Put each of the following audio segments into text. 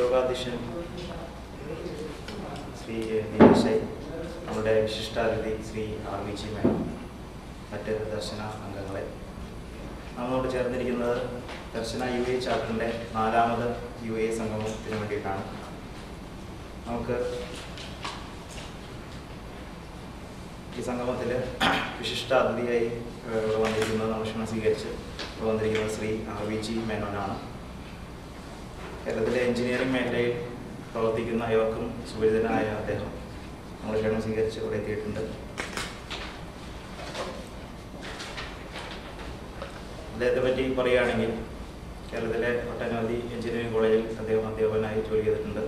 യോഗാധ്യക്ഷൻ ശ്രീ ദിനേശ്, നമ്മുടെ വിശിഷ്ടാതിഥി ശ്രീ RVG മേനോൻ, മറ്റ് ദർശന അംഗങ്ങളെ, നമ്മോട് ചേർന്നിരിക്കുന്നത് ദർശന UA ചാപ്റ്ററിൻ്റെ 4ാമത് UA സംഗമത്തിന് വേണ്ടിയിട്ടാണ്. നമുക്ക് ഈ സംഗമത്തിൽ വിശിഷ്ടാതിഥിയായി വന്നിരിക്കുന്നത്, നമസ്കാരം സ്വീകരിച്ച് വന്നിരിക്കുന്നത് ശ്രീ RVG മേനോനാണ്. കേരളത്തിലെ എഞ്ചിനീയറിംഗ് മേഖലയിൽ പ്രവർത്തിക്കുന്ന ഏവർക്കും സുപരിചിതനായ അദ്ദേഹം നമ്മൾ ക്ഷണം സ്വീകരിച്ച് ഇവിടെ എത്തിയിട്ടുണ്ട്. അദ്ദേഹത്തെ പറ്റി പറയുകയാണെങ്കിൽ കേരളത്തിലെ ഒട്ടനവധി എഞ്ചിനീയറിംഗ് കോളേജിൽ അദ്ദേഹം അധ്യാപകനായി ജോലി ചെയ്തിട്ടുണ്ട്.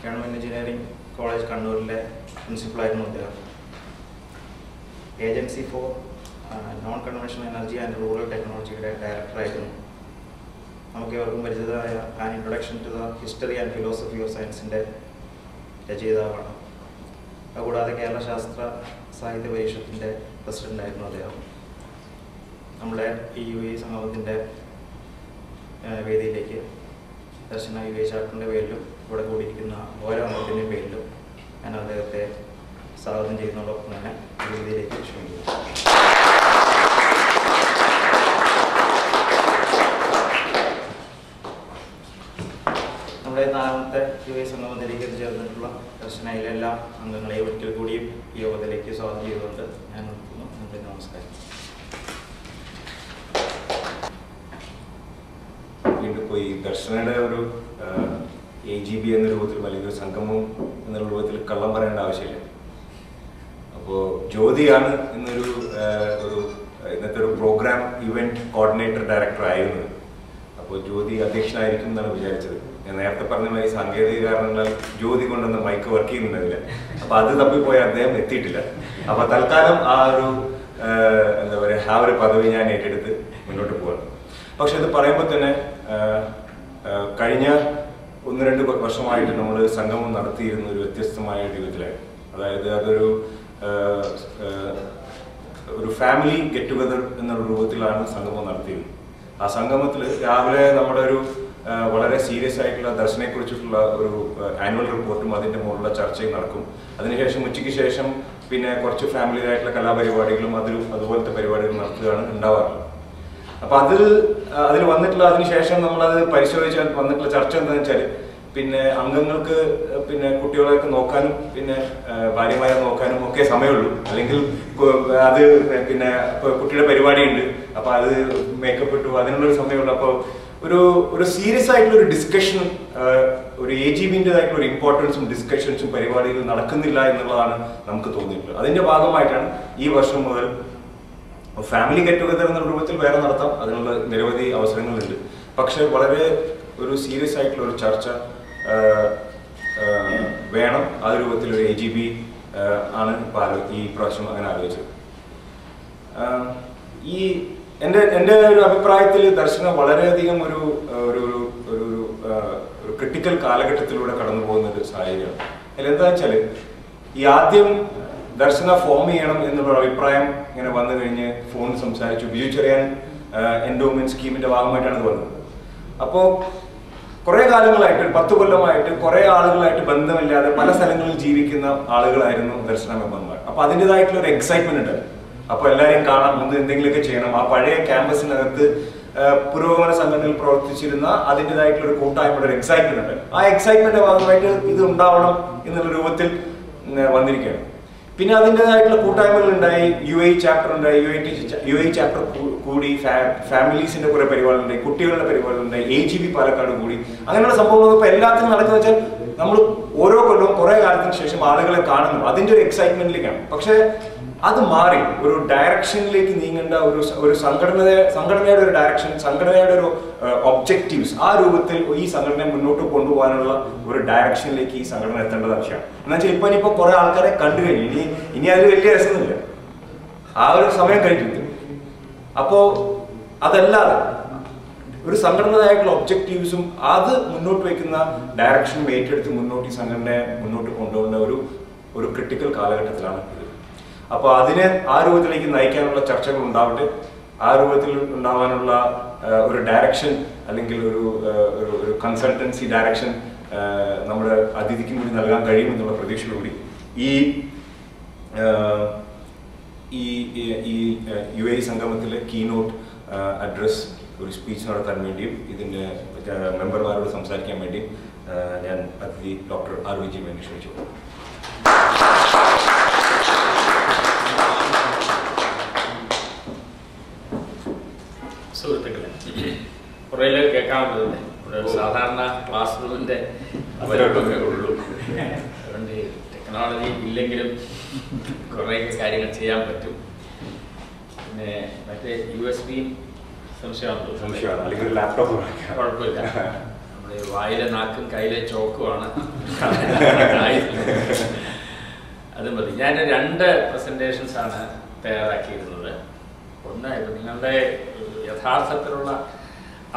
ഗവൺമെൻറ് എഞ്ചിനീയറിംഗ് കോളേജ് കണ്ണൂരിലെ പ്രിൻസിപ്പളായിരുന്നു അദ്ദേഹം. Agency for non conventional energy and rural ടെക്നോളജിയുടെ ഡയറക്ടറായിരുന്നു. നമുക്ക് ഏവർക്കും പരിചിതമായ an introduction to the history and philosophy of സയൻസിൻ്റെ രചയിതാവാണ്. അതുകൂടാതെ കേരള ശാസ്ത്ര സാഹിത്യ പരിഷത്തിൻ്റെ പ്രസിഡൻ്റായിരുന്നു അദ്ദേഹം. നമ്മുടെ ഈ UA സംഗമത്തിൻ്റെ വേദിയിലേക്ക് ദർശന UA ചാപ്റ്ററിൻ്റെ പേരിലും ഇവിടെ കൂടിയിരിക്കുന്ന ഓരോ അംഗത്തിൻ്റെയും പേരിലും ഞാൻ അദ്ദേഹത്തെ സ്വാഗതം ചെയ്യുന്നതോടൊപ്പം തന്നെ വേദിയിലേക്ക് ക്ഷണിക്കുന്നു. നമ്മുടെ 4ാമത്തെ UA സംഗമത്തിലേക്ക് ചേർന്നിട്ടുള്ള ദർശനയിലെ എല്ലാ അംഗങ്ങളെയും ഒരിക്കൽ കൂടിയും ഈ യോഗത്തിലേക്ക് സ്വാഗതം ചെയ്തുകൊണ്ട് ഞാൻ നിർത്തുന്നു. നന്ദി, നമസ്കാരം. വീണ്ടും ഇപ്പോൾ ഈ ദർശനയുടെ ഒരു AGB എന്ന രൂപത്തിൽ അല്ലെങ്കിൽ സംഗമം എന്ന രൂപത്തിൽ കള്ളം പറയേണ്ട ആവശ്യമില്ല. അപ്പോൾ ജ്യോതിയാണ് ഇന്നൊരു ഇന്നത്തെ ഒരു പ്രോഗ്രാം ഇവന്റ് കോർഡിനേറ്റർ ഡയറക്ടർ ആയിരുന്നത്. അപ്പോൾ ജ്യോതി അധ്യക്ഷനായിരിക്കും എന്നാണ് വിചാരിച്ചത്. ഞാൻ നേരത്തെ പറഞ്ഞ മാതിരി സാങ്കേതിക കാരണങ്ങളാൽ ജ്യോതി കൊണ്ടുവന്ന മൈക്ക് വർക്ക് ചെയ്യുന്നുണ്ടാവില്ല. അപ്പോൾ അത് തപ്പിപ്പോയി അദ്ദേഹം എത്തിയിട്ടില്ല. അപ്പോൾ തൽക്കാലം ആ ഒരു എന്താ പറയുക, ആ ഒരു പദവി ഞാൻ ഏറ്റെടുത്ത് മുന്നോട്ട് പോവാണ്. പക്ഷെ ഇത് പറയുമ്പോൾ തന്നെ കഴിഞ്ഞ 1-2 വർഷമായിട്ട് നമ്മൾ സംഗമം നടത്തിയിരുന്ന ഒരു വ്യത്യസ്തമായ രൂപത്തിലായിരുന്നു. അതായത് അതൊരു ഫാമിലി ഗെറ്റ് ടുഗദർ എന്നുള്ള രൂപത്തിലാണ് സംഗമം നടത്തിയത്. ആ സംഗമത്തിൽ രാവിലെ നമ്മുടെ ഒരു വളരെ സീരിയസ് ആയിട്ടുള്ള ദർശനത്തെക്കുറിച്ചിട്ടുള്ള ഒരു ആനുവൽ റിപ്പോർട്ടും അതിൻ്റെ മുകളിലുള്ള ചർച്ചയും നടക്കും. അതിനുശേഷം ഉച്ചയ്ക്ക് ശേഷം പിന്നെ കുറച്ച് ഫാമിലി ആയിട്ടുള്ള കലാപരിപാടികളും അതുപോലത്തെ പരിപാടികൾ നടത്തുകയാണ് ഉണ്ടാവാറുള്ളത്. അപ്പോൾ അതിൽ വന്നിട്ടുള്ള അതിനുശേഷം നമ്മളത് പരിശോധിച്ചാൽ വന്നിട്ടുള്ള ചർച്ച എന്താണെന്ന് വെച്ചാൽ, പിന്നെ അംഗങ്ങൾക്ക് പിന്നെ കുട്ടികളെയൊക്കെ നോക്കാനും പിന്നെ ഭാര്യമാരെ നോക്കാനും ഒക്കെ സമയമുള്ളൂ. അല്ലെങ്കിൽ അത് പിന്നെ കുട്ടിയുടെ പരിപാടിയുണ്ട്, അപ്പോൾ അത് മേക്കപ്പ് ഇട്ടു, അതിനുള്ളൊരു സമയമുള്ളൂ. അപ്പോൾ ഒരു സീരിയസ് ആയിട്ടുള്ള ഒരു ഡിസ്കഷനും ഒരു AGBൻ്റെതായിട്ടുള്ള ഒരു ഇമ്പോർട്ടൻസും ഡിസ്കഷൻസും പരിപാടികൾ നടക്കുന്നില്ല എന്നുള്ളതാണ് നമുക്ക് തോന്നിയിട്ടുള്ളത്. അതിൻ്റെ ഭാഗമായിട്ടാണ് ഈ വർഷം മുതൽ ഫാമിലി ഗെറ്റ് ടുഗദർ എന്ന രൂപത്തിൽ വേറെ നടത്താം. അതിനുള്ള നിരവധി അവസരങ്ങളുണ്ട്. പക്ഷെ വളരെ ഒരു സീരിയസ് ആയിട്ടുള്ള ഒരു ചർച്ച വേണം. ആ രൂപത്തിൽ ഒരു AGB ആണ് ഈ പ്രാവശ്യം അങ്ങനെ ആലോചിച്ചത്. എൻ്റെ ഒരു അഭിപ്രായത്തിൽ ദർശനം വളരെയധികം ഒരു ക്രിട്ടിക്കൽ കാലഘട്ടത്തിലൂടെ കടന്നു പോകുന്ന ഒരു സാഹചര്യമാണ്. അതിലെന്താ വെച്ചാൽ, ഈ ആദ്യം ദർശന ഫോം ചെയ്യണം എന്നുള്ള അഭിപ്രായം ഇങ്ങനെ വന്നു കഴിഞ്ഞ് ഫോൺ സംസാരിച്ചു. ബിജു ചെറിയാൻ എൻഡോമെന്റ് സ്കീമിന്റെ ഭാഗമായിട്ടാണ് ഇത് വന്നത്. അപ്പോൾ കുറേ കാലങ്ങളായിട്ട്, 10 കൊല്ലമായിട്ട് കുറേ ആളുകളായിട്ട് ബന്ധമില്ലാതെ പല സ്ഥലങ്ങളിൽ ജീവിക്കുന്ന ആളുകളായിരുന്നു ദർശന മെമ്പർമാർ. അപ്പോൾ അതിൻ്റെതായിട്ടുള്ള ഒരു എക്സൈറ്റ്മെന്റ് ഉണ്ട്. അപ്പോൾ എല്ലാവരെയും കാണാം, എന്തെങ്കിലുമൊക്കെ ചെയ്യണം. ആ പഴയ ക്യാമ്പസിനകത്ത് പുരോഗമന സംഘടനയിൽ പ്രവർത്തിച്ചിരുന്ന അതിൻ്റെതായിട്ടുള്ള ഒരു കൂട്ടായ്മയുടെ ഒരു എക്സൈറ്റ്മെന്റ് ഉണ്ട്. ആ എക്സൈറ്റ്മെന്റിന്റെ ഭാഗമായിട്ട് ഇത് ഉണ്ടാവണം എന്നുള്ള രൂപത്തിൽ വന്നിരിക്കുകയാണ്. പിന്നെ അതിൻ്റെതായിട്ടുള്ള കൂട്ടായ്മകൾ ഉണ്ടായി, UA ചാപ്റ്റർ ഉണ്ടായി, UA ചാപ്റ്റർ കൂടി, ഫാമിലീസിന്റെ കുറെ പരിപാടികളുണ്ടായി, കുട്ടികളുടെ പരിപാടികളുണ്ടായി, AGB പാലക്കാട് കൂടി. അങ്ങനെയുള്ള സംഭവങ്ങൾ ഇപ്പോൾ എല്ലാത്തിനും നടക്കുന്ന വെച്ചാൽ നമ്മൾ ഓരോ കൊല്ലവും കുറെ കാലത്തിന് ശേഷം ആളുകളെ കാണുന്നു, അതിൻ്റെ ഒരു എക്സൈറ്റ്മെന്റിലേക്കാണ്. പക്ഷെ അത് മാറി ഒരു ഡയറക്ഷനിലേക്ക് നീങ്ങേണ്ട ഒരു സംഘടനയുടെ ഒരു ഡയറക്ഷൻ, സംഘടനയുടെ ഒരു ഒബ്ജക്റ്റീവ്സ്, ആ രൂപത്തിൽ ഈ സംഘടനയെ മുന്നോട്ട് കൊണ്ടുപോകാനുള്ള ഒരു ഡയറക്ഷനിലേക്ക് ഈ സംഘടന എത്തേണ്ടത് ആവശ്യമാണ്. എന്നുവെച്ചാൽ ഇനിയിപ്പോൾ കുറെ ആൾക്കാരെ കണ്ടു കഴിഞ്ഞു, ഇനി അതിൽ വലിയ രസമൊന്നുമില്ല, ആ ഒരു സമയം കഴിഞ്ഞിട്ട്. അപ്പോൾ അതല്ലാതെ ഒരു സംഘടനയായിട്ടുള്ള ഒബ്ജക്റ്റീവ്സും അത് മുന്നോട്ട് വയ്ക്കുന്ന ഡയറക്ഷനും ഏറ്റെടുത്ത് മുന്നോട്ട് ഈ സംഘടനയെ മുന്നോട്ട് കൊണ്ടുപോകുന്ന ഒരു ക്രിട്ടിക്കൽ കാലഘട്ടത്തിലാണ് ഇത്. അപ്പോൾ അതിനെ ആ രൂപത്തിലേക്ക് നയിക്കാനുള്ള ചർച്ചകൾ ഉണ്ടാവട്ടെ. ആ രൂപത്തിൽ ഉണ്ടാവാനുള്ള ഒരു ഡയറക്ഷൻ അല്ലെങ്കിൽ ഒരു കൺസൾട്ടൻസി ഡയറക്ഷൻ നമ്മുടെ അതിഥിക്കും കൂടി നൽകാൻ കഴിയുമെന്നുള്ള പ്രതീക്ഷയോടുകൂടി ഈ UAE സംഗമത്തിലെ കീനോട്ട് അഡ്രസ് ഒരു സ്പീച്ച് നടത്താൻ വേണ്ടിയും ഇതിൻ്റെ മെമ്പർമാരോട് സംസാരിക്കാൻ വേണ്ടിയും ഞാൻ അതിഥി ഡോക്ടർ RVG വേണ്ടി ക്ഷണിച്ചു. സുഹൃത്തുക്കളെ, കുറേ കേൾക്കാവുന്നതല്ലേ, ഇവിടെ ഒരു സാധാരണ ക്ലാസ് റൂമിൻ്റെ അവരൊക്കെ ഉള്ളൂ. അതുകൊണ്ട് ടെക്നോളജി ഇല്ലെങ്കിലും കുറേയൊക്കെ കാര്യങ്ങൾ ചെയ്യാൻ പറ്റും. പിന്നെ മറ്റേ USB സംശയമാണ്, അല്ലെങ്കിൽ ഒരു ലാപ്ടോപ്പ് കുഴപ്പമില്ല. നമ്മുടെ വായിലെ നാക്കും കയ്യിലെ ചോക്കുമാണ് അത് മതി. ഞാൻ 2 പ്രസൻറ്റേഷൻസാണ് തയ്യാറാക്കിയിരുന്നത്. ഒന്ന്, ഇപ്പം നിങ്ങളുടെ യഥാർത്ഥത്തിലുള്ള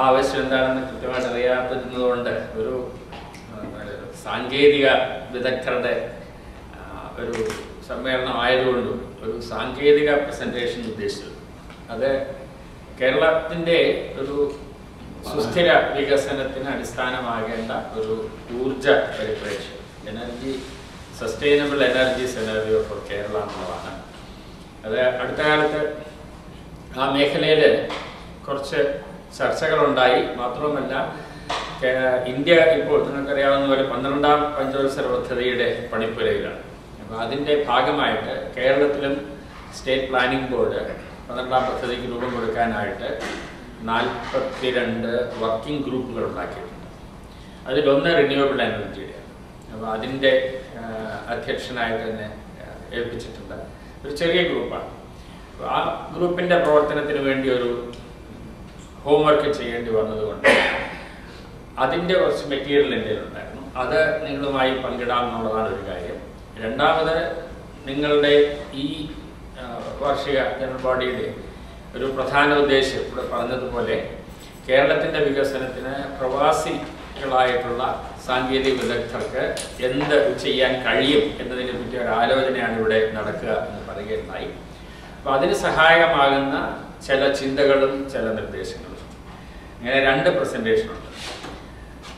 ആവശ്യം എന്താണെന്ന് കൃത്യമായിട്ട് അറിയാത്തതുകൊണ്ട് ഒരു സാങ്കേതിക വിദഗ്ധരുടെ ഒരു സമ്മേളനം ആയതുകൊണ്ടും ഒരു സാങ്കേതിക പ്രസൻറ്റേഷൻ ഉദ്ദേശിച്ചത്. അത് കേരളത്തിൻ്റെ ഒരു സുസ്ഥിര വികസനത്തിന് അടിസ്ഥാനമാകേണ്ട ഒരു ഊർജ പരിപ്രേക്ഷ്യം, സസ്റ്റൈനബിൾ എനർജി സെനറിയോ ഫോർ കേരള എന്നുള്ളതാണ്. അത് അടുത്ത കാലത്ത് ആ മേഖലയിൽ കുറച്ച് ചർച്ചകളുണ്ടായി. മാത്രവുമല്ല, ഇന്ത്യ ഇപ്പോൾ നിങ്ങൾക്കറിയാവുന്ന പോലെ 12ാം പഞ്ചവത്സര പദ്ധതിയുടെ പണിപ്പുരയിലാണ്. അപ്പോൾ അതിൻ്റെ ഭാഗമായിട്ട് കേരളത്തിലും സ്റ്റേറ്റ് പ്ലാനിംഗ് ബോർഡ് 12ാം പദ്ധതിക്ക് രൂപം കൊടുക്കാനായിട്ട് 42 വർക്കിംഗ് ഗ്രൂപ്പുകൾ ഉണ്ടാക്കിയിട്ടുണ്ട്. അതിലൊന്ന് റിന്യൂവബിൾ എനർജിയുടെ. അപ്പോൾ അതിൻ്റെ അധ്യക്ഷനായിട്ട് തന്നെ ഏൽപ്പിച്ചിട്ടുണ്ട്. ഒരു ചെറിയ ഗ്രൂപ്പാണ്. അപ്പോൾ ആ ഗ്രൂപ്പിൻ്റെ പ്രവർത്തനത്തിന് വേണ്ടി ഒരു ഹോംവർക്ക് ചെയ്യേണ്ടി വന്നതുകൊണ്ട് അതിൻ്റെ കുറച്ച് മെറ്റീരിയൽ എൻ്റെ ഉണ്ടായിരുന്നു. അത് നിങ്ങളുമായി പങ്കിടാമെന്നുള്ളതാണ് ഒരു കാര്യം. രണ്ടാമത്, നിങ്ങളുടെ ഈ വാർഷിക ജനറൽ ബോഡിയുടെ ഒരു പ്രധാന ഉദ്ദേശം ഇവിടെ പറഞ്ഞതുപോലെ കേരളത്തിൻ്റെ വികസനത്തിന് പ്രവാസികളായിട്ടുള്ള സാങ്കേതിക വിദഗ്ധർക്ക് എന്ത് ചെയ്യാൻ കഴിയും എന്നതിനെ പറ്റി ഒരു ആലോചനയാണ് ഇവിടെ നടക്കുക എന്ന് പറയുകയുണ്ടായി. അപ്പോൾ അതിന് സഹായകമാകുന്ന ചില ചിന്തകളും ചില നിർദ്ദേശങ്ങളും. ഇങ്ങനെ 2 പ്രസൻറ്റേഷനുണ്ട്.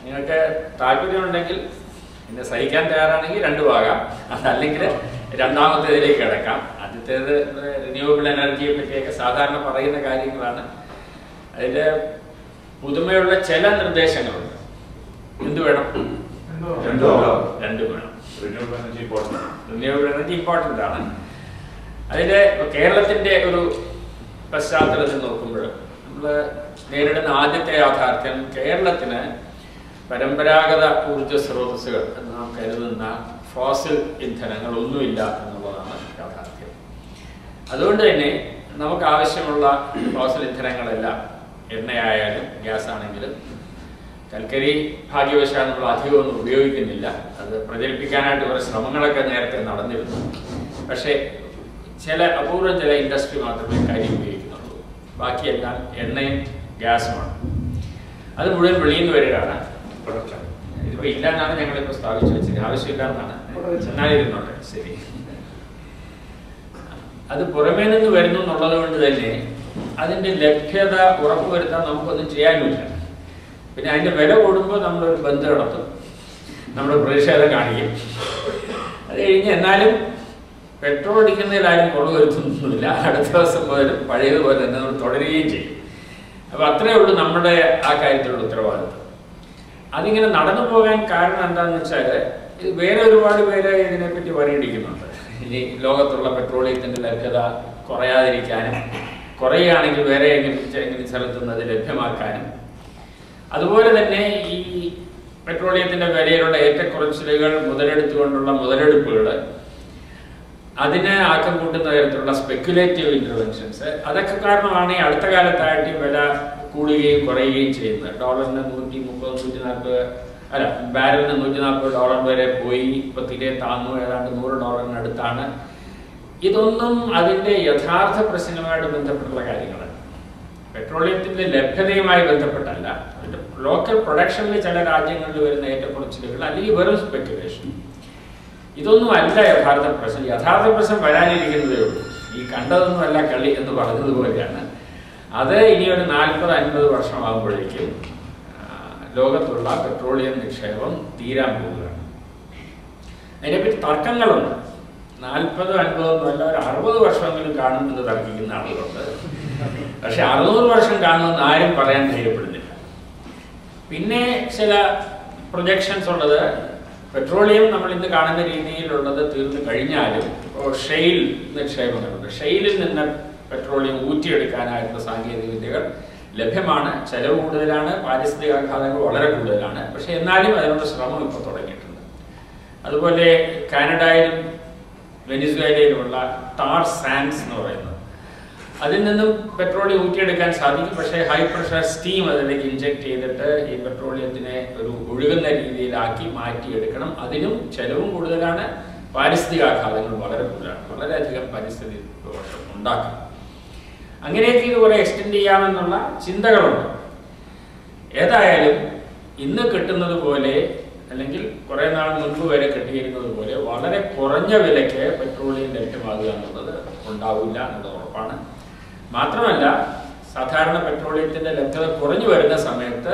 നിങ്ങൾക്ക് താല്പര്യമുണ്ടെങ്കിൽ, എന്നെ സഹിക്കാൻ തയ്യാറാണെങ്കിൽ 2 ആകാം. അതല്ലെങ്കിൽ രണ്ടാമത്തേതിലേക്ക് കിടക്കാം. ആദ്യത്തേത് റിന്യൂവബിൾ എനർജിയെ പറ്റിയൊക്കെ സാധാരണ പറയുന്ന കാര്യങ്ങളാണ്. അതിൽ പുതുമയുള്ള ചില നിർദ്ദേശങ്ങളുണ്ട്. എന്ത് വേണം? 2 വേണം. റിന്യൂവബിൾ എനർജി ഇമ്പോർട്ടൻ്റ് ആണ്. അതിൽ കേരളത്തിൻ്റെ ഒരു പശ്ചാത്തലത്തിൽ നോക്കുമ്പോൾ നമ്മൾ നേരിടുന്ന ആദ്യത്തെ യാഥാർത്ഥ്യം, കേരളത്തിന് പരമ്പരാഗത ഊർജ സ്രോതസ്സുകൾ എന്ന് നാം കരുതുന്ന ഫോസിൽ ഇന്ധനങ്ങൾ ഒന്നുമില്ല എന്നുള്ളതാണ് യാഥാർത്ഥ്യം. അതുകൊണ്ട് തന്നെ നമുക്ക് ആവശ്യമുള്ള ഫോസിൽ ഇന്ധനങ്ങളെല്ലാം, എണ്ണയായാലും ഗ്യാസ് ആണെങ്കിലും, കൽക്കരി ഭാഗ്യവശാൽ നമ്മൾ അധികമൊന്നും ഉപയോഗിക്കുന്നില്ല. അത് പ്രചരിപ്പിക്കാനായിട്ട് കുറേ ശ്രമങ്ങളൊക്കെ നേരത്തെ നടന്നിരുന്നു. പക്ഷേ അപൂർവം ചില ഇൻഡസ്ട്രി മാത്രമേ കരി ഉപയോഗിക്കുന്നുള്ളൂ. ബാക്കിയെല്ലാം എണ്ണയും ഗ്യാസുമാണ്. അത് മുഴുവൻ വെളിയിൽ നിന്ന് വരികയാണ്. ഇതിപ്പോൾ ഇല്ല എന്നാണ് ഞങ്ങളിപ്പോൾ സ്ഥാപിച്ചു വെച്ചത്. ആവശ്യമില്ല എന്നാണ്. എന്നാലിരുന്നോട്ടെ, ശരി. അത് പുറമേ നിന്ന് വരുന്നു എന്നുള്ളത് കൊണ്ട് തന്നെ അതിൻ്റെ ലഭ്യത ഉറപ്പുവരുത്താൻ നമുക്കൊന്നും ചെയ്യാനുമില്ല. പിന്നെ അതിൻ്റെ വില കൂടുമ്പോൾ നമ്മളൊരു ബന്ധം നടത്തും, നമ്മൾ പ്രതിഷേധം കാണിക്കും. അത് കഴിഞ്ഞ് എന്നാലും പെട്രോൾ അടിക്കുന്നതിലാരും കുറവ് വരുത്തുന്നില്ല. അടുത്ത ദിവസം മുതലും പഴയതുപോലെ തന്നെ നമ്മൾ തുടരുകയും ചെയ്യും. അപ്പോൾ അത്രയേ ഉള്ളൂ നമ്മുടെ ആ കാര്യത്തിലുള്ള ഉത്തരവാദിത്വം. അതിങ്ങനെ നടന്നു പോകാൻ കാരണം എന്താണെന്ന് വെച്ചാൽ, ഇത് വേറെ ഒരുപാട് പേര് ഇതിനെപ്പറ്റി വരിയിടിക്കുന്നുണ്ട്. ഇനി ലോകത്തുള്ള പെട്രോളിയത്തിൻ്റെ ലഭ്യത കുറയാതിരിക്കാനും, കുറയുകയാണെങ്കിൽ വേറെ എങ്ങനെ സ്ഥലത്തുനിന്ന് അത് ലഭ്യമാക്കാനും, അതുപോലെ തന്നെ ഈ പെട്രോളിയത്തിൻ്റെ വിലയിലുള്ള ഏറ്റക്കുറച്ചിലുകൾ മുതലെടുത്തുകൊണ്ടുള്ള മുതലെടുപ്പുകൾ, അതിന് ആക്കം കൂട്ടുന്ന തരത്തിലുള്ള സ്പെക്കുലേറ്റീവ് ഇൻ്റർവെൻഷൻസ്, അതൊക്കെ കാരണമാണ് ഈ അടുത്ത കാലത്തായിട്ട് വില കൂടുകയും കുറയുകയും ചെയ്യുന്നത്. ഡോളറിന് 130, 140, അല്ല ബാരലിന് $140 വരെ പോയി. ഇപ്പോൾ തിരെ താന്നു, ഏതാണ്ട് $100 ഇതൊന്നും അതിൻ്റെ യഥാർത്ഥ പ്രശ്നങ്ങളുമായിട്ട് ബന്ധപ്പെട്ടുള്ള കാര്യങ്ങളാണ്. പെട്രോളിയത്തിൻ്റെ ലഭ്യതയുമായി ബന്ധപ്പെട്ടല്ല. ലോക്കൽ പ്രൊഡക്ഷനിൽ ചില രാജ്യങ്ങളിൽ വരുന്ന ഏറ്റക്കുറച്ചിലുകൾ, അല്ലെങ്കിൽ വെറും സ്പെക്കുലേഷൻ, ഇതൊന്നും അല്ല യഥാർത്ഥ പ്രശ്നം. യഥാർത്ഥ പ്രശ്നം വരാനിരിക്കുന്നതേ ഉള്ളൂ. ഈ കണ്ടതൊന്നുമല്ല കളി എന്ന് പറഞ്ഞതുപോലെയാണ്. അത് ഇനിയൊരു 40-50 വർഷമാകുമ്പോഴേക്കും ലോകത്തുള്ള പെട്രോളിയം നിക്ഷേപം തീരാൻ പോവുകയാണ്. അതിനെപ്പറ്റി തർക്കങ്ങളുണ്ട്. 40-50 എന്നല്ല, ഒരു 60 വർഷമെങ്കിലും കാണുമെന്ന് തർക്കിക്കുന്ന ആളുകളുണ്ട്. പക്ഷെ 600 വർഷം കാണുമെന്ന് ആരും പറയാൻ ധൈര്യപ്പെടുന്നില്ല. പിന്നെ ചില പ്രൊജക്ഷൻസ് ഉള്ളത്, പെട്രോളിയം നമ്മൾ ഇന്ന് കാണുന്ന രീതിയിലുള്ളത് തീർന്നു കഴിഞ്ഞാലും ഇപ്പോൾ ഷെയിൽ നിക്ഷേപങ്ങളുണ്ട്. ഷെയിലിൽ നിന്ന് പെട്രോളിയം ഊറ്റിയെടുക്കാനായിട്ടുള്ള സാങ്കേതിക വിദ്യകൾ ലഭ്യമാണ്. ചെലവ് കൂടുതലാണ്, പാരിസ്ഥിതിക ആഘാതങ്ങൾ വളരെ കൂടുതലാണ്. പക്ഷെ എന്നാലും അതിനുള്ള ശ്രമം ഇപ്പോൾ തുടങ്ങിയിട്ടുണ്ട്. അതുപോലെ കാനഡയിലും വെനിസ്വേലയിലുമുള്ള ടാർ സാൻഡ്സ് എന്ന് പറയുന്നത്, അതിൽ നിന്നും പെട്രോളിയം ഊറ്റിയെടുക്കാൻ സാധിക്കും. പക്ഷേ ഹൈ പ്രഷർ സ്റ്റീം അതിലേക്ക് ഇൻജെക്ട് ചെയ്തിട്ട് ഈ പെട്രോളിയത്തിനെ ഒരു ഒഴുകുന്ന രീതിയിലാക്കി മാറ്റിയെടുക്കണം. അതിനും ചെലവും കൂടുതലാണ്, പാരിസ്ഥിതികാഘാതങ്ങൾ വളരെ കൂടുതലാണ്, വളരെയധികം പരിസ്ഥിതി ദോഷം ഉണ്ടാക്കും. അങ്ങനെയൊക്കെ ഇത് കുറെ എക്സ്റ്റെൻഡ് ചെയ്യാമെന്നുള്ള ചിന്തകളുണ്ട്. ഏതായാലും ഇന്ന് കിട്ടുന്നത് പോലെ, അല്ലെങ്കിൽ കുറെ നാൾ മുൻപ് വരെ കിട്ടിയിരുന്നത് പോലെ വളരെ കുറഞ്ഞ വിലയ്ക്ക് പെട്രോളിയം ലഭ്യമാകുക എന്നുള്ളത് ഉണ്ടാവില്ല എന്നത് ഉറപ്പാണ്. മാത്രമല്ല, സാധാരണ പെട്രോളിയത്തിന്റെ ലഭ്യത കുറഞ്ഞു വരുന്ന സമയത്ത്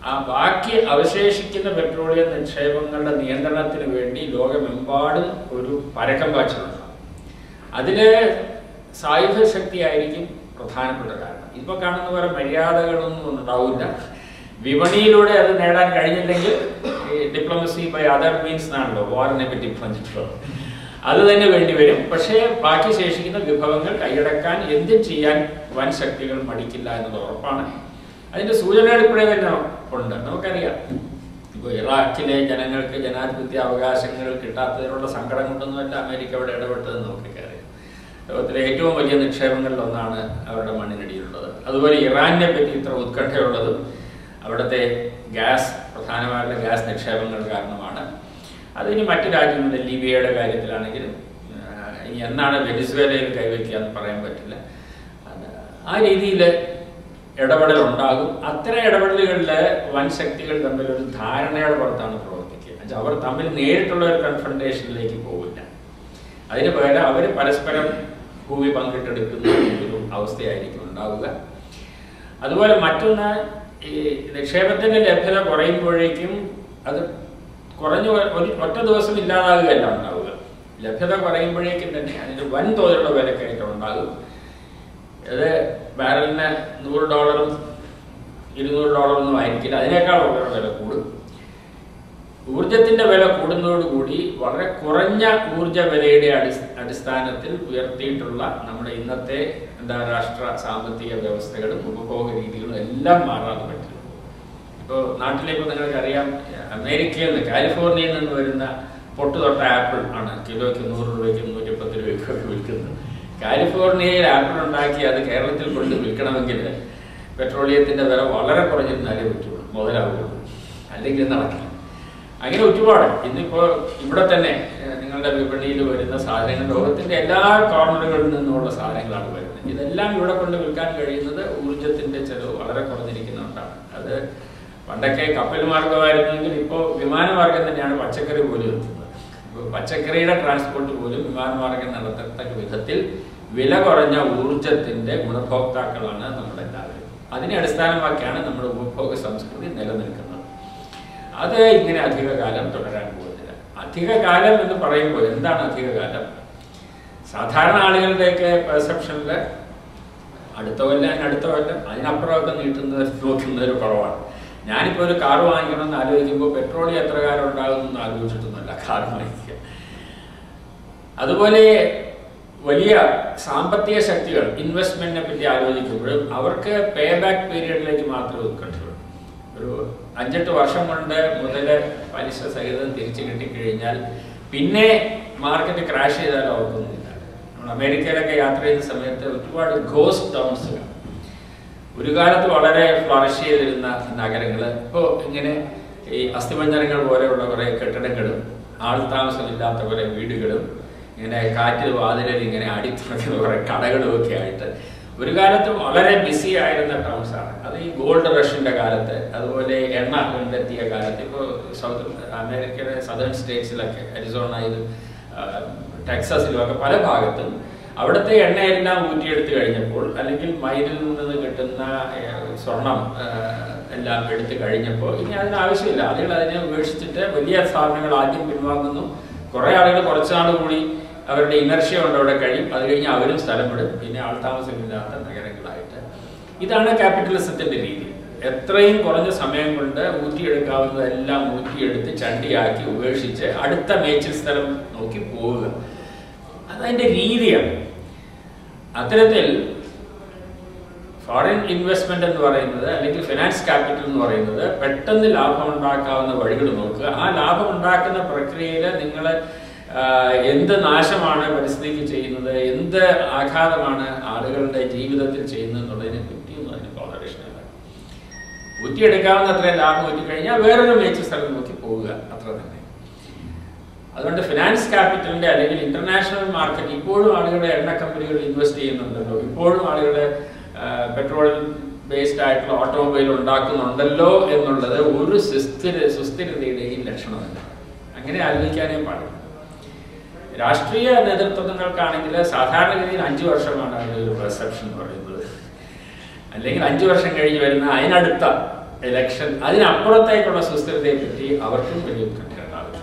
ആ ബാക്കി അവശേഷിക്കുന്ന പെട്രോളിയം നിക്ഷേപങ്ങളുടെ നിയന്ത്രണത്തിന് വേണ്ടി ലോകമെമ്പാടും ഒരു പരക്കം പാച്ചിലുണ്ട്. അതില് സായുധ ശക്തിയായിരിക്കും പ്രധാനപ്പെട്ട കാരണം. ഇപ്പൊ കാണുന്ന പോലെ മര്യാദകളൊന്നും ഉണ്ടാവില്ല. വിപണിയിലൂടെ അത് നേടാൻ കഴിഞ്ഞില്ലെങ്കിൽ ഡിപ്ലോമസി ബൈ അതർ മീൻസ് എന്നാണല്ലോ വാറിനെ പറ്റി പറഞ്ഞിട്ടുള്ളത്. അത് തന്നെ വേണ്ടിവരും. പക്ഷേ ബാക്കി ശേഷിക്കുന്ന വിഭവങ്ങൾ കൈയടക്കാൻ എന്തും ചെയ്യാൻ വൻ ശക്തികൾ മടിക്കില്ല എന്നത് ഉറപ്പാണ്. അതിന്റെ സൂചനകൾ ഇപ്പോഴേ തന്നെ ഉണ്ട്. നമുക്കറിയാം, ഇപ്പോൾ ഇറാഖിലെ ജനങ്ങൾക്ക് ജനാധിപത്യ അവകാശങ്ങൾ കിട്ടാത്തതിനുള്ള സങ്കടം കൊണ്ടൊന്നുമല്ല അമേരിക്ക അവിടെ ഇടപെട്ടതെന്ന് നമുക്കറിയാം. ലോകത്തിലെ ഏറ്റവും വലിയ നിക്ഷേപങ്ങളിലൊന്നാണ് അവരുടെ മണ്ണിനടിയിലുള്ളത്. അതുപോലെ ഇറാനെ പറ്റി ഇത്ര ഉത്കണ്ഠയുള്ളതും അവിടുത്തെ ഗ്യാസ്, പ്രധാനമായിട്ടുള്ള ഗ്യാസ് നിക്ഷേപങ്ങൾ കാരണമാണ്. അതിന് മറ്റു രാജ്യങ്ങളിൽ ലിബിയയുടെ കാര്യത്തിലാണെങ്കിലും ഇനി എന്നാണ് വെനിസ്വേലയിൽ കൈവയ്ക്കുക എന്ന് പറയാൻ പറ്റില്ല. ആ രീതിയിൽ ഇടപെടൽ ഉണ്ടാകും. അത്തരം ഇടപെടലുകളിൽ വൻ ശക്തികൾ തമ്മിൽ ഒരു ധാരണയുടെ പുറത്താണ് പ്രവർത്തിക്കുക. അവർ തമ്മിൽ നേരിട്ടുള്ള ഒരു കൺഫ്രണ്ടേഷനിലേക്ക് പോകില്ല. അതിന് പകരം അവർ പരസ്പരം ഭൂമി പങ്കിട്ടെടുക്കുന്ന ഒരു അവസ്ഥയായിരിക്കും ഉണ്ടാവുക. അതുപോലെ മറ്റൊന്ന്, ഈ നിക്ഷേപത്തിന്റെ ലഭ്യത കുറയുമ്പോഴേക്കും അത് ഒറ്റ ദിവസം ഇല്ലാതാകുകയല്ല ഉണ്ടാവുക. ലഭ്യത കുറയുമ്പോഴേക്കും തന്നെ അതിന് വൻതോതിലുള്ള വിലക്കയറ്റം ഉണ്ടാകും. അത് ബാരലിന് $100 $200 ആയിരിക്കില്ല, അതിനേക്കാൾ വളരെ വില കൂടും. ഊർജത്തിന്റെ വില കൂടുന്നതോടുകൂടി വളരെ കുറഞ്ഞ ഊർജ വിലയുടെ അടിസ്ഥാനത്തിൽ ഉയർത്തിയിട്ടുള്ള നമ്മുടെ ഇന്നത്തെ അന്താരാഷ്ട്ര സാമ്പത്തിക വ്യവസ്ഥകളും ഉപഭോഗ രീതികളും എല്ലാം മാറാതെ പറ്റും. ഇപ്പോൾ നാട്ടിലേക്ക് നിങ്ങൾക്കറിയാം, അമേരിക്കയിൽ നിന്ന്, കാലിഫോർണിയയിൽ നിന്ന് വരുന്ന പൊട്ടുതൊട്ട ആപ്പിൾ ആണ് കിലോയ്ക്ക് 100 രൂപയ്ക്കും 110 രൂപയ്ക്കൊക്കെ വിൽക്കുന്നത്. കാലിഫോർണിയയിൽ ആപ്പിൾ ഉണ്ടാക്കി അത് കേരളത്തിൽ കൊണ്ട് വിൽക്കണമെങ്കിൽ പെട്രോളിയത്തിന്റെ വില വളരെ കുറഞ്ഞിരുന്നാലേ പറ്റുള്ളൂ, മുതലാവുള്ളൂ, അല്ലെങ്കിൽ നടക്കില്ല. അങ്ങനെ ഒരുപാട് ഇന്നിപ്പോൾ ഇവിടെ തന്നെ നിങ്ങളുടെ വിപണിയിൽ വരുന്ന സാധനങ്ങൾ ലോകത്തിന്റെ എല്ലാ കോർണറുകളിൽ നിന്നുമുള്ള സാധനങ്ങളാണ് വരുന്നത്. ഇതെല്ലാം ഇവിടെ കൊണ്ട് വിൽക്കാൻ കഴിയുന്നത് ഊർജത്തിന്റെ ചെലവ് വളരെ കുറഞ്ഞിരിക്കുന്നുണ്ടാണ്. അത് പണ്ടൊക്കെ കപ്പൽ മാർഗമായിരുന്നെങ്കിൽ ഇപ്പോൾ വിമാനമാർഗം തന്നെയാണ് പച്ചക്കറി പോലും എത്തുന്നത്. ഇപ്പോൾ പച്ചക്കറിയുടെ ട്രാൻസ്പോർട്ട് പോലും വിമാനമാർഗം നടത്തത്തക്ക വിധത്തിൽ വില കുറഞ്ഞ ഊർജത്തിന്റെ ഗുണഭോക്താക്കളാണ് നമ്മളെല്ലാവരും. അതിനെ അടിസ്ഥാനമാക്കിയാണ് നമ്മുടെ ഉപഭോഗ സംസ്കൃതി നിലനിൽക്കുന്നത്. അത് ഇങ്ങനെ അധികകാലം തുടരാൻ പോകുന്നില്ല. അധികകാലം എന്ന് പറയുമ്പോൾ എന്താണ് അധികകാലം? സാധാരണ ആളുകളുടെയൊക്കെ പെർസെപ്ഷനിൽ അടുത്ത കൊല്ലം അതിനപ്പുറമൊക്കെ നോക്കുന്നതൊരു കുറവാണ്. ഞാനിപ്പോൾ ഒരു കാർ വാങ്ങിക്കണമെന്ന് ആലോചിക്കുമ്പോൾ പെട്രോളിയം എത്ര കാലം ഉണ്ടാകുമെന്ന് ആലോചിച്ചിട്ടൊന്നുമല്ല കാർ വാങ്ങിക്കുക. അതുപോലെ വലിയ സാമ്പത്തിക ശക്തികൾ ഇൻവെസ്റ്റ്മെന്റിനെ പറ്റി ആലോചിക്കുമ്പോഴും അവർക്ക് പേ ബാക്ക് പീരീഡിലേക്ക് മാത്രമേ ഉത്കണ്ഠയുള്ളൂ. ഒരു 5-8 വർഷം കൊണ്ട് മുതൽ പലിശ സഹിതം തിരിച്ചു കിട്ടിക്കഴിഞ്ഞാൽ പിന്നെ മാർക്കറ്റ് ക്രാഷ് ചെയ്താൽ അവർക്കൊന്നുമില്ല. നമ്മൾ അമേരിക്കയിലൊക്കെ യാത്ര ചെയ്യുന്ന സമയത്ത് ഒരുപാട് ഗോസ്റ്റ് ടൗൺസ്, ഒരു കാലത്ത് വളരെ ഫ്ലറിഷ് ചെയ്തിരുന്ന നഗരങ്ങൾ ഇപ്പോൾ ഇങ്ങനെ ഈ അസ്ഥിപഞ്ജരങ്ങൾ പോലെയുള്ള കുറേ കെട്ടിടങ്ങളും ആൾ താമസമില്ലാത്ത കുറേ വീടുകളും ഇങ്ങനെ കാറ്റിൽ വാതിലിൽ ഇങ്ങനെ അടിത്തുറക്കുന്ന കുറേ കടകളും ഒക്കെ ആയിട്ട് ഒരു കാലത്ത് വളരെ ബിസി ആയിരുന്ന ടൗൺസാണ്. അത് ഈ ഗോൾഡ് റഷിന്റെ കാലത്ത്, അതുപോലെ എണ്ണ കണ്ടെത്തിയ കാലത്ത്, ഇപ്പോൾ സൗത്ത് അമേരിക്കയുടെ സദേൺ സ്റ്റേറ്റ്സിലൊക്കെ, അരിസോണയിലും ടെക്സസിലും ഒക്കെ പല ഭാഗത്തും അവിടുത്തെ എണ്ണയെല്ലാം ഊറ്റിയെടുത്ത് കഴിഞ്ഞപ്പോൾ, അല്ലെങ്കിൽ മൈനിൽ നിന്ന് കിട്ടുന്ന സ്വർണം എല്ലാം എടുത്തു കഴിഞ്ഞപ്പോൾ ഇനി അതിനാവശ്യമില്ല. ആളുകൾ അതിനെ ഉപേക്ഷിച്ചിട്ട് വലിയ സ്ഥാപനങ്ങൾ ആദ്യം പിൻവാങ്ങുന്നു. കുറേ ആളുകൾ കുറച്ചാൾ കൂടി അവരുടെ ഇനർഷ്യ കൊണ്ട് അവിടെ കഴിയും. അത് കഴിഞ്ഞ് അവരും സ്ഥലം വിടും. പിന്നെ ആൾതാമസമില്ലാത്ത നഗരങ്ങളായിട്ട്. ഇതാണ് ക്യാപിറ്റലിസത്തിന്റെ രീതി. എത്രയും കുറഞ്ഞ സമയം കൊണ്ട് ഊറ്റിയെടുക്കാവുന്നതെല്ലാം ഊറ്റിയെടുത്ത് ചണ്ടിയാക്കി ഉപേക്ഷിച്ച് അടുത്ത മേച്ചിൽ സ്ഥലം നോക്കി പോവുക. അതതിൻ്റെ രീതിയാണ്. അത്തരത്തിൽ ഫോറിൻ ഇൻവെസ്റ്റ്മെന്റ് എന്ന് പറയുന്നത്, അല്ലെങ്കിൽ ഫിനാൻസ് ക്യാപിറ്റൽ എന്ന് പറയുന്നത്, പെട്ടെന്ന് ലാഭം ഉണ്ടാക്കാവുന്ന വഴികൾ നോക്കുക. ആ ലാഭം ഉണ്ടാക്കുന്ന പ്രക്രിയയിൽ നിങ്ങൾ എന്ത് നാശമാണ് പരിസ്ഥിതിക്ക് ചെയ്യുന്നത്, എന്ത് ആഘാതമാണ് ആളുകളുടെ ജീവിതത്തിൽ ചെയ്യുന്നത് എന്നുള്ളതിനെ പറ്റിയൊന്നും അതിന് കോളറേഷൻ ഇല്ല. ഊറ്റിയെടുക്കാവുന്ന അത്രയും ലാഭം ഊറ്റിക്കഴിഞ്ഞാൽ വേറൊരു മേച്ചിൽ സ്ഥലം നോക്കി പോവുക, അത്ര തന്നെ. അതുകൊണ്ട് ഫിനാൻസ് ക്യാപിറ്റലിന്റെ അല്ലെങ്കിൽ ഇന്റർനാഷണൽ മാർക്കറ്റ് ഇപ്പോഴും ആളുകളുടെ എണ്ണ കമ്പനികൾ ഇൻവെസ്റ്റ് ചെയ്യുന്നുണ്ടല്ലോ, ഇപ്പോഴും ആളുകളുടെ പെട്രോൾ ബേസ്ഡ് ആയിട്ടുള്ള ഓട്ടോമൊബൈൽ ഉണ്ടാക്കുന്നുണ്ടല്ലോ എന്നുള്ളത് ഒരു സുസ്ഥിരതയുടെയും ലക്ഷണമല്ല. അങ്ങനെ ആലോചിക്കാനേ പാടില്ല. രാഷ്ട്രീയ നേതൃത്വങ്ങൾക്കാണെങ്കിൽ സാധാരണഗതിയിൽ 5 വർഷമാണ് ഒരു പെർസെപ്ഷൻ എന്ന് പറയുന്നത്. അല്ലെങ്കിൽ 5 വർഷം കഴിഞ്ഞ് വരുന്ന അതിനടുത്ത ഇലക്ഷൻ, അതിനപ്പുറത്തേക്കുള്ള സുസ്ഥിരതയെ പറ്റി അവർക്കും വലിയ ഉത്കണ്ഠയുണ്ടാകും.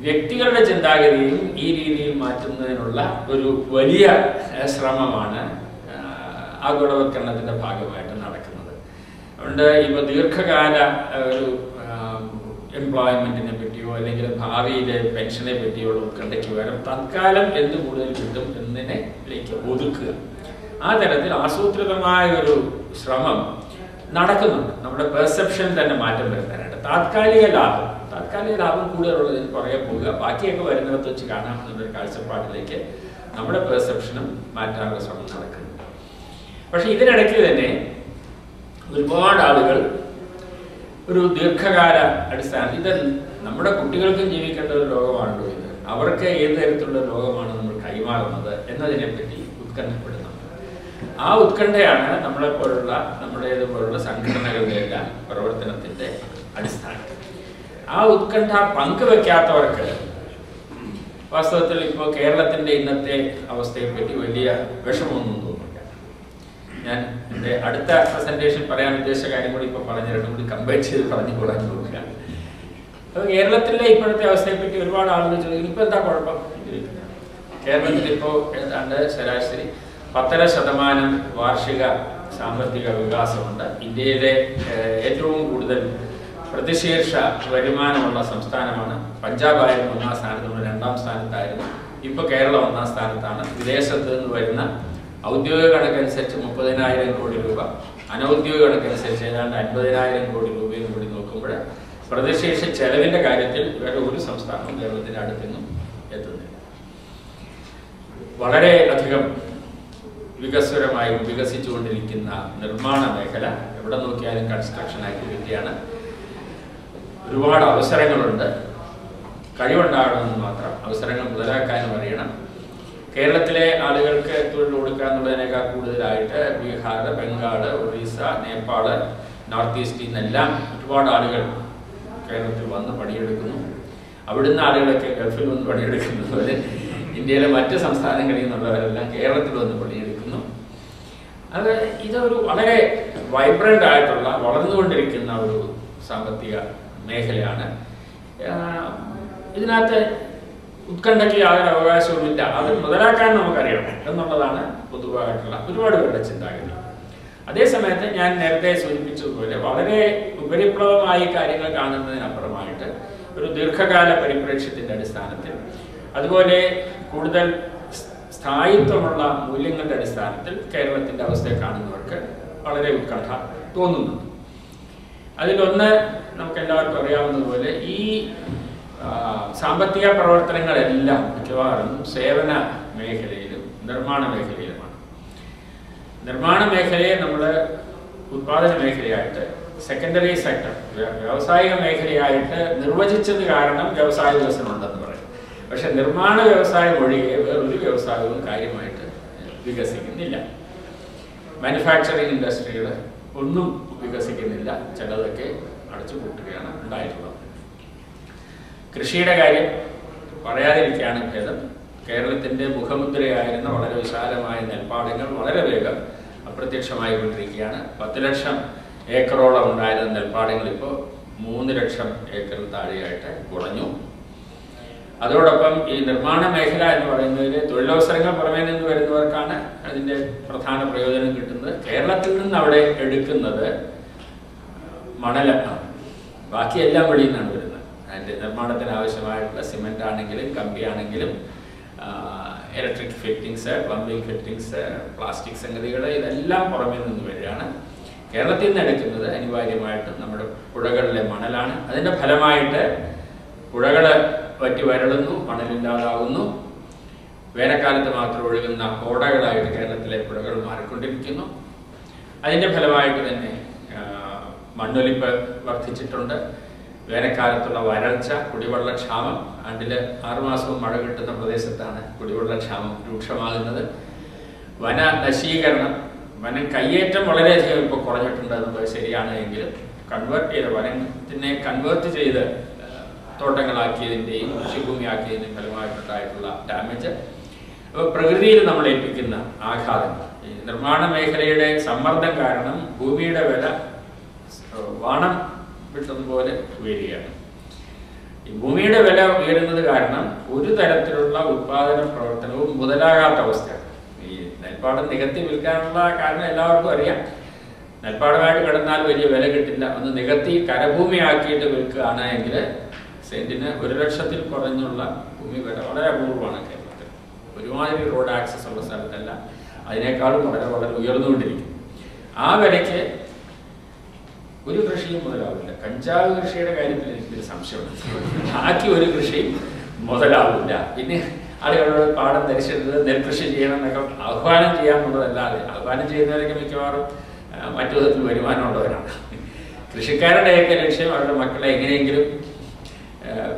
വ്യക്തികളുടെ ചിന്താഗതിയും ഈ രീതിയിൽ മാറ്റുന്നതിനുള്ള ഒരു വലിയ ശ്രമമാണ് ആഗോളവൽക്കരണത്തിന്റെ ഭാഗമായിട്ട് നടക്കുന്നത്. അതുകൊണ്ട് ഇപ്പോൾ ദീർഘകാല ഒരു എംപ്ലോയ്മെന്റിനെ പറ്റിയോ അല്ലെങ്കിൽ ഭാവിയിലെ പെൻഷനെ പറ്റിയോ ഉള്ള ഉത്കണ്ഠയ്ക്ക് പകരം തൽക്കാലം എന്ത് കൂടുതൽ കിട്ടും എന്നതിലേക്ക് ഒതുക്കുക. ആ തരത്തിൽ ആസൂത്രിതമായ ഒരു ശ്രമം നടക്കുന്നുണ്ട്. നമ്മുടെ പെർസെപ്ഷൻ തന്നെ മാറ്റം വരുത്താനായിട്ട് താത്കാലിക ലാഭം കൂടുതലുള്ളതിന് പുറകെ പോവുക, ബാക്കിയൊക്കെ വരുന്നിടത്ത് വെച്ച് കാണാമെന്നുള്ളൊരു കാഴ്ചപ്പാടിലേക്ക് നമ്മുടെ പെർസെപ്ഷനും മാറ്റാനുള്ള ശ്രമം നടക്കുന്നുണ്ട്. പക്ഷെ ഇതിനിടയ്ക്ക് തന്നെ ഒരുപാട് ആളുകൾ ഒരു ദീർഘകാല അടിസ്ഥാനത്തിൽ, ഇത് നമ്മുടെ കുട്ടികൾക്കും ജീവിക്കേണ്ട ഒരു ലോകമാണല്ലോ ഇത്, അവർക്ക് ഏത് തരത്തിലുള്ള ലോകമാണ് നമ്മൾ കൈമാറുന്നത് എന്നതിനെപ്പറ്റി ഉത്കണ്ഠപ്പെടുന്നുണ്ട്. ആ ഉത്കണ്ഠയാണ് നമ്മുടേതുപോലുള്ള സംഘടനകളുടെ എല്ലാം പ്രവർത്തനത്തിന്റെ അടിസ്ഥാനം. ആ ഉത്കണ്ഠ പങ്കുവെക്കാത്തവർക്ക് വാസ്തവത്തിൽ ഇപ്പോൾ കേരളത്തിന്റെ ഇന്നത്തെ അവസ്ഥയെപ്പറ്റി വലിയ വിഷമമൊന്നും തോന്നുന്നില്ല. ഞാൻ എൻ്റെ അടുത്ത പ്രസന്റേഷൻ പറയാൻ ഉദ്ദേശിച്ച കാര്യം കൂടി ഇപ്പോൾ പറഞ്ഞ രണ്ടും കൂടി കമ്പയർ ചെയ്ത് പറഞ്ഞു കൂടാൻ നോക്കുക. അപ്പോൾ കേരളത്തിലെ ഇപ്പോഴത്തെ അവസ്ഥയെപ്പറ്റി ഒരുപാട് ആളുകൾ ചോദിക്കും, ഇപ്പോൾ എന്താ കുഴപ്പം? കേരളത്തിൽ ഇപ്പോൾ ഏതാണ്ട് ശരാശരി 1.5% വാർഷിക സാമ്പത്തിക വികാസമുണ്ട്. ഇന്ത്യയിലെ ഏറ്റവും കൂടുതൽ പ്രതിശീർഷ വരുമാനമുള്ള സംസ്ഥാനമാണ്. പഞ്ചാബ് ആയിരുന്നു 1ാം സ്ഥാനത്ത്, നമ്മൾ 2ാം സ്ഥാനത്തായിരുന്നു. ഇപ്പോൾ കേരളം 1ാം സ്ഥാനത്താണ്. വിദേശത്ത് നിന്ന് വരുന്ന ഔദ്യോഗിക കണക്കനുസരിച്ച് 30,000 കോടി രൂപ, അനൗദ്യോഗിക കണക്കനുസരിച്ച് ഏതാണ്ട് 50,000 കോടി രൂപയും കൂടി നോക്കുമ്പോൾ പ്രതിശീർഷ ചെലവിന്റെ കാര്യത്തിൽ വേറെ ഒരു സംസ്ഥാനവും കേരളത്തിന്റെ അടുത്തൊന്നും എത്തുന്നില്ല. വളരെ അധികം വികസ്വരമായി വികസിച്ചുകൊണ്ടിരിക്കുന്ന നിർമ്മാണ മേഖല, എവിടെ നോക്കിയാലും കൺസ്ട്രക്ഷൻ ആക്ടിവിറ്റിയാണ്. ഒരുപാട് അവസരങ്ങളുണ്ട്. കഴിവുണ്ടാകണമെന്ന് മാത്രം, അവസരങ്ങൾ മുതലാക്കാനും അറിയണം. കേരളത്തിലെ ആളുകൾക്ക് തൊഴിൽ കൊടുക്കുക എന്നുള്ളതിനേക്കാൾ കൂടുതലായിട്ട് ബീഹാർ, ബംഗാൾ, ഒറീസ, നേപ്പാൾ, നോർത്ത് ഈസ്റ്റിൽ നിന്നെല്ലാം ഒരുപാട് ആളുകൾ കേരളത്തിൽ വന്ന് പണിയെടുക്കുന്നു. അവിടുന്ന് ആളുകളൊക്കെ ഗൾഫിൽ വന്ന് പണിയെടുക്കുന്നത് ഇന്ത്യയിലെ മറ്റ് സംസ്ഥാനങ്ങളിൽ നിന്നുള്ളവരെല്ലാം കേരളത്തിൽ വന്ന് പണിയെടുക്കുന്നു. അത് ഇതൊരു വളരെ വൈബ്രന്റ് ആയിട്ടുള്ള വളർന്നുകൊണ്ടിരിക്കുന്ന ഒരു സാമ്പത്തിക മേഖലയാണ്. ഇതിനകത്ത് ഉത്കണ്ഠയ്ക്ക് യാതൊരു അവകാശവുമില്ല. അത് മുതലാക്കാൻ നമുക്കറിയണം എന്നുള്ളതാണ് പൊതുവായിട്ടുള്ള ഒരുപാട് പേരുടെ ചിന്താഗതി. അതേസമയത്ത് ഞാൻ നേരത്തെ സൂചിപ്പിച്ചതുപോലെ വളരെ ഉപരിപ്ലവമായി കാര്യങ്ങൾ കാണുന്നതിനപ്പുറമായിട്ട് ഒരു ദീർഘകാല പരിപ്രേക്ഷ്യത്തിന്റെ അടിസ്ഥാനത്തിൽ, അതുപോലെ കൂടുതൽ സ്ഥായിത്വമുള്ള മൂല്യങ്ങളുടെ അടിസ്ഥാനത്തിൽ കേരളത്തിന്റെ അവസ്ഥയെ കാണുന്നവർക്ക് വളരെ ഉത്കണ്ഠ തോന്നുന്നുണ്ട്. അതിലൊന്ന് നമുക്കെല്ലാവർക്കും അറിയാവുന്നതുപോലെ ഈ സാമ്പത്തിക പ്രവർത്തനങ്ങളെല്ലാം മിക്കവാറും സേവന മേഖലയിലും നിർമ്മാണ മേഖലയിലുമാണ്. നിർമ്മാണ മേഖലയെ നമ്മൾ ഉത്പാദന മേഖലയായിട്ട്, സെക്കൻഡറി സെക്ടർ വ്യാവസായിക മേഖലയായിട്ട് നിർവചിച്ചത് കാരണം വ്യവസായ വികസനം ഉണ്ടെന്ന് പറയും. പക്ഷെ നിർമ്മാണ വ്യവസായം ഒഴികെ വേറൊരു വ്യവസായവും കാര്യമായിട്ട് വികസിക്കുന്നില്ല. മാനുഫാക്ചറിങ് ഇൻഡസ്ട്രികൾ ഒന്നും വികസിക്കുന്നില്ല. ചിലതൊക്കെ അടച്ചുപൂട്ടുകയാണ് ഉണ്ടായിട്ടുള്ളത്. കൃഷിയുടെ കാര്യം പറയാതിരിക്കുകയാണ് ഭേദം. കേരളത്തിൻ്റെ മുഖമുദ്രയായിരുന്ന വളരെ വിശാലമായ നെൽപ്പാടങ്ങൾ വളരെ വേഗം അപ്രത്യക്ഷമായി കൊണ്ടിരിക്കുകയാണ്. 10 ലക്ഷം ഏക്കറോളം ഉണ്ടായിരുന്ന നെൽപ്പാടങ്ങൾ ഇപ്പോൾ 3 ലക്ഷം ഏക്കറിൽ താഴെയായിട്ട് കുറഞ്ഞു. അതോടൊപ്പം ഈ നിർമ്മാണ മേഖല എന്ന് പറയുന്നതിൽ തൊഴിലവസരങ്ങൾ പുറമേ നിന്ന് വരുന്നവർക്കാണ് അതിൻ്റെ പ്രധാന പ്രയോജനം കിട്ടുന്നത്. കേരളത്തിൽ നിന്ന് അവിടെ എടുക്കുന്നത് മണലാണ്, ബാക്കിയെല്ലാം വെളിയിൽ നിന്നാണ് വരുന്നത്. അതിൻ്റെ നിർമ്മാണത്തിന് ആവശ്യമായിട്ടുള്ള സിമെൻ്റ് ആണെങ്കിലും കമ്പി ആണെങ്കിലും electric fittings, plumbing fittings, plastic സംഗതികൾ, ഇതെല്ലാം പുറമേ നിന്ന് വരികയാണ്. കേരളത്തിൽ നിന്ന് എടുക്കുന്നത് അനിവാര്യമായിട്ടും നമ്മുടെ പുഴകളിലെ മണലാണ്. അതിൻ്റെ ഫലമായിട്ട് പുഴകൾ വറ്റി വരളുന്നു, മണലില്ലാതാവുന്നു. വേനൽക്കാലത്ത് മാത്രം ഒഴുകുന്ന ഓടകളായിട്ട് കേരളത്തിലെ പുഴകൾ മാറിക്കൊണ്ടിരിക്കുന്നു. അതിൻ്റെ ഫലമായിട്ട് തന്നെ മണ്ണൊലിപ്പ് വർദ്ധിച്ചിട്ടുണ്ട്. വേനൽക്കാലത്തുള്ള വരൾച്ച, കുടിവെള്ളക്ഷാമം, ആണ്ടിൽ 6 മാസവും മഴ കിട്ടുന്ന പ്രദേശത്താണ് കുടിവെള്ളക്ഷാമം രൂക്ഷമാകുന്നത്. വന നശീകരണം, വനം കയ്യേറ്റം വളരെയധികം ഇപ്പോൾ കുറഞ്ഞിട്ടുണ്ട് എന്നുള്ളത് ശരിയാണ്. എങ്കിലും വനത്തിനെ കൺവേർട്ട് ചെയ്ത് തോട്ടങ്ങളാക്കിയതിൻ്റെയും കൃഷിഭൂമിയാക്കിയതിൻ്റെയും ഫലമായിട്ടുണ്ടായിട്ടുള്ള ഡാമേജ്, അപ്പോൾ പ്രകൃതിയിൽ നമ്മൾ ഏൽപ്പിക്കുന്ന ആഘാതങ്ങൾ, ഈ നിർമ്മാണ മേഖലയുടെ സമ്മർദ്ദം കാരണം ഭൂമിയുടെ വില വാണം വിട്ടതുപോലെ ഉയരുകയാണ്. ഈ ഭൂമിയുടെ വില ഉയരുന്നത് കാരണം ഒരു തരത്തിലുള്ള ഉത്പാദന പ്രവർത്തനവും മുതലാകാത്ത അവസ്ഥയാണ്. ഈ നെൽപ്പാടം നികത്തി വിൽക്കാനുള്ള കാരണം എല്ലാവർക്കും അറിയാം. നെൽപ്പാടമായിട്ട് കിടന്നാൽ വലിയ വില കിട്ടില്ല. ഒന്ന് നികത്തി കരഭൂമിയാക്കിയിട്ട് വിൽക്കുകയാണ് എങ്കിൽ സെന്റിന് 1 ലക്ഷത്തിൽ കുറഞ്ഞുള്ള ഭൂമി വില വളരെ അപൂർവമാണ് കേരളത്തിൽ. ഒരുമാതിരി റോഡ് ആക്സസ് ഉള്ള സ്ഥലത്തല്ല, അതിനേക്കാളും വളരെ വളരെ ഉയർന്നുകൊണ്ടിരിക്കും. ആ വിലയ്ക്ക് ഒരു കൃഷിയും മുതലാവില്ല. കഞ്ചാവ് കൃഷിയുടെ കാര്യത്തിൽ എനിക്കൊരു സംശയമുണ്ട്. ബാക്കി ഒരു കൃഷിയും മുതലാവില്ല. പിന്നെ ആളുകളോട് പാടം ധരിച്ചിട്ട് നെൽകൃഷി ചെയ്യണം എന്നൊക്കെ ആഹ്വാനം ചെയ്യാമെന്നുള്ളതല്ലാതെ, ആഹ്വാനം ചെയ്യുന്നവരൊക്കെ മിക്കവാറും മറ്റു വിധത്തിൽ വരുമാനമുള്ളവരാണ്. കൃഷിക്കാരുടെയൊക്കെ ലക്ഷ്യം അവരുടെ മക്കളെ എങ്ങനെയെങ്കിലും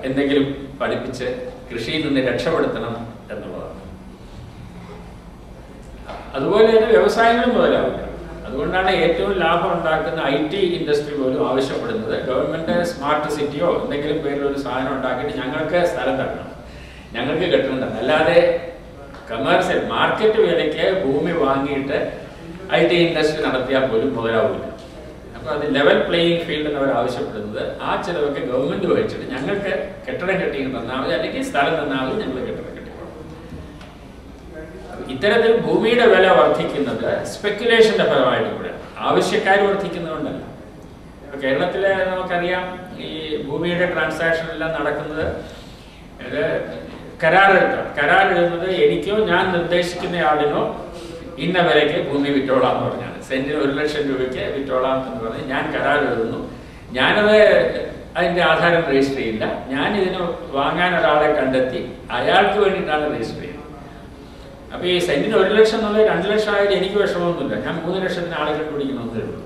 എന്തെങ്കിലും പഠിപ്പിച്ച് കൃഷിയിൽ നിന്ന് രക്ഷപ്പെടുത്തണം എന്നുള്ളതാണ്. അതുപോലെ തന്നെ വ്യവസായങ്ങളും മുതലാവില്ല. അതുകൊണ്ടാണ് ഏറ്റവും ലാഭം ഉണ്ടാക്കുന്ന IT ഇൻഡസ്ട്രി പോലും ആവശ്യപ്പെടുന്നത് ഗവൺമെന്റ് സ്മാർട്ട് സിറ്റിയോ എന്തെങ്കിലും പേരിലൊരു സാധനം ഉണ്ടാക്കിയിട്ട് ഞങ്ങൾക്ക് സ്ഥലം തരണം, ഞങ്ങൾക്ക് കെട്ടിടം തരണം. അല്ലാതെ കമേഴ്സ്യൽ മാർക്കറ്റ് വിലയ്ക്ക് ഭൂമി വാങ്ങിയിട്ട് IT ഇൻഡസ്ട്രി നടത്തിയാൽ പോലും മുതലാവില്ല. അപ്പോൾ അത് ലെവൽ പ്ലേയിങ് ഫീൽഡ് എന്നവർ ആവശ്യപ്പെടുന്നത് ആ ചിലവൊക്കെ ഗവൺമെന്റ് വഹിച്ചിട്ട് ഞങ്ങൾക്ക് കെട്ടിടം കെട്ടി തന്നാൽ മതി, അല്ലെങ്കിൽ സ്ഥലം തന്നാൽ മതി, ഞങ്ങൾ കെട്ടിടം കെട്ടിക്കോളും. ഇത്തരത്തിൽ ഭൂമിയുടെ വില വർദ്ധിക്കുന്നത് സ്പെക്കുലേഷന്റെ ഫലമായിട്ട് കൂടെയാണ്, ആവശ്യക്കാർ വർദ്ധിക്കുന്നതുകൊണ്ടല്ല. ഇപ്പൊ കേരളത്തിലെ നമുക്കറിയാം ഈ ഭൂമിയുടെ ട്രാൻസാക്ഷൻ എല്ലാം നടക്കുന്നത് കരാറെഴുതുന്നത് എനിക്കോ ഞാൻ നിർദ്ദേശിക്കുന്നയാളിനോ ഇന്ന വിലയ്ക്ക് ഭൂമി വിറ്റോളാം എന്ന് പറഞ്ഞാണ്. സെന്റിന് 1 ലക്ഷം രൂപയ്ക്ക് വിറ്റോളാം എന്ന് പറഞ്ഞ് ഞാൻ കരാർ എഴുതുന്നു. ഞാനത് അതിന്റെ ആധാരം രജിസ്റ്റർ ചെയ്യില്ല. ഞാൻ ഇതിന് വാങ്ങാൻ ഒരാളെ കണ്ടെത്തി അയാൾക്ക് വേണ്ടിയിട്ടാണ് രജിസ്റ്റർ ചെയ്യുന്നത്. അപ്പൊ ഈ സെന്റിന് 1 ലക്ഷം എന്നുള്ളത് 2 ലക്ഷം ആയാലും എനിക്ക് വിഷമമൊന്നുമില്ല. ഞാൻ 3 ലക്ഷത്തിന് ആളെ കണ്ടുപിടിക്കണമെന്നേ ഉള്ളൂ.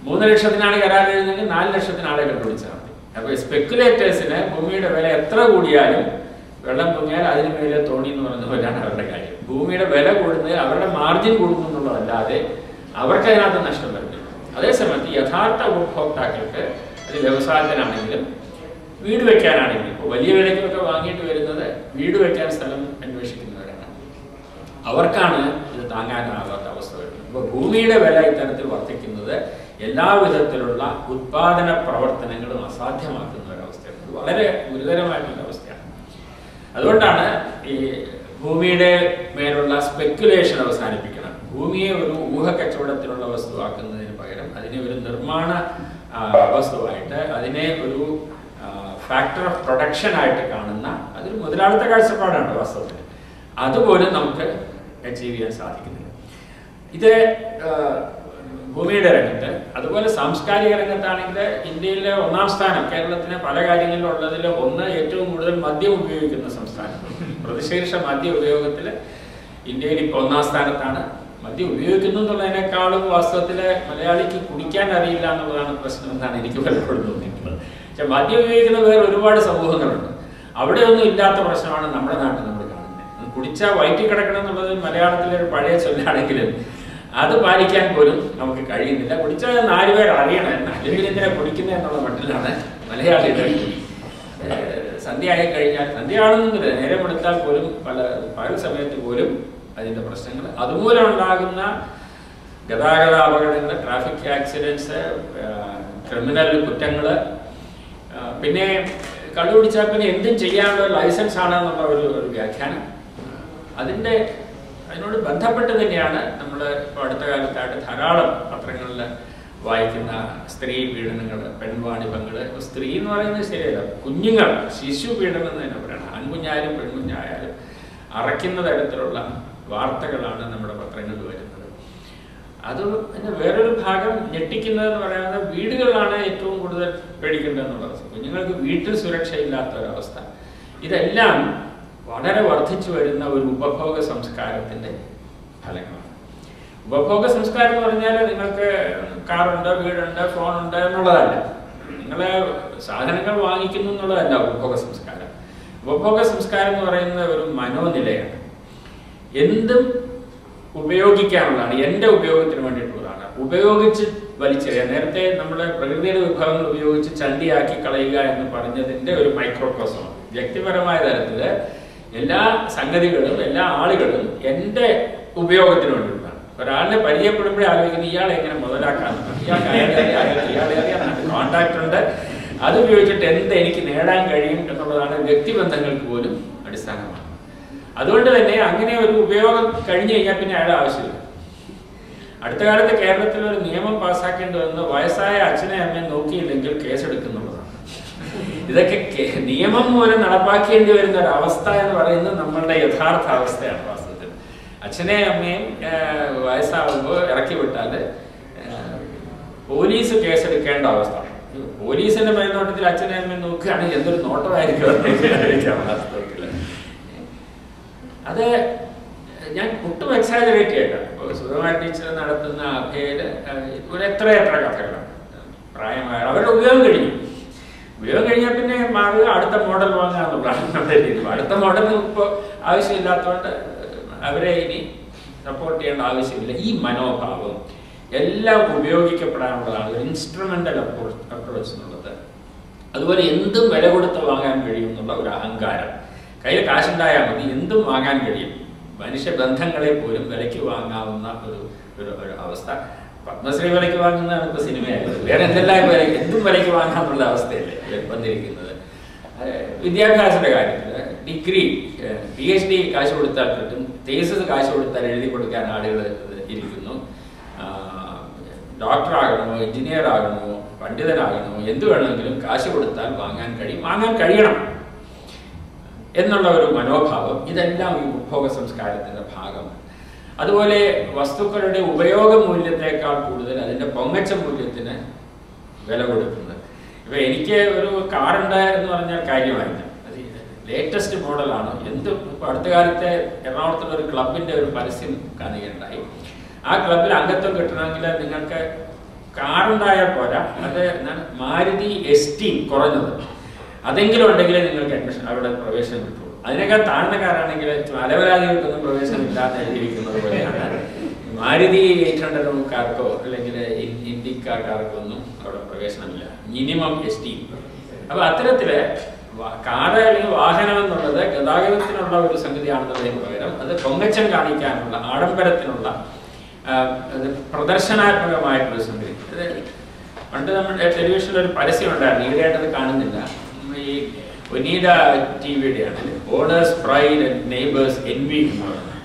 3 ലക്ഷത്തിനാണ് കരാർ എഴുതുന്നതെങ്കിൽ 4 ലക്ഷത്തിന് ആളെ കണ്ടുപിടിച്ചാൽ മതി. അപ്പൊ സ്പെക്കുലേറ്റേഴ്സിന് ഭൂമിയുടെ വില എത്ര കൂടിയാലും വെള്ളം പൊങ്ങിയാൽ അതിന് മേലെ തോണി എന്ന് പറയുന്ന പോലെയാണ് അവരുടെ കാര്യം. ഭൂമിയുടെ വില കൂടുന്നത് അവരുടെ മാർജിൻ കൂടുന്നു എന്നുള്ളതല്ലാതെ അവർക്ക് അതിനകത്ത് നഷ്ടം വരുന്നില്ല. അതേസമയത്ത് യഥാർത്ഥ ഉപഭോക്താക്കൾക്ക് അത് വ്യവസായത്തിനാണെങ്കിലും വീട് വെക്കാനാണെങ്കിലും ഇപ്പോൾ വലിയ വിലയ്ക്കൊക്കെ വാങ്ങിയിട്ട് വരുന്നത് വീട് വെക്കാൻ സ്ഥലം അന്വേഷിക്കുന്നവരാണ്. അവർക്കാണ് ഇത് താങ്ങാനാകാത്ത അവസ്ഥ വരുന്നത്. ഇപ്പോൾ ഭൂമിയുടെ വില ഇത്തരത്തിൽ വർദ്ധിക്കുന്നത് എല്ലാവിധത്തിലുള്ള ഉത്പാദന പ്രവർത്തനങ്ങളും അസാധ്യമാക്കുന്ന ഒരവസ്ഥയാണ്. ഇത് വളരെ ഗുരുതരമായിട്ടുള്ള അവസ്ഥയാണ്. അതുകൊണ്ടാണ് ഈ ഭൂമിയുടെ മേലുള്ള സ്പെക്കുലേഷൻ അവസാനിപ്പിക്കണം. ഭൂമിയെ ഒരു ഊഹക്കച്ചവടത്തിനുള്ള വസ്തുവാക്കുന്നതിന് പകരം അതിനെ ഒരു നിർമ്മാണ വസ്തുവായിട്ട്, അതിനെ ഒരു ഫാക്ടർ ഓഫ് പ്രൊഡക്ഷൻ ആയിട്ട് കാണുന്ന അതൊരു മുതലാളിത്ത കാഴ്ചപ്പാടാണ് വാസ്തവത്തിൽ. അതുപോലും നമുക്ക് അച്ചീവ് ചെയ്യാൻ സാധിക്കുന്നില്ല. ഇത് ഭൂമിയുടെ രംഗത്ത്. അതുപോലെ സാംസ്കാരിക രംഗത്താണെങ്കിൽ ഇന്ത്യയിലെ 1-ാം സ്ഥാനം കേരളത്തിന് പല കാര്യങ്ങളിലും ഉള്ളതിൽ ഒന്ന്, ഏറ്റവും കൂടുതൽ മദ്യം ഉപയോഗിക്കുന്ന സംസ്ഥാനം. പ്രതിശീർഷ മദ്യ ഉപയോഗത്തിൽ ഇന്ത്യയിൽ ഇപ്പോൾ 1-ാം സ്ഥാനത്താണ്. മദ്യം ഉപയോഗിക്കുന്നു എന്നുള്ളതിനേക്കാളും വാസ്തവത്തിൽ മലയാളിക്ക് കുടിക്കാൻ അറിയില്ല എന്നുള്ളതാണ് പ്രശ്നം എന്നാണ് എനിക്ക് പലപ്പോഴും തോന്നിയിട്ടുള്ളത്. പക്ഷെ മദ്യം ഉപയോഗിക്കുന്ന വേറെ ഒരുപാട് സമൂഹങ്ങളുണ്ട്. അവിടെ ഒന്നും ഇല്ലാത്ത പ്രശ്നമാണ് നമ്മുടെ നാട്ടിൽ നമ്മൾ കാണുന്നത്. കുടിച്ചാൽ വയറ്റി കിടക്കണം എന്നുള്ളത് മലയാളത്തിലെ ഒരു പഴയ ചൊല്ലാണെങ്കിലും അത് പാലിക്കാൻ പോലും നമുക്ക് കഴിയുന്നില്ല. കുടിച്ചാൽ 4 പേർ അറിയണം, അല്ലെങ്കിൽ എന്തിനാ കുടിക്കുന്നത് എന്നുള്ള മട്ടിലാണ് മലയാളിയുടെ സന്ധ്യ ആയി കഴിഞ്ഞാൽ, സന്ധ്യയാണെന്നില്ല, നേരം എടുത്താൽ പോലും പല സമയത്ത് പോലും അതിൻ്റെ പ്രശ്നങ്ങൾ, അതുമൂലം ഉണ്ടാകുന്ന ഗതാഗത അപകടങ്ങൾ, ട്രാഫിക് ആക്സിഡൻറ്റ്സ്, ക്രിമിനൽ കുറ്റങ്ങൾ, പിന്നെ കള്ളുപിടിച്ചാൽ പിന്നെ എന്തും ചെയ്യാനുള്ള ലൈസൻസ് ആണെന്നുള്ള ഒരു വ്യാഖ്യാനം. അതിനോട് ബന്ധപ്പെട്ട് തന്നെയാണ് നമ്മൾ ഇപ്പോൾ അടുത്ത കാലത്തായിട്ട് ധാരാളം പത്രങ്ങളിൽ വായിക്കുന്ന സ്ത്രീ പീഡനങ്ങൾ, പെൺവാണിഭങ്ങൾ. സ്ത്രീ എന്ന് പറയുന്നത് ശരിയല്ല, കുഞ്ഞുങ്ങൾ, ശിശു പീഡനം എന്ന് തന്നെ പറയണം. ആൺകുഞ്ഞായാലും പെൺകുഞ്ഞായാലും അറയ്ക്കുന്ന തരത്തിലുള്ള വാർത്തകളാണ് നമ്മുടെ പത്രങ്ങളിൽ വരുന്നത്. അത് പിന്നെ വേറൊരു ഭാഗം ഞെട്ടിക്കുന്നതെന്ന് പറയുന്നത് വീടുകളിലാണ് ഏറ്റവും കൂടുതൽ പേടിക്കേണ്ടതെന്നുള്ളത്. കുഞ്ഞുങ്ങൾക്ക് വീട്ടിൽ സുരക്ഷയില്ലാത്ത ഒരവസ്ഥ. ഇതെല്ലാം വളരെ വർദ്ധിച്ചു വരുന്ന ഒരു ഉപഭോഗ സംസ്കാരത്തിൻ്റെ ഫലങ്ങളാണ്. ഉപഭോഗ സംസ്കാരം എന്ന് പറഞ്ഞാൽ നിങ്ങൾക്ക് കാറുണ്ട്, വീടുണ്ട്, ഫോണുണ്ട് എന്നുള്ളതല്ല, നിങ്ങൾ സാധനങ്ങൾ വാങ്ങിക്കുന്നു എന്നുള്ളതല്ല ഉപഭോഗ സംസ്കാരം. ഉപഭോഗ സംസ്കാരം എന്ന് പറയുന്നത് ഒരു മനോനിലയാണ്. എന്തും ഉപയോഗിക്കാനുള്ളതാണ്, എൻ്റെ ഉപയോഗത്തിന് വേണ്ടിയിട്ടുള്ളതാണ്. ഉപയോഗിച്ച് വലിച്ചെറിയുക, നേരത്തെ നമ്മുടെ പ്രകൃതിയുടെ വിഭവങ്ങൾ ഉപയോഗിച്ച് ചണ്ടിയാക്കി കളയുക എന്ന് പറഞ്ഞതിൻ്റെ ഒരു മൈക്രോകോസമാണ്. വ്യക്തിപരമായ തലത്തിൽ എല്ലാ സംഗതികളും എല്ലാ ആളുകളും എൻ്റെ ഉപയോഗത്തിന് വേണ്ടിയിട്ടുള്ളതാണ്. ഒരാളിനെ പരിചയപ്പെടുമ്പോഴേ ആലോചിക്കുന്നത് ഇയാളെ എങ്ങനെ മുതലാക്കാനുണ്ട്, ഇയാളെ കോണ്ടാക്ട് ഉണ്ട്, അത് ഉപയോഗിച്ചിട്ട് എന്ത് എനിക്ക് നേടാൻ കഴിയും എന്നുള്ളതാണ് വ്യക്തിബന്ധങ്ങൾക്ക് പോലും അടിസ്ഥാനമാണ്. അതുകൊണ്ട് തന്നെ അങ്ങനെ ഒരു ഉപയോഗം കഴിഞ്ഞു കഴിഞ്ഞാൽ പിന്നെ അയാളുടെ ആവശ്യമില്ല. അടുത്ത കാലത്ത് കേരളത്തിൽ ഒരു നിയമം പാസ്സാക്കേണ്ടി വന്ന് വയസ്സായ അച്ഛനെ അമ്മയെ നോക്കിയില്ലെങ്കിൽ കേസെടുക്കുന്നുള്ളതാണ്. ഇതൊക്കെ നിയമം മൂലം നടപ്പാക്കേണ്ടി വരുന്ന ഒരു അവസ്ഥ എന്ന് പറയുന്നത് നമ്മളുടെ യഥാർത്ഥ അവസ്ഥയാണ്. വാസ്തവത്തിൽ അച്ഛനെ അമ്മയും വയസ്സാകുമ്പോൾ ഇറക്കി വിട്ടാൽ പോലീസ് കേസെടുക്കേണ്ട അവസ്ഥ. പോലീസിന്റെ മേൽനോട്ടത്തിൽ അച്ഛനെ അമ്മയും നോക്കുകയാണെങ്കിൽ എന്തൊരു നോട്ടമായിരിക്കും വാസ്തവത്തിൽ. അത് ഞാൻ ഒട്ടും എക്സാജറേറ്റ് ചെയ്യട്ടെ. സുധകുമാരി ടീച്ചർ നടത്തുന്ന അഭയയിൽ എത്ര കഥകളാണ് പ്രായമായ അവരുടെ ഉപയോഗം കഴിഞ്ഞാൽ പിന്നെ മാറുക, അടുത്ത മോഡൽ വാങ്ങുക എന്നുള്ളതാണ് നമ്മുടെ രീതി. അടുത്ത മോഡൽ ഇപ്പോൾ ആവശ്യമില്ലാത്തതുകൊണ്ട് അവരെ ഇനി സപ്പോർട്ട് ചെയ്യേണ്ട ആവശ്യമില്ല. ഈ മനോഭാവം എല്ലാം ഉപയോഗിക്കപ്പെടാനുള്ളതാണ്, ഒരു ഇൻസ്ട്രുമെന്റൽ അപ്രോച്ച് എന്നുള്ളത്. അതുപോലെ എന്തും വില കൊടുത്ത് വാങ്ങാൻ കഴിയും എന്നുള്ള ഒരു അഹങ്കാരം. കയ്യിൽ കാശുണ്ടായാൽ മതി, എന്തും വാങ്ങാൻ കഴിയും. മനുഷ്യബന്ധങ്ങളെ പോലും വിലയ്ക്ക് വാങ്ങാവുന്ന ഒരു അവസ്ഥ. പത്മശ്രീ വിലയ്ക്ക് വാങ്ങുന്നതാണ് ഇപ്പോൾ സിനിമയായത്. വേറെ എന്തെല്ലാം എന്തും വിലയ്ക്ക് വാങ്ങാമെന്നുള്ള അവസ്ഥയല്ലേ വന്നിരിക്കുന്നത്. വിദ്യാഭ്യാസത്തിന്റെ കാര്യത്തിൽ ഡിഗ്രി, PhD കാശ് കൊടുത്താൽ കിട്ടും, തേസിസ് കാശ് കൊടുത്താൽ എഴുതി കൊടുക്കാൻ ആളുകൾ ഇരിക്കുന്നു. ഡോക്ടറാകണമോ, എഞ്ചിനീയർ ആകണമോ, പണ്ഡിതനാകണമോ, എന്ത് വേണമെങ്കിലും കാശ് കൊടുത്താൽ വാങ്ങാൻ കഴിയണം എന്നുള്ള ഒരു മനോഭാവം. ഇതെല്ലാം ഈ ഉപഭോഗ സംസ്കാരത്തിന്റെ ഭാഗമാണ്. അതുപോലെ വസ്തുക്കളുടെ ഉപയോഗ മൂല്യത്തെക്കാൾ കൂടുതൽ അതിന്റെ പൊങ്ങച്ച മൂല്യത്തിന് വില കൊടുക്കുന്നത്. ഇപ്പൊ എനിക്ക് ഒരു കാറുണ്ട് എന്ന് പറഞ്ഞാൽ കാര്യമായില്ല, അത് ലേറ്റസ്റ്റ് മോഡലാണ്. ഇപ്പൊ അടുത്ത കാലത്തെ എറണാകുളത്തുള്ള ഒരു ക്ലബിന്റെ ഒരു പരസ്യം കാണുകയുണ്ടായി. ആ ക്ലബിൽ അംഗത്വം കിട്ടണമെങ്കിൽ നിങ്ങൾക്ക് കാറുണ്ടായാൽ പോരാ, അത് മാരുതി എസ്റ്റീം കുറഞ്ഞത് അതെങ്കിലും ഉണ്ടെങ്കിൽ നിങ്ങൾക്ക് അഡ്മിഷൻ അവിടെ പ്രവേശനം കിട്ടുള്ളൂ. അതിനേക്കാൾ താഴ്ന്ന കാറാണെങ്കിൽ അലവരാതികൾക്കൊന്നും പ്രവേശനം ഇല്ലാതെ എഴുതിയിരിക്കുന്നത് പോലെയാണ്. മാരുതി 800കാർക്കോ അല്ലെങ്കിൽ ഇന്ത്യക്കാർക്കോ ഒന്നും അവിടെ പ്രവേശനമില്ല, മിനിമം എസ്റ്റീം. അപ്പൊ അത്തരത്തില് കാറ് അല്ലെങ്കിൽ വാഹനം എന്നുള്ളത് ഗതാഗതത്തിനുള്ള ഒരു സംഗതിയാണെന്നുള്ളതിന് പകരം അത് പൊങ്ങച്ചം കാണിക്കാനുള്ള, ആഡംബരത്തിനുള്ള, പ്രദർശനാത്മകമായിട്ടുള്ള സംഗതി. പണ്ട് നമ്മുടെ ടെലിവിഷനിൽ ഒരു പരസ്യം ഉണ്ടായിരുന്നു, ഈയിടെയായിട്ടത് കാണുന്നില്ല. ഈ ഒനീഡ ടിവിയുടെയാണ്, owner's pride and neighbour's envy എന്ന് പറയുന്നത്.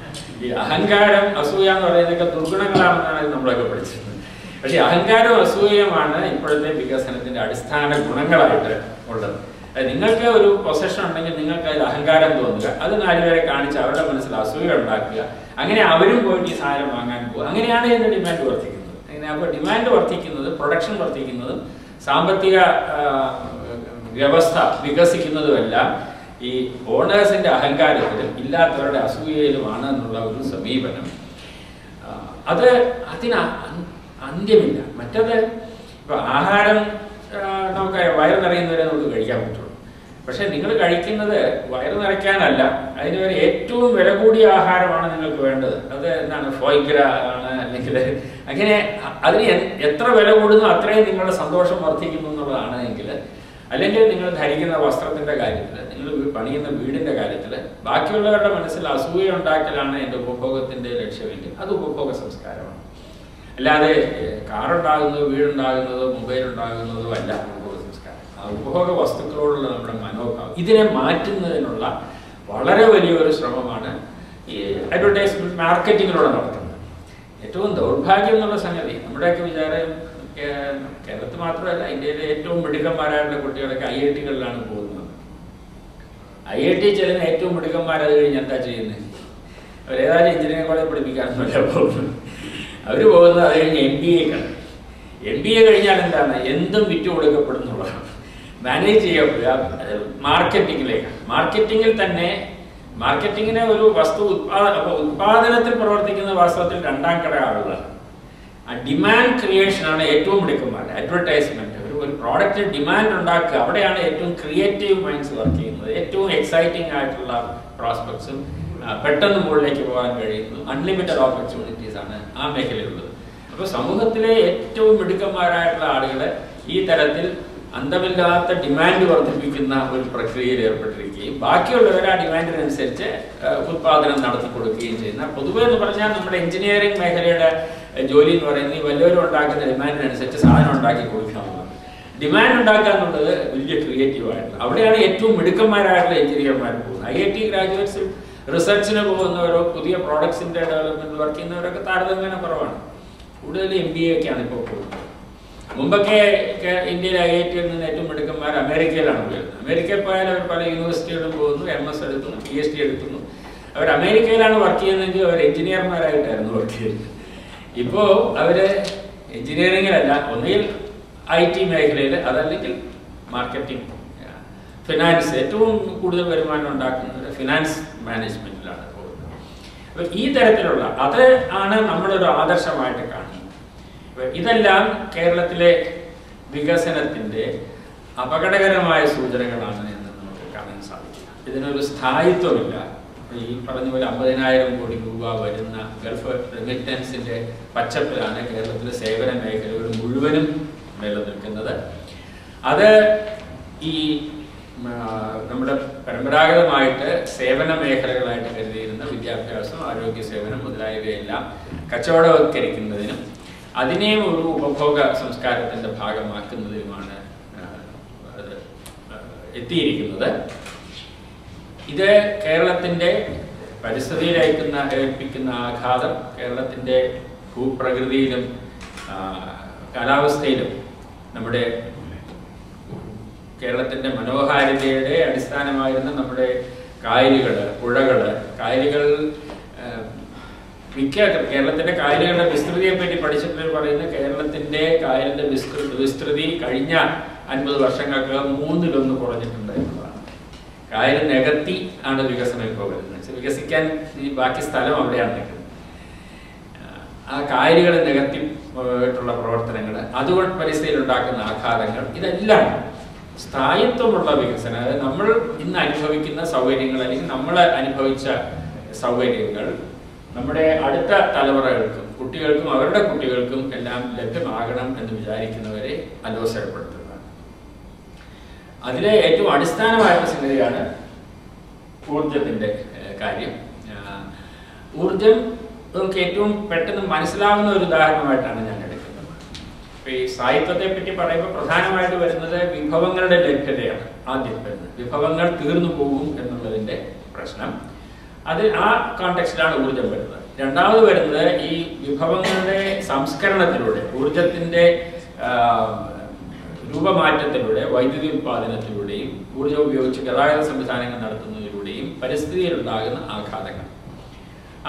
ഈ അഹങ്കാരം, അസൂയ എന്ന് പറയുന്നതൊക്കെ ദുർഗുണങ്ങളാണെന്നാണ് നമ്മളൊക്കെ പഠിച്ചത്. പക്ഷെ അഹങ്കാരവും അസൂയയുമാണ് ഇപ്പോഴത്തെ വികസനത്തിന്റെ അടിസ്ഥാന ഗുണങ്ങളായിട്ട് ഉള്ളത്. നിങ്ങൾക്ക് ഒരു പൊസഷൻ ഉണ്ടെങ്കിൽ നിങ്ങൾക്ക് അതിൽ അഹങ്കാരം തോന്നുക, അത് നാലുപേരെ കാണിച്ച് അവരുടെ മനസ്സിൽ അസൂയ ഉണ്ടാക്കുക, അങ്ങനെ അവരും പോയിട്ട് ഈ സാധനം വാങ്ങാൻ പോകുക. അങ്ങനെയാണ് ഇതിന്റെ ഡിമാൻഡ് വർദ്ധിക്കുന്നത്. അപ്പോൾ ഡിമാൻഡ് വർദ്ധിക്കുന്നത്, പ്രൊഡക്ഷൻ വർദ്ധിക്കുന്നതും സാമ്പത്തിക വ്യവസ്ഥ വികസിക്കുന്നതുമെല്ലാം ഈ ഓണേഴ്സിന്റെ അഹങ്കാരത്തിലും ഇല്ലാത്തവരുടെ അസൂയയിലുമാണ് എന്നുള്ള ഒരു സമീപനം. അതിന് അന്ത്യമില്ല. മറ്റത് ഇപ്പൊ ആഹാരം നമുക്ക് വയറ് നിറയുന്നവരെ നമുക്ക് കഴിക്കാൻ പറ്റുള്ളൂ. പക്ഷെ നിങ്ങൾ കഴിക്കുന്നത് വയറ് നിറയ്ക്കാനല്ല, അതിന് ഒരു ഏറ്റവും വില കൂടിയ ആഹാരമാണ് നിങ്ങൾക്ക് വേണ്ടത്. അത് എന്താണ്, ഫോയ്ഗ്ര ആണ്, അല്ലെങ്കിൽ അങ്ങനെ അതിന് എത്ര വില കൂടുന്നു അത്രയും നിങ്ങളുടെ സന്തോഷം വർദ്ധിക്കുന്നു എന്നുള്ളതാണ്. എങ്കിൽ അല്ലെങ്കിൽ നിങ്ങൾ ധരിക്കുന്ന വസ്ത്രത്തിൻ്റെ കാര്യത്തിൽ, നിങ്ങൾ പണിയുന്ന വീടിൻ്റെ കാര്യത്തിൽ ബാക്കിയുള്ളവരുടെ മനസ്സിൽ അസൂയ ഉണ്ടാക്കലാണ് എൻ്റെ ഉപഭോഗത്തിൻ്റെ ലക്ഷ്യമെങ്കിൽ അത് ഉപഭോഗ സംസ്കാരമാണ്. അല്ലാതെ കാറുണ്ടാകുന്നതോ വീടുണ്ടാകുന്നതോ മൊബൈൽ ഉണ്ടാകുന്നതോ അല്ല ഉപഭോഗ സംസ്കാരം. ആ ഉപഭോഗ വസ്തുക്കളോടുള്ള നമ്മുടെ മനോഭാവം ഇതിനെ മാറ്റുന്നതിനുള്ള വളരെ വലിയൊരു ശ്രമമാണ് ഈ അഡ്വർടൈസ്മെന്റ് മാർക്കറ്റിങ്ങിലൂടെ നടത്തുന്നത്. ഏറ്റവും ദൗർഭാഗ്യം എന്നുള്ള സംഗതി, നമ്മുടെയൊക്കെ വിചാരം കേരളത്തിൽ മാത്രമല്ല ഇന്ത്യയിലെ ഏറ്റവും മിടുക്കന്മാരായിട്ടുള്ള കുട്ടികളൊക്കെ IIT-കളിലാണ് പോകുന്നത്. IIT ചെല്ലുന്ന ഏറ്റവും മിടുക്കന്മാരത് കഴിഞ്ഞ് എന്താ ചെയ്യുന്നത്? അവരേതായാലും എഞ്ചിനീയറിംഗ് കോളേജ് പഠിപ്പിക്കാനൊന്നുമല്ല പോകുന്നത്. അവർ പോകുന്നത് അത് കഴിഞ്ഞ് MBA-ക്കാണ്. MBA കഴിഞ്ഞാൽ എന്താണ്? എന്തും വിറ്റ് കൊടുക്കപ്പെടുന്നുള്ളതാണ്. മാനേജ് ചെയ്യപ്പെടുക മാർക്കറ്റിങ്ങിലേക്കാണ്. മാർക്കറ്റിങ്ങിൽ തന്നെ മാർക്കറ്റിങ്ങിനെ ഒരു വസ്തു ഉത്പാദനത്തിൽ പ്രവർത്തിക്കുന്ന വാസ്തവത്തിൽ രണ്ടാം കട ആളുകളാണ്. ആ ഡിമാൻഡ് ക്രിയേഷനാണ് ഏറ്റവും മിടുക്കന്മാർ. അഡ്വർടൈസ്മെന്റ്, ഒരു പ്രോഡക്റ്റ് ഡിമാൻഡ് ഉണ്ടാക്കുക, അവിടെയാണ് ഏറ്റവും ക്രിയേറ്റീവ് മൈൻഡ്സ് വർക്ക് ചെയ്യുന്നത്. ഏറ്റവും എക്സൈറ്റിംഗ് ആയിട്ടുള്ള പ്രോസ്പെക്ട്സും പെട്ടെന്ന് മുകളിലേക്ക് പോകാൻ കഴിയുന്നു. അൺലിമിറ്റഡ് ഓപ്പർച്യൂണിറ്റീസ് ആണ് ആ മേഖലയിലുള്ളത്. അപ്പോൾ സമൂഹത്തിലെ ഏറ്റവും മിടുക്കന്മാരായിട്ടുള്ള ആളുകളെ ഈ തരത്തിൽ അന്തമില്ലാത്ത ഡിമാൻഡ് വർദ്ധിപ്പിക്കുന്ന ഒരു പ്രക്രിയയിൽ ഏർപ്പെട്ടിരിക്കുകയും ബാക്കിയുള്ളവർ ആ ഡിമാൻഡിനനുസരിച്ച് ഉത്പാദനം നടത്തി കൊടുക്കുകയും ചെയ്യുന്ന, പൊതുവെ എന്ന് പറഞ്ഞാൽ നമ്മുടെ എഞ്ചിനീയറിംഗ് മേഖലയുടെ ജോലി എന്ന് പറയുന്നത് ഈ വല്ലവരും ഉണ്ടാക്കുന്ന ഡിമാൻഡിനനുസരിച്ച് സാധനം ഉണ്ടാക്കി കൊടുക്കുക എന്നുള്ളത്. ഡിമാൻഡ് ഉണ്ടാക്കുക എന്നുള്ളത് വലിയ ക്രിയേറ്റീവ് ആയിട്ടുള്ള, അവിടെയാണ് ഏറ്റവും മിടുക്കന്മാരായിട്ടുള്ള എഞ്ചിനീയർമാർ പോകുന്നത്. IIT ഗ്രാജുവേറ്റ്സ് റിസർച്ചിന് പോകുന്നവരോ പുതിയ പ്രോഡക്ട്സിന്റെ ഡെവലപ്മെന്റ് വർക്ക് ചെയ്യുന്നവരൊക്കെ താരതമ്യേന കുറവാണ്. കൂടുതൽ MBA ഒക്കെയാണ് ഇപ്പോൾ പോകുന്നത്. മുമ്പൊക്കെ ഇന്ത്യയിലെ IIT-യിൽ നിന്ന് ഏറ്റവും മിടുക്കന്മാർ അമേരിക്കയിലാണ് പോയിരുന്നത്. അമേരിക്കയിൽ പോയാൽ അവർ പല യൂണിവേഴ്സിറ്റികളും പോകുന്നു, MS എടുക്കുന്നു, PhD എടുക്കുന്നു. അവർ അമേരിക്കയിലാണ് വർക്ക് ചെയ്യുന്നതെങ്കിൽ അവർ എഞ്ചിനീയർമാരായിട്ടായിരുന്നു വർക്ക് ചെയ്യുന്നത്. ഇപ്പോൾ അവർ എഞ്ചിനീയറിംഗിലല്ല, ഒന്നുകിൽ IT മേഖലയിൽ, അതല്ലെങ്കിൽ മാർക്കറ്റിംഗ്, ഫിനാൻസ്, ഏറ്റവും കൂടുതൽ വരുമാനം ഉണ്ടാക്കുന്നത് ഫിനാൻസ് മാനേജ്മെന്റിലാണ് പോകുന്നത്. അപ്പോൾ ഈ തരത്തിലുള്ള അത് ആണ് നമ്മളൊരു ആദർശമായിട്ട് കാണുന്നത്. ഇതെല്ലാം കേരളത്തിലെ വികസനത്തിൻ്റെ അപകടകരമായ സൂചനകളാണ് എന്ന് നമുക്ക് കാണാൻ സാധിക്കും. ഇതിനൊരു സ്ഥായിത്വമില്ല. ഈ പറഞ്ഞ പോലെ 50,000 കോടി രൂപ വരുന്ന ഗൾഫ് റെമിറ്റൻസിന്റെ പച്ചപ്പിലാണ് കേരളത്തിലെ സേവന മേഖലകൾ മുഴുവനും നിലനിൽക്കുന്നത്. അത് ഈ നമ്മുടെ പരമ്പരാഗതമായിട്ട് സേവന മേഖലകളായിട്ട് കരുതിയിരുന്ന വിദ്യാഭ്യാസം, ആരോഗ്യ സേവനം മുതലായവയെല്ലാം കച്ചവടവൽക്കരിക്കുന്നതിനും അതിനെയും ഒരു ഉപഭോഗ സംസ്കാരത്തിന്റെ ഭാഗമാക്കുന്നതിനുമാണ് അത് എത്തിയിരിക്കുന്നത്. ഇത് കേരളത്തിന്റെ പരിസ്ഥിതിയിൽ ഏൽപ്പിക്കുന്ന ആഘാതം, കേരളത്തിന്റെ ഭൂപ്രകൃതിയിലും കാലാവസ്ഥയിലും നമ്മുടെ കേരളത്തിന്റെ മനോഹാരിതയുടെ അടിസ്ഥാനമായിരുന്ന നമ്മുടെ കായലുകൾ, പുഴകൾ, കായലുകൾ കേരളത്തിന്റെ കായലുകളുടെ വിസ്തൃതിയെ പറ്റി പഠിച്ചിട്ട് പറയുന്നത് കേരളത്തിന്റെ കായലിന്റെ വിസ്തൃതി കഴിഞ്ഞ 50 വർഷങ്ങൾക്കകം 1/3 കുറഞ്ഞിട്ടുണ്ട് എന്നുള്ളതാണ്. കായൽ നികത്തി ആണ് വികസനം ഇപ്പോൾ വരുന്നത്. വികസിക്കാൻ ഈ ബാക്കി സ്ഥലം അവിടെയാണ് നിൽക്കുന്നത്. ആ കായലുകൾ നികത്തിയിട്ടുള്ള പ്രവർത്തനങ്ങൾ, അതുകൊണ്ട് പരിസ്ഥിതിയിൽ ഉണ്ടാക്കുന്ന ആഘാതങ്ങൾ, ഇതെല്ലാം സ്ഥായിത്വമുള്ള വികസനം, അതായത് നമ്മൾ ഇന്ന് അനുഭവിക്കുന്ന സൗകര്യങ്ങൾ അല്ലെങ്കിൽ നമ്മൾ അനുഭവിച്ച സൗകര്യങ്ങൾ നമ്മുടെ അടുത്ത തലമുറകൾക്കും കുട്ടികൾക്കും അവരുടെ കുട്ടികൾക്കും എല്ലാം ലഭ്യമാകണം എന്ന് വിചാരിക്കുന്നവരെ അലോസരപ്പെടുത്തുന്നത്. അതിലെ ഏറ്റവും അടിസ്ഥാനമായിട്ടുള്ള സംഗതിയാണ് ഊർജത്തിന്റെ കാര്യം. ഊർജം നമുക്ക് ഏറ്റവും പെട്ടെന്ന് മനസ്സിലാവുന്ന ഒരു ഉദാഹരണമായിട്ടാണ് ഞാൻ എടുക്കുന്നത്. ഇപ്പൊ ഈ സാഹിത്യത്തെ പറ്റി പറയുമ്പോൾ പ്രധാനമായിട്ട് വരുന്നത് വിഭവങ്ങളുടെ ലഭ്യതയാണ്. ആദ്യം വരുന്നത് വിഭവങ്ങൾ തീർന്നു പോകും എന്നുള്ളതിന്റെ പ്രശ്നം. അത് ആ കോണ്ടെക്സ്റ്റിലാണ് ഊർജം വരുന്നത്. രണ്ടാമത് വരുന്നത് ഈ വിഭവങ്ങളുടെ സംസ്കരണത്തിലൂടെ, ഊർജത്തിന്റെ രൂപമാറ്റത്തിലൂടെ, വൈദ്യുതി ഉത്പാദനത്തിലൂടെയും ഊർജം ഉപയോഗിച്ച് ഗതാഗത സംവിധാനങ്ങൾ നടത്തുന്നതിലൂടെയും പരിസ്ഥിതിയിലുണ്ടാകുന്ന ആഘാതങ്ങൾ,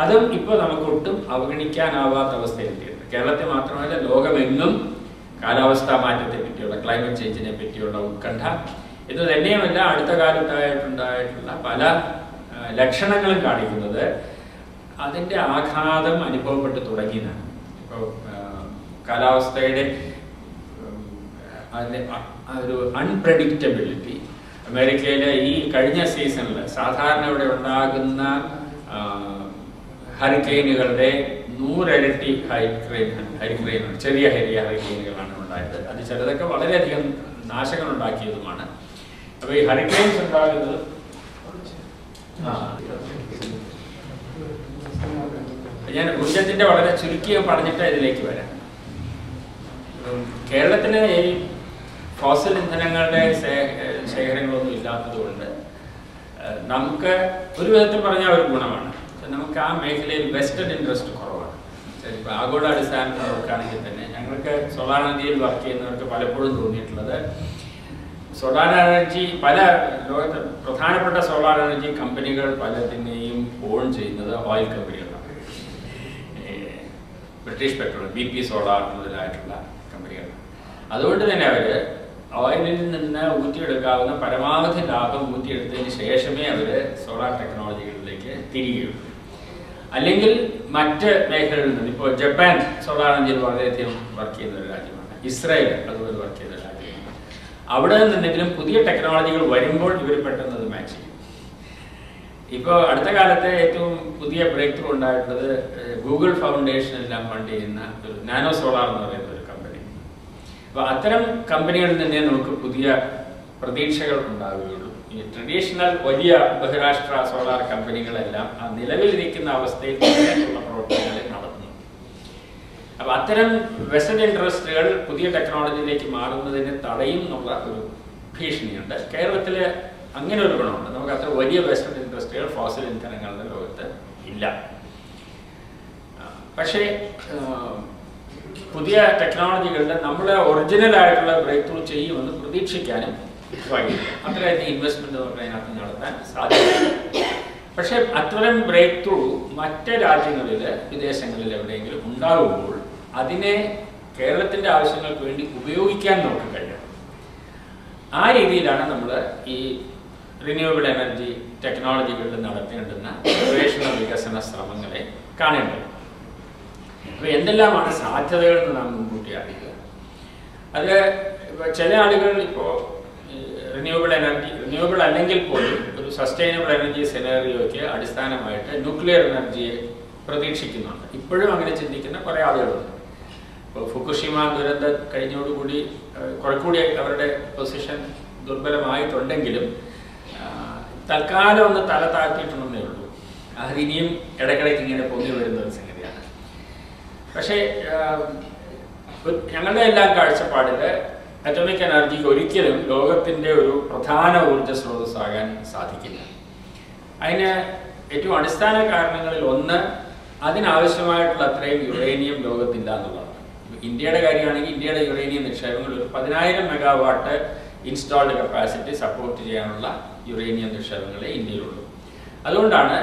അതും ഇപ്പോൾ നമുക്കൊട്ടും അവഗണിക്കാനാവാത്ത അവസ്ഥയിലെത്തിയിട്ടുണ്ട്. കേരളത്തിൽ മാത്രമല്ല ലോകമെങ്ങും കാലാവസ്ഥാ മാറ്റത്തെ പറ്റിയുള്ള, ക്ലൈമറ്റ് ചേഞ്ചിനെ പറ്റിയുള്ള ഉത്കണ്ഠ, ഇത് തന്നെയുമല്ല അടുത്ത കാലത്തായിട്ടുണ്ടായിട്ടുള്ള പല ലക്ഷണങ്ങളും കാണിക്കുന്നത് അതിൻ്റെ ആഘാതം അനുഭവപ്പെട്ട് തുടങ്ങിയതാണ്. ഇപ്പോൾ കാലാവസ്ഥയുടെ അതിൻ്റെ ഒരു അൺപ്രഡിക്റ്റബിലിറ്റി, അമേരിക്കയിലെ ഈ കഴിഞ്ഞ സീസണിൽ സാധാരണ ഇവിടെ ഉണ്ടാകുന്ന ഹരിക്കെയിനുകളുടെ 100 ഇരട്ടി ഹരിക്കെയിനുകൾ, ചെറിയ ഹരിക്കെയിനുകളാണ് ഉണ്ടായത്. അത് ചിലതൊക്കെ വളരെയധികം നാശങ്ങൾ ഉണ്ടാക്കിയതുമാണ്. അപ്പോൾ ഈ ഹറിക്കെയിൻസ് ഉണ്ടാകുന്നത് ഞാൻ ഊർജത്തിൻ്റെ വളരെ ചുരുക്കി പറഞ്ഞിട്ട് ഇതിലേക്ക് വരാം. കേരളത്തിന് ഈ ഫോസിൽ ഇന്ധനങ്ങളുടെ ശേഖരങ്ങളൊന്നും ഇല്ലാത്തതുകൊണ്ട് നമുക്ക് ഒരു വിധത്തിൽ പറഞ്ഞാൽ ഒരു ഗുണമാണ്. നമുക്ക് ആ മേഖലയിൽ വെസ്റ്റഡ് ഇൻട്രസ്റ്റ് കുറവാണ്. ഇപ്പോൾ ആഗോള അടിസ്ഥാനത്തിൽ നോക്കുകയാണെങ്കിൽ തന്നെ ഞങ്ങൾക്ക് സോളാർ എനർജിയിൽ വർക്ക് ചെയ്യുന്നവർക്ക് പലപ്പോഴും തോന്നിയിട്ടുള്ളത് സോളാർ എനർജി പല ലോകത്ത് പ്രധാനപ്പെട്ട സോളാർ എനർജി കമ്പനികൾ പലതിനെയും ഓൺ ചെയ്യുന്നത് ഓയിൽ കമ്പനികളാണ്. ബ്രിട്ടീഷ് പെട്രോൾ, BP സോളാർ മുതലായിട്ടുള്ള കമ്പനികളാണ്. അതുകൊണ്ട് തന്നെ അവർ ഓയിലിൽ നിന്ന് ഊറ്റിയെടുക്കാവുന്ന പരമാവധി ലാഭം ഊറ്റിയെടുത്തതിന് ശേഷമേ അവർ സോളാർ ടെക്നോളജികളിലേക്ക് തിരികെയുള്ളൂ. അല്ലെങ്കിൽ മറ്റ് മേഖലകളിൽ നിന്ന് ഇപ്പോൾ ജപ്പാൻ സോളാർ എനർജിയിൽ വളരെയധികം വർക്ക് ചെയ്യുന്ന ഒരു രാജ്യമാണ്. ഇസ്രായേൽ അതുപോലെ വർക്ക് ചെയ്യുന്ന രാജ്യമാണ്. അവിടെ നിന്നെങ്കിലും പുതിയ ടെക്നോളജികൾ വരുമ്പോൾ ഇവർ പെട്ടെന്ന് അത് മാച്ച് ചെയ്യും. ഇപ്പോൾ അടുത്ത കാലത്തെ ഏറ്റവും പുതിയ ബ്രേക്ക് ത്രൂ ഉണ്ടായിട്ടുള്ളത് ഗൂഗിൾ ഫൗണ്ടേഷനെല്ലാം ഫണ്ട് ചെയ്യുന്ന ഒരു നാനോ സോളാർ എന്ന് പറയുന്ന ഒരു കമ്പനി. അപ്പോൾ അത്തരം കമ്പനികളിൽ തന്നെ നമുക്ക് പുതിയ പ്രതീക്ഷകൾ ഉണ്ടാവുകയുള്ളൂ. ഈ ട്രഡീഷണൽ വലിയ ബഹിരാഷ്ട്ര സോളാർ കമ്പനികളെല്ലാം ആ നിലവിലിരിക്കുന്ന അവസ്ഥയിൽ ഉള്ള പ്രവർത്തനങ്ങൾ നടത്തുന്നു. അപ്പോൾ അത്തരം വെസ്റ്റഡ് ഇൻട്രസ്റ്റുകൾ പുതിയ ടെക്നോളജിയിലേക്ക് മാറുന്നതിന് തടയും എന്നുള്ള ഒരു ഭീഷണിയുണ്ട്. കേരളത്തിൽ അങ്ങനെ ഒരു ഗുണമുണ്ട്. നമുക്ക് അത്ര വലിയ വെസ്റ്റഡ് ഇൻട്രസ്റ്റുകൾ ഫോസിൽ ഇന്ധനങ്ങളുടെ ലോകത്ത് ഇല്ല. പക്ഷേ പുതിയ ടെക്നോളജികളുടെ നമ്മളെ ഒറിജിനൽ ആയിട്ടുള്ള ബ്രേക്ക് ത്രൂ ചെയ്യുമെന്ന് പ്രതീക്ഷിക്കാനും വഴിയില്ല. അത്രയധികം ഇൻവെസ്റ്റ്മെന്റ് നമുക്ക് അതിനകത്ത് നടത്താൻ സാധിക്കും. പക്ഷേ അത്തരം ബ്രേക്ക് ത്രൂ മറ്റ് രാജ്യങ്ങളിൽ വിദേശങ്ങളിൽ എവിടെയെങ്കിലും ഉണ്ടാകുമ്പോൾ അതിനെ കേരളത്തിൻ്റെ ആവശ്യങ്ങൾക്ക് വേണ്ടി ഉപയോഗിക്കാൻ നമുക്ക് കഴിയണം. ആ രീതിയിലാണ് നമ്മൾ ഈ റിന്യൂവബിൾ എനർജി ടെക്നോളജികളിൽ നടത്തേണ്ടുന്ന ഗവേഷണ വികസന ശ്രമങ്ങളെ കാണേണ്ടത്. അപ്പോൾ എന്തെല്ലാമാണ് സാധ്യതകൾ എന്ന് നാം മുൻകൂട്ടി അറിയുക. അത് ചില ആളുകൾ ഇപ്പോൾ റിന്യൂവബിൾ അല്ലെങ്കിൽ പോലും ഒരു സസ്റ്റൈനബിൾ എനർജി സെനറിയോയ്ക്ക് അടിസ്ഥാനമായിട്ട് ന്യൂക്ലിയർ എനർജിയെ പ്രതീക്ഷിക്കുന്നുണ്ട്. ഇപ്പോഴും അങ്ങനെ ചിന്തിക്കുന്ന കുറേ ആളുകളുണ്ട്. ഇപ്പോൾ ഫുകുഷിമ ദുരന്തം കഴിഞ്ഞോടുകൂടി കുറെ കൂടി അവരുടെ പൊസിഷൻ ദുർബലമായിട്ടുണ്ടെങ്കിലും തൽക്കാലം ഒന്ന് തല താഴ്ത്തിയിട്ടുണ്ടെന്നേ ഉള്ളൂ. അതിനിയും ഇടയ്ക്കിടയ്ക്ക് ഇങ്ങനെ പൊങ്ങി വരുന്ന ഒരു സംഗതിയാണ്. പക്ഷേ ഞങ്ങളുടെ എല്ലാം കാഴ്ചപ്പാടിൽ അറ്റോമിക് എനർജിക്ക് ഒരിക്കലും ലോകത്തിൻ്റെ ഒരു പ്രധാന ഊർജ്ജ സ്രോതസ്സാകാൻ സാധിക്കില്ല. അതിന് ഏറ്റവും അടിസ്ഥാന കാരണങ്ങളിൽ ഒന്ന് അതിനാവശ്യമായിട്ടുള്ള അത്രയും യുറേനിയം ലോകത്തില്ല എന്നുള്ളതാണ്. ഇന്ത്യയുടെ കാര്യമാണെങ്കിൽ ഇന്ത്യയുടെ യുറേനിയം നിക്ഷേപങ്ങൾ ഒരു 10,000 മെഗാവാട്ട് ഇൻസ്റ്റാൾഡ് കപ്പാസിറ്റി സപ്പോർട്ട് ചെയ്യാനുള്ള യുറേനിയം നിക്ഷേപങ്ങളെ ഇന്ത്യയിലുള്ളൂ. അതുകൊണ്ടാണ്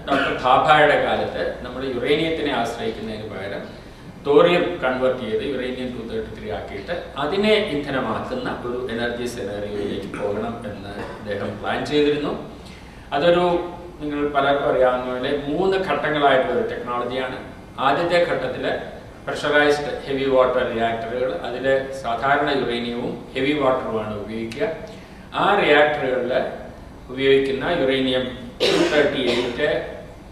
ഡോക്ടർ ഭാഭയുടെ കാലത്ത് നമ്മൾ യുറേനിയത്തിനെ ആശ്രയിക്കുന്നതിന് പകരം തോറിയം കൺവേർട്ട് ചെയ്ത് യുറേനിയം 233 ആക്കിയിട്ട് അതിനെ ഇന്ധനമാക്കുന്ന ഒരു എനർജി സെനറിയോയിലേക്ക് പോകണം എന്ന് അദ്ദേഹം പ്ലാൻ ചെയ്തിരുന്നു. അതൊരു നിങ്ങൾ പലർക്കും അറിയാവുന്ന പോലെ 3 ഘട്ടങ്ങളായിട്ടുള്ള ഒരു ടെക്നോളജിയാണ്. ആദ്യത്തെ ഘട്ടത്തിൽ പ്രഷറൈസ്ഡ് ഹെവി വാട്ടർ റിയാക്ടറുകൾ, അതിൽ സാധാരണ യുറേനിയവും ഹെവി വാട്ടറുമാണ് ഉപയോഗിക്കുക. ആ റിയാക്ടറുകളിൽ ഉപയോഗിക്കുന്ന യുറേനിയം 238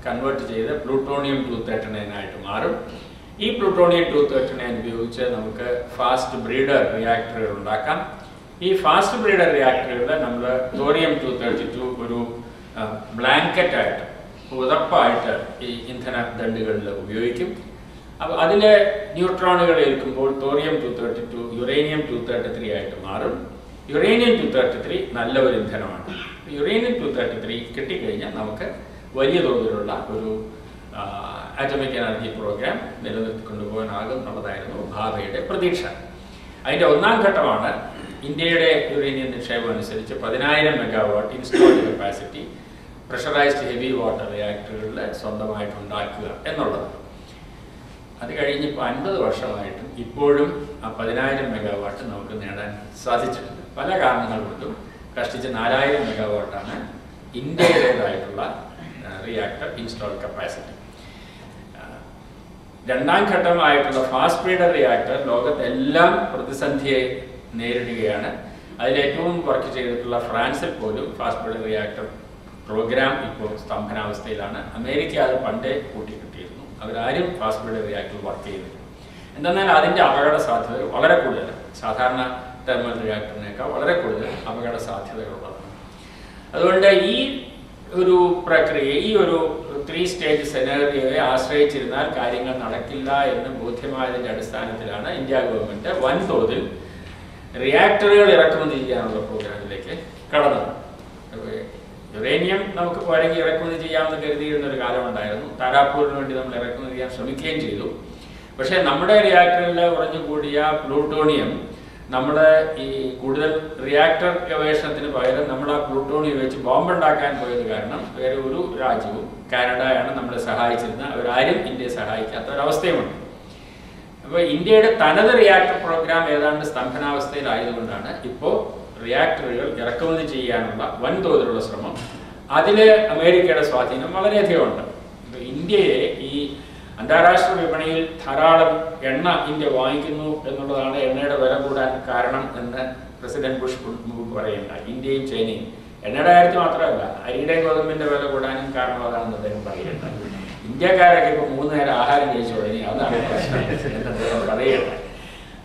കൺവേർട്ട് ചെയ്ത് പ്ലൂട്ടോണിയം 239 ആയിട്ട് മാറും. ഈ പ്ലൂട്ടോണിയം 239 ഉപയോഗിച്ച് നമുക്ക് ഫാസ്റ്റ് ബ്രീഡർ റിയാക്ടറുകൾ ഉണ്ടാക്കാം. ഈ ഫാസ്റ്റ് ബ്രീഡർ റിയാക്ടറുകളിൽ നമ്മൾ തോറിയം 232 ഒരു ബ്ലാങ്കറ്റായിട്ട് പുതപ്പായിട്ട് ഈ ഇന്ധന ദണ്ടുകളിൽ ഉപയോഗിക്കും. അപ്പോൾ അതിൽ ന്യൂട്രോണുകൾ ഏൽക്കുമ്പോൾ തോറിയം 232 യുറേനിയം 233 ആയിട്ട് മാറും. യുറേനിയം 233 നല്ല ഒരു ഇന്ധനമാണ്. യുറേനിയം 233 കിട്ടിക്കഴിഞ്ഞാൽ നമുക്ക് വലിയ തോതിലുള്ള ഒരു ആറ്റോമിക് എനർജി പ്രോഗ്രാം നിലനിർത്തിക്കൊണ്ടുപോകാനാകും എന്നുള്ളതായിരുന്നു ഭാഭയുടെ പ്രതീക്ഷ. അതിൻ്റെ ഒന്നാം ഘട്ടമാണ് ഇന്ത്യയുടെ യുറേനിയം നിക്ഷേപം അനുസരിച്ച് 10,000 megawatt installed capacity pressurised heavy water റിയാക്ടറുകളിൽ സ്വന്തമായിട്ട് ഉണ്ടാക്കുക എന്നുള്ളത്. അത് കഴിഞ്ഞ് ഇപ്പോൾ 50 വർഷമായിട്ടും ഇപ്പോഴും ആ 10,000 മെഗാവാട്ട് നമുക്ക് നേടാൻ സാധിച്ചിട്ടുണ്ട്. പല കാരണങ്ങൾ കൊണ്ടും കഷ്ടിച്ച് 4,000 മെഗാവാട്ടാണ് ഇന്ത്യയുടേതായിട്ടുള്ള റിയാക്ടർ ഇൻസ്റ്റാൾഡ് കപ്പാസിറ്റി. രണ്ടാം ഘട്ടമായിട്ടുള്ള ഫാസ്റ്റ് ബ്രീഡർ റിയാക്ടർ ലോകത്തെല്ലാം പ്രതിസന്ധിയെ നേരിടുകയാണ്. അതിലേറ്റവും വർക്ക് ചെയ്തിട്ടുള്ള ഫ്രാൻസിൽ പോലും ഫാസ്റ്റ് ബ്രീഡർ റിയാക്ടർ പ്രോഗ്രാം ഇപ്പോൾ സ്തംഭനാവസ്ഥയിലാണ്. അമേരിക്ക അത് പണ്ടേ കൂട്ടിക്കിട്ടിയിരുന്നു. അവരാരും ഫാസ്റ്റ് ബ്രീഡർ റിയാക്ടർ വർക്ക് ചെയ്യുന്നില്ല. എന്തെന്നാൽ അതിൻ്റെ അപകട സാധ്യത വളരെ കൂടുതലാണ്. സാധാരണ തെർമൽ റിയാക്ടറിനേക്കാൾ വളരെ കൂടുതൽ അപകട സാധ്യതകളുള്ളതാണ്. അതുകൊണ്ട് ഈ ഒരു പ്രക്രിയ, ഈ ഒരു 3 സ്റ്റേജ് സെനറിയോയെ ആശ്രയിച്ചിരുന്നാൽ കാര്യങ്ങൾ നടക്കില്ല എന്ന് ബോധ്യമായതിൻ്റെ അടിസ്ഥാനത്തിലാണ് ഇന്ത്യ ഗവൺമെൻറ് വൻതോതിൽ റിയാക്ടറുകൾ ഇറക്കുമതി ചെയ്യാനുള്ള പ്രോഗ്രാമിലേക്ക് കടന്നത്. യുറേനിയം നമുക്ക് പോരെങ്കിൽ ഇറക്കുമതി ചെയ്യാമെന്ന് കരുതിയിരുന്ന ഒരു കാലമുണ്ടായിരുന്നു. താരാപൂരിന് വേണ്ടി നമ്മൾ ഇറക്കുമതി ചെയ്യാൻ ശ്രമിക്കുകയും ചെയ്തു. പക്ഷേ നമ്മുടെ റിയാക്ടറിൽ ഉറഞ്ഞുകൂടിയ പ്ലൂട്ടോണിയം നമ്മുടെ ഈ കൂടുതൽ റിയാക്ടർ ഗവേഷണത്തിന് പകരം നമ്മൾ ആ പ്ലൂട്ടോണിയം വെച്ച് ബോംബുണ്ടാക്കാൻ പോയത് കാരണം വേറെ ഒരു രാജ്യവും, കാനഡയാണ് നമ്മളെ സഹായിച്ചിരുന്നത്, അവരാരും ഇന്ത്യയെ സഹായിക്കാത്ത ഒരവസ്ഥയുമുണ്ട്. അപ്പോൾ ഇന്ത്യയുടെ തനത് റിയാക്ടർ പ്രോഗ്രാം ഏതാണ്ട് സ്തംഭനാവസ്ഥയിലായതുകൊണ്ടാണ് ഇപ്പോൾ റിയാക്ടറുകൾ ഇറക്കുമതി ചെയ്യാനുള്ള വൻതോതിലുള്ള ശ്രമം. അതിൽ അമേരിക്കയുടെ സ്വാധീനം വളരെയധികം ഉണ്ട്. ഇന്ത്യയെ ഈ അന്താരാഷ്ട്ര വിപണിയിൽ ധാരാളം എണ്ണ ഇന്ത്യ വാങ്ങിക്കുന്നു എന്നുള്ളതാണ് എണ്ണയുടെ വില കൂടാൻ കാരണം എന്ന് പ്രസിഡന്റ് ബുഷ് മുമ്പ് പറയുന്നുണ്ട്. ഇന്ത്യയും ചൈനയും എണ്ണയുടെ കാര്യത്തിൽ മാത്രമല്ല, അരിയുടെ ഗോതമ്പിന്റെ വില കൂടാനും കാരണം അതാണെന്ന് അദ്ദേഹം പറയുന്നുണ്ട്. ഇന്ത്യക്കാരൊക്കെ ഇപ്പോൾ 3 നേരം ആഹാരം കഴിച്ചു തുടങ്ങി, അതാണ് പ്രശ്നം എന്ന് അദ്ദേഹം പറയുന്നുണ്ട്.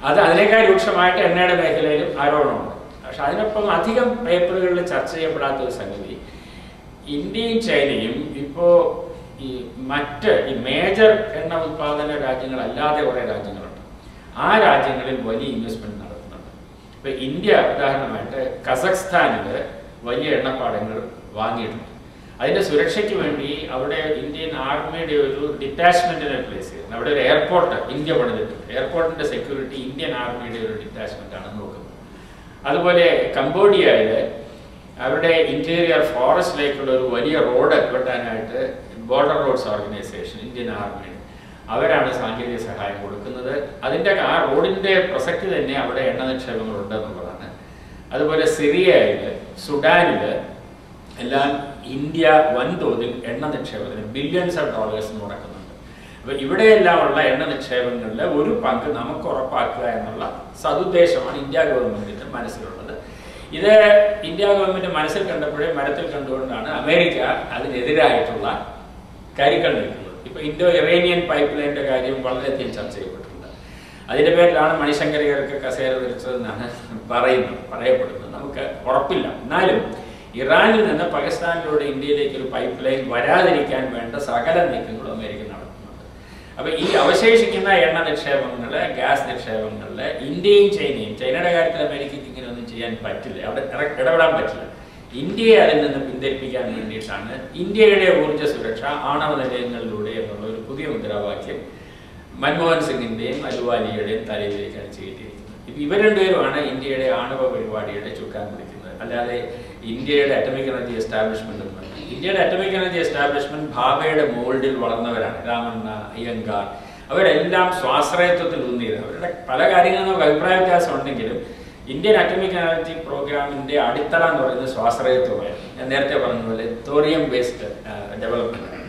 അത് അതിനേക്കാൾ രൂക്ഷമായിട്ട് എണ്ണയുടെ മേഖലയിലും ആരോപണമുണ്ട്. പക്ഷെ അതിനൊപ്പം അധികം പേപ്പറുകളിൽ ചർച്ച ചെയ്യപ്പെടാത്ത ഒരു സംഗതി, ഇന്ത്യയും ചൈനയും ഇപ്പോൾ ഈ മറ്റ് ഈ മേജർ എണ്ണ ഉത്പാദന രാജ്യങ്ങളല്ലാതെ കുറേ രാജ്യങ്ങളുണ്ട്. ആ രാജ്യങ്ങളിൽ വലിയ ഇൻവെസ്റ്റ്മെന്റ് നടത്തുന്നുണ്ട്. ഇപ്പൊ ഇന്ത്യ ഉദാഹരണമായിട്ട് കസഖ്സ്ഥാനിൽ വലിയ എണ്ണപ്പാടങ്ങൾ വാങ്ങിയിട്ടുണ്ട്. അതിന്റെ സുരക്ഷയ്ക്ക് വേണ്ടി അവിടെ ഇന്ത്യൻ ആർമിയുടെ ഒരു ഡിറ്റാച്ച്മെന്റിനെ പ്ലേസ് ചെയ്യുന്നത്. അവിടെ ഒരു എയർപോർട്ട് ഇന്ത്യ പണിതിട്ടുണ്ട്. എയർപോർട്ടിന്റെ സെക്യൂരിറ്റി ഇന്ത്യൻ ആർമിയുടെ ഒരു ഡിറ്റാച്ച്മെന്റ് ആണ് നോക്കുന്നത്. അതുപോലെ കംബോഡിയയിൽ അവരുടെ ഇന്റീരിയർ ഫോറസ്റ്റിലേക്കുള്ള ഒരു വലിയ റോഡ് വെട്ടാനായിട്ട് border roads organisation, Indian army, അവരാണ് സാങ്കേതിക സഹായം കൊടുക്കുന്നത്. അതിൻ്റെ ആ റോഡിൻ്റെ പ്രസക്തി തന്നെ അവിടെ എണ്ണ നിക്ഷേപങ്ങൾ ഉണ്ടെന്നുള്ളതാണ്. അതുപോലെ സിറിയയിൽ, സുഡാനിൽ എല്ലാം ഇന്ത്യ വൻതോതിൽ എണ്ണ നിക്ഷേപത്തിന് ബില്യൺസ് ഓഫ് ഡോളേഴ്സ് മുടക്കുന്നുണ്ട്. അപ്പോൾ ഇവിടെയെല്ലാമുള്ള എണ്ണ നിക്ഷേപങ്ങളുടെ ഒരു പങ്ക് നമുക്ക് ഉറപ്പാക്കുക എന്നുള്ള സതുദ്ദേശമാണ് ഇന്ത്യ ഗവൺമെൻറ്റിൻ്റെ മനസ്സിലുള്ളത്. ഇത് ഇന്ത്യ ഗവൺമെൻറ് മനസ്സിൽ കണ്ടപ്പോഴേ മരത്തിൽ കണ്ടുകൊണ്ടാണ് അമേരിക്ക അതിനെതിരായിട്ടുള്ള കാര്യങ്ങൾ നിൽക്കുന്നത്. ഇപ്പോൾ ഇൻഡോ ഇറാനിയൻ പൈപ്പ് ലൈനിൻ്റെ കാര്യം വളരെയധികം ചർച്ച ചെയ്യപ്പെട്ടിട്ടുണ്ട്. അതിൻ്റെ പേരിലാണ് മണിശങ്കരയ്യർക്ക് കസേര ധരിച്ചതെന്നാണ് പറയപ്പെടുന്നത്. നമുക്ക് ഉറപ്പില്ല. എന്നാലും ഇറാനിൽ നിന്ന് പാകിസ്ഥാനിലൂടെ ഇന്ത്യയിലേക്ക് ഒരു പൈപ്പ് ലൈൻ വരാതിരിക്കാൻ വേണ്ട സകല നീക്കങ്ങളും അമേരിക്ക നടത്തുന്നുണ്ട്. അപ്പോൾ ഈ അവശേഷിക്കുന്ന എണ്ണ നിക്ഷേപങ്ങൾ, ഗ്യാസ് നിക്ഷേപങ്ങളിൽ ഇന്ത്യയും ചൈനയും, ചൈനയുടെ കാര്യത്തിൽ അമേരിക്കയ്ക്ക് ഇങ്ങനെയൊന്നും ചെയ്യാൻ പറ്റില്ല, അവിടെ ഇടപെടാൻ പറ്റില്ല. ഇന്ത്യയെ അതിൽ നിന്ന് പിന്തിരിപ്പിക്കാൻ വേണ്ടിയിട്ടാണ് ഇന്ത്യയുടെ ഊർജ്ജ സുരക്ഷ ആണവ നിലയങ്ങളിലൂടെ എന്നുള്ള ഒരു പുതിയ മുദ്രാവാക്യം മൻമോഹൻ സിംഗിന്റെയും അലുവാലിയുടെയും തലയിലേക്കാണ് ചെയ്തിരിക്കുന്നത്. ഇപ്പം ഇവർ രണ്ടുപേരുമാണ് ഇന്ത്യയുടെ ആണവ പരിപാടിയുടെ ചുക്കാൻ പിടിക്കുന്നത്. അല്ലാതെ ഇന്ത്യയുടെ അറ്റോമിക് എനർജി എസ്റ്റാബ്ലിഷ്മെന്റ് എന്ന് പറഞ്ഞു. ഇന്ത്യയുടെ അറ്റോമിക് എനർജി എസ്റ്റാബ്ലിഷ്മെന്റ് ഭാവയുടെ മോൾഡിൽ വളർന്നവരാണ്. രാമണ്ണ, അയ്യങ്കാർ, അവരെല്ലാം സ്വാശ്രയത്വത്തിൽ ഊന്നിയത്. അവരുടെ പല കാര്യങ്ങളും നമുക്ക് അഭിപ്രായ വ്യത്യാസം ഉണ്ടെങ്കിലും ഇന്ത്യൻ അറ്റോമിക് എനർജി പ്രോഗ്രാമിന്റെ അടിത്തറ എന്ന് പറയുന്നത് സ്വാശ്രയത്വമായിരുന്നു. ഞാൻ നേരത്തെ പറഞ്ഞതുപോലെ തോറിയം ബേസ്ഡ് ഡെവലപ്മെന്റ്.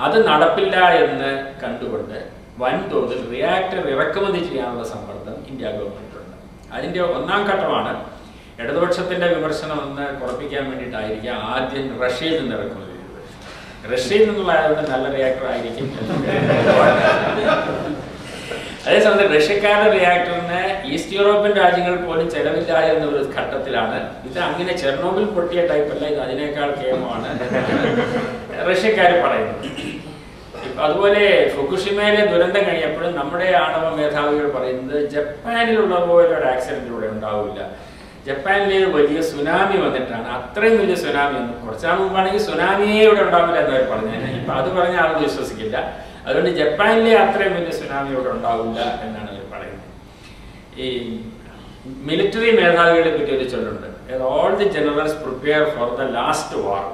അത് നടപ്പില്ല എന്ന് കണ്ടുകൊണ്ട് വൻതോതിൽ റിയാക്ടർ ഇറക്കുമതി ചെയ്യാനുള്ള സമ്മർദ്ദം ഇന്ത്യ ഗവൺമെന്റിലുണ്ട്. അതിന്റെ ഒന്നാം ഘട്ടമാണ് ഇടതുപക്ഷത്തിന്റെ വിമർശനം ഒന്ന് കുറപ്പിക്കാൻ വേണ്ടിയിട്ടായിരിക്കാം ആദ്യം റഷ്യയിൽ നിന്ന് ഇറക്കുമതി ചെയ്തത്. റഷ്യയിൽ നിന്നുള്ളതായതുകൊണ്ട് നല്ല റിയാക്ടർ ആയിരിക്കും. അതേസമയത്ത് റഷ്യക്കാരുടെ റിയാക്ടറിന് ഈസ്റ്റ് യൂറോപ്യൻ രാജ്യങ്ങൾ പോലും ചെലവില്ല എന്നൊരു ഘട്ടത്തിലാണ്. ഇത് അങ്ങനെ ചെർണോബിൽ പൊട്ടിയ ടൈപ്പല്ല, ഇത് അതിനേക്കാൾ കേമമാണ് റഷ്യക്കാർ പറയുന്നത്. അതുപോലെ ഫുകുഷിമയിലെ ദുരന്തം കഴിഞ്ഞപ്പോഴും നമ്മുടെ ആണവ മേധാവികൾ പറയുന്നത് ജപ്പാനിലുള്ള പോലെ ഒരു ആക്സിഡന്റ് ഇവിടെ ഉണ്ടാവില്ല. ജപ്പാനിലെ വലിയ സുനാമി വന്നിട്ടാണ്, അത്രയും വലിയ സുനാമി ഒന്നും കുറച്ചാൾ മുമ്പാണെങ്കിൽ സുനാമിയെ ഇവിടെ ഉണ്ടാവില്ല എന്നവർ പറഞ്ഞത്. ഇപ്പം അത് പറഞ്ഞ ആളുകൾ വിശ്വസിക്കില്ല. അതുകൊണ്ട് ജപ്പാനിലെ അത്രയും വലിയ സുനാമി ഇവിടെ ഉണ്ടാവില്ല എന്നാണ് അവർ പറയുന്നത്. ഈ മിലിറ്ററി മേധാവികളെ പറ്റി ഒരു ചൊല്ലുണ്ട്, all the generals prepare for the last war.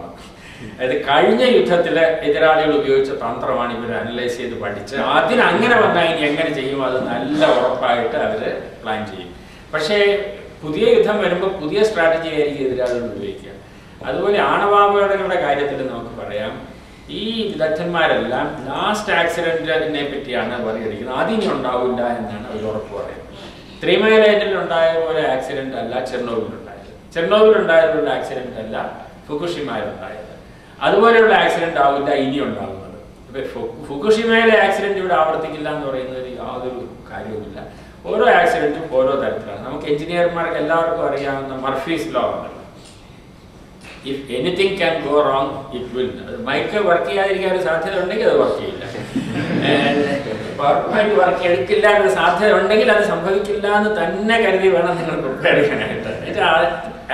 അതായത് കഴിഞ്ഞ യുദ്ധത്തിലെ എതിരാളികൾ ഉപയോഗിച്ച തന്ത്രമാണ് ഇവർ അനലൈസ് ചെയ്ത് പഠിച്ച് അതിനങ്ങനെ വന്നാൽ ഇനി എങ്ങനെ ചെയ്യും അത് നല്ല ഉറപ്പായിട്ട് അവർ പ്ലാൻ ചെയ്യും. പക്ഷേ പുതിയ യുദ്ധം വരുമ്പോൾ പുതിയ സ്ട്രാറ്റജി ആയിരിക്കും എതിരാളികൾ ഉപയോഗിക്കുക. അതുപോലെ ആണവാപകടങ്ങളുടെ കാര്യത്തിൽ നമുക്ക് പറയാം, ഈ വിദഗ്ധന്മാരെല്ലാം ലാസ്റ്റ് ആക്സിഡന്റിനെ പറ്റിയാണ് പറയുന്നത്. അതിനി ഉണ്ടാവില്ല എന്നാണ് അവർ ഉറപ്പ് പറയുന്നത്. 3 മൈൽ ഐലൻഡിൽ ഉണ്ടായ പോലെ ആക്സിഡന്റ് അല്ല ചെർണോബിൽ ഉണ്ടായത്. ചെർണോബിൽ ഉണ്ടായതുള്ള ആക്സിഡന്റ് അല്ല ഫുകുഷിമയിൽ ഉണ്ടായത്. അതുപോലെയുള്ള ആക്സിഡന്റ് ആവില്ല ഇനി ഉണ്ടാകുന്നത്. ഫുകുഷിമയിലെ ആക്സിഡന്റ് ഇവിടെ ആവർത്തിക്കില്ല എന്ന് പറയുന്നതിൽ യാതൊരു കാര്യവുമില്ല. ഓരോ ആക്സിഡന്റും ഓരോ തരത്തിലാണ്. നമുക്ക് എഞ്ചിനീയർമാർക്ക് എല്ലാവർക്കും അറിയാവുന്ന മർഫീസ് ലോ ഉണ്ടല്ലോ, if anything can go wrong it will. Mic work ചെയ്യാതിരിക്കാൻ ഒരു സാധ്യത ഉണ്ടെങ്കിൽ അത് വർക്ക് ചെയ്യില്ല, വർക്ക് എടുക്കില്ല എന്നൊരു സാധ്യത ഉണ്ടെങ്കിൽ അത് സംഭവിക്കില്ല എന്ന് തന്നെ കരുതി വേണം നിങ്ങൾ പ്രിപ്പയർ ചെയ്യാനായിട്ട്.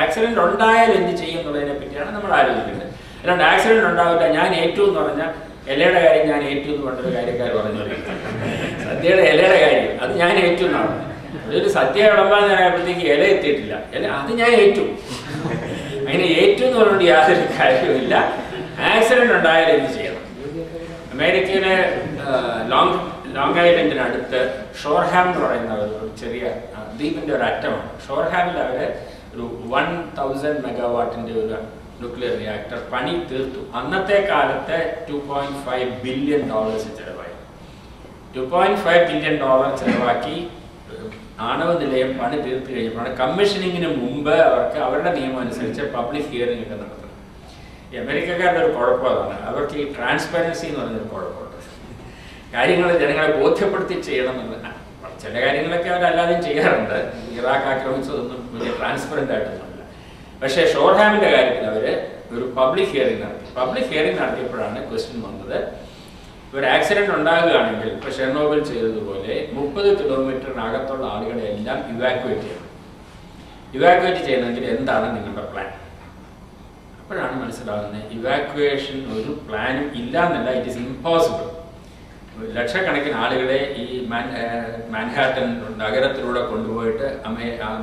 ആക്സിഡന്റ് ഉണ്ടായാൽ എന്ത് ചെയ്യും എന്നുള്ളതിനെ പറ്റിയാണ് നമ്മൾ ആലോചിക്കുന്നത്. അല്ലാണ്ട് ആക്സിഡന്റ് ഉണ്ടാവില്ല ഞാൻ ഏറ്റു എന്ന് പറഞ്ഞാൽ ഇലയുടെ കാര്യം ഞാൻ ഏറ്റു എന്ന് പറഞ്ഞൊരു കാര്യക്കാർ പറഞ്ഞു, സദ്യയുടെ ഇലയുടെ കാര്യം അത് ഞാൻ ഏറ്റു എന്നാണ്. അതൊരു സദ്യ വിളമ്പാൻ നേരപ്പോഴത്തേക്ക് ഇല എത്തിയിട്ടില്ല, അത് ഞാൻ ഏറ്റു. അങ്ങനെ ഏറ്റു എന്ന് പറഞ്ഞുകൊണ്ട് യാതൊരു കാര്യവുമില്ല. ആക്സിഡന്റ് ഉണ്ടായാൽ എന്ത് ചെയ്യണം? അമേരിക്കയിലെ ലോങ് ഐലൻഡിനടുത്ത് ഷോർഹാം എന്ന് പറയുന്ന ഒരു ചെറിയ ദ്വീപിന്റെ ഒരു അറ്റമാണ്. ഷോർഹാമിൽ അവര് ഒരു 1000 മെഗാവാട്ടിന്റെ ഒരു ന്യൂക്ലിയർ റിയാക്ടർ പണി തീർത്തു. അന്നത്തെ കാലത്ത് $2.5 ബില്യൺ ചെലവായി. $2.5 ബില്യൺ ചെലവാക്കി ആണവ നിലയം പണി തീർത്തു കഴിഞ്ഞപ്പോഴാണ് കമ്മീഷനിങ്ങിന് മുമ്പ് അവർക്ക് അവരുടെ നിയമം അനുസരിച്ച് പബ്ലിക് ഹിയറിംഗ് ഒക്കെ നടത്തണം. ഈ അമേരിക്കക്കാരുടെ ഒരു കുഴപ്പം അതാണ്, അവർക്ക് ഈ ട്രാൻസ്പെറൻസി എന്ന് പറഞ്ഞൊരു കുഴപ്പമുണ്ട്. കാര്യങ്ങൾ ജനങ്ങളെ ബോധ്യപ്പെടുത്തി ചെയ്യണം എന്നുള്ളത്. ചില കാര്യങ്ങളൊക്കെ അവരല്ലാതെയും ചെയ്യാറുണ്ട്. ഇറാഖ് ആക്രമിച്ചതൊന്നും വലിയ ട്രാൻസ്പെറൻ്റ് ആയിട്ടൊന്നുമില്ല. പക്ഷേ ഷോർഹാമിൻ്റെ കാര്യത്തിൽ അവർ ഒരു പബ്ലിക് ഹിയറിംഗ് നടത്തി. പബ്ലിക് ഹിയറിംഗ് നടത്തിയപ്പോഴാണ് ക്വസ്റ്റ്യൻ വന്നത്, ഒരു ആക്സിഡന്റ് ഉണ്ടാകുകയാണെങ്കിൽ ഇപ്പോൾ ഷെർണോബിൽ ചെയ്തതുപോലെ 30 കിലോമീറ്ററിനകത്തുള്ള ആളുകളെ എല്ലാം ഇവാക്യുവേറ്റ് ചെയ്യണം. ഇവാക്യുവേറ്റ് ചെയ്യണമെങ്കിൽ എന്താണ് നിങ്ങളുടെ പ്ലാൻ? അപ്പോഴാണ് മനസ്സിലാകുന്നത് ഇവാക്യുവേഷൻ ഒരു പ്ലാനും ഇല്ല എന്നല്ല, ഇറ്റ് ഈസ് ഇമ്പോസിബിൾ. ലക്ഷക്കണക്കിന് ആളുകളെ ഈ മാൻഹാട്ടൻ നഗരത്തിലൂടെ കൊണ്ടുപോയിട്ട്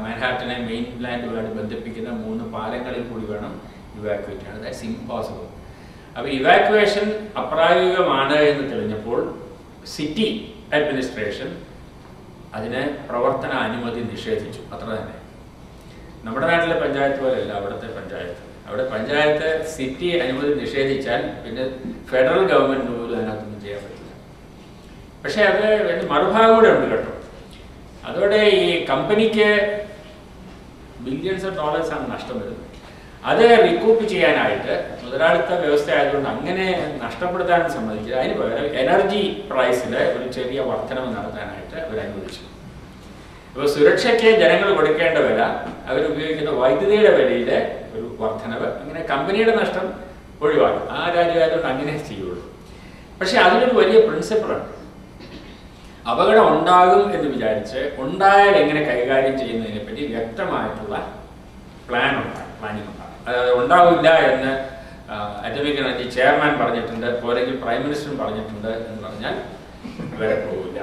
മാൻഹാട്ടനെ മെയിൻലാൻഡുമായിട്ട് ബന്ധിപ്പിക്കുന്ന 3 പാലങ്ങളിൽ കൂടി വേണം ഇവാക്യുവേറ്റ് ചെയ്യാൻ. That's impossible. അപ്പോൾ ഇവാക്യുവേഷൻ അപ്രായോഗികമാണ് എന്ന് തെളിഞ്ഞപ്പോൾ സിറ്റി അഡ്മിനിസ്ട്രേഷൻ അതിന് പ്രവർത്തന അനുമതി നിഷേധിച്ചു. അത്ര തന്നെ. നമ്മുടെ നാട്ടിലെ പഞ്ചായത്ത് പോലെയല്ല അവിടുത്തെ പഞ്ചായത്ത്. അവിടെ പഞ്ചായത്ത് സിറ്റി അനുമതി നിഷേധിച്ചാൽ പിന്നെ ഫെഡറൽ ഗവൺമെൻറ് പോലും അതിനകത്തൊന്നും ചെയ്യാൻ പറ്റില്ല. പക്ഷേ അത് മറുഭാഗം കൂടെ ഉണ്ട് കേട്ടോ. അതോടെ ഈ കമ്പനിക്ക് ബില്യൺസ് ഡോളേഴ്സാണ് നഷ്ടം വരുന്നത്. അത് റിക്കൂപ്പ് ചെയ്യാനായിട്ട് മുതലാളിത്ത വ്യവസ്ഥ ആയതുകൊണ്ട് അങ്ങനെ നഷ്ടപ്പെടുത്താനും സമ്മതിക്കില്ല. അതിന് പകരം എനർജി പ്രൈസിൽ ഒരു ചെറിയ വർധനവ് നടത്താനായിട്ട് അവർ അനുവദിച്ചു. ഇപ്പോൾ സുരക്ഷയ്ക്ക് ജനങ്ങൾ കൊടുക്കേണ്ട വില, അവരുപയോഗിക്കുന്ന വൈദ്യുതിയുടെ വിലയിലെ ഒരു വർധനവ്, അങ്ങനെ കമ്പനിയുടെ നഷ്ടം ഒഴിവാക്കും. ആ രാജ്യമായതുകൊണ്ട് അങ്ങനെ ചെയ്യുള്ളൂ. പക്ഷെ അതിലൊരു വലിയ പ്രിൻസിപ്പിളുണ്ട്. അപകടം ഉണ്ടാകും എന്ന് വിചാരിച്ച് ഉണ്ടായാൽ എങ്ങനെ കൈകാര്യം ചെയ്യുന്നതിനെ പറ്റി വ്യക്തമായിട്ടുള്ള പ്ലാനിംഗ് ഉണ്ടാകും. അതായത് ഉണ്ടാവില്ല എന്ന് അറ്റോമിക് എനർജി ചെയർമാൻ പറഞ്ഞിട്ടുണ്ട്, പോരെങ്കിൽ പ്രൈം മിനിസ്റ്ററും പറഞ്ഞിട്ടുണ്ട് എന്ന് പറഞ്ഞാൽ വരെ പോകില്ല.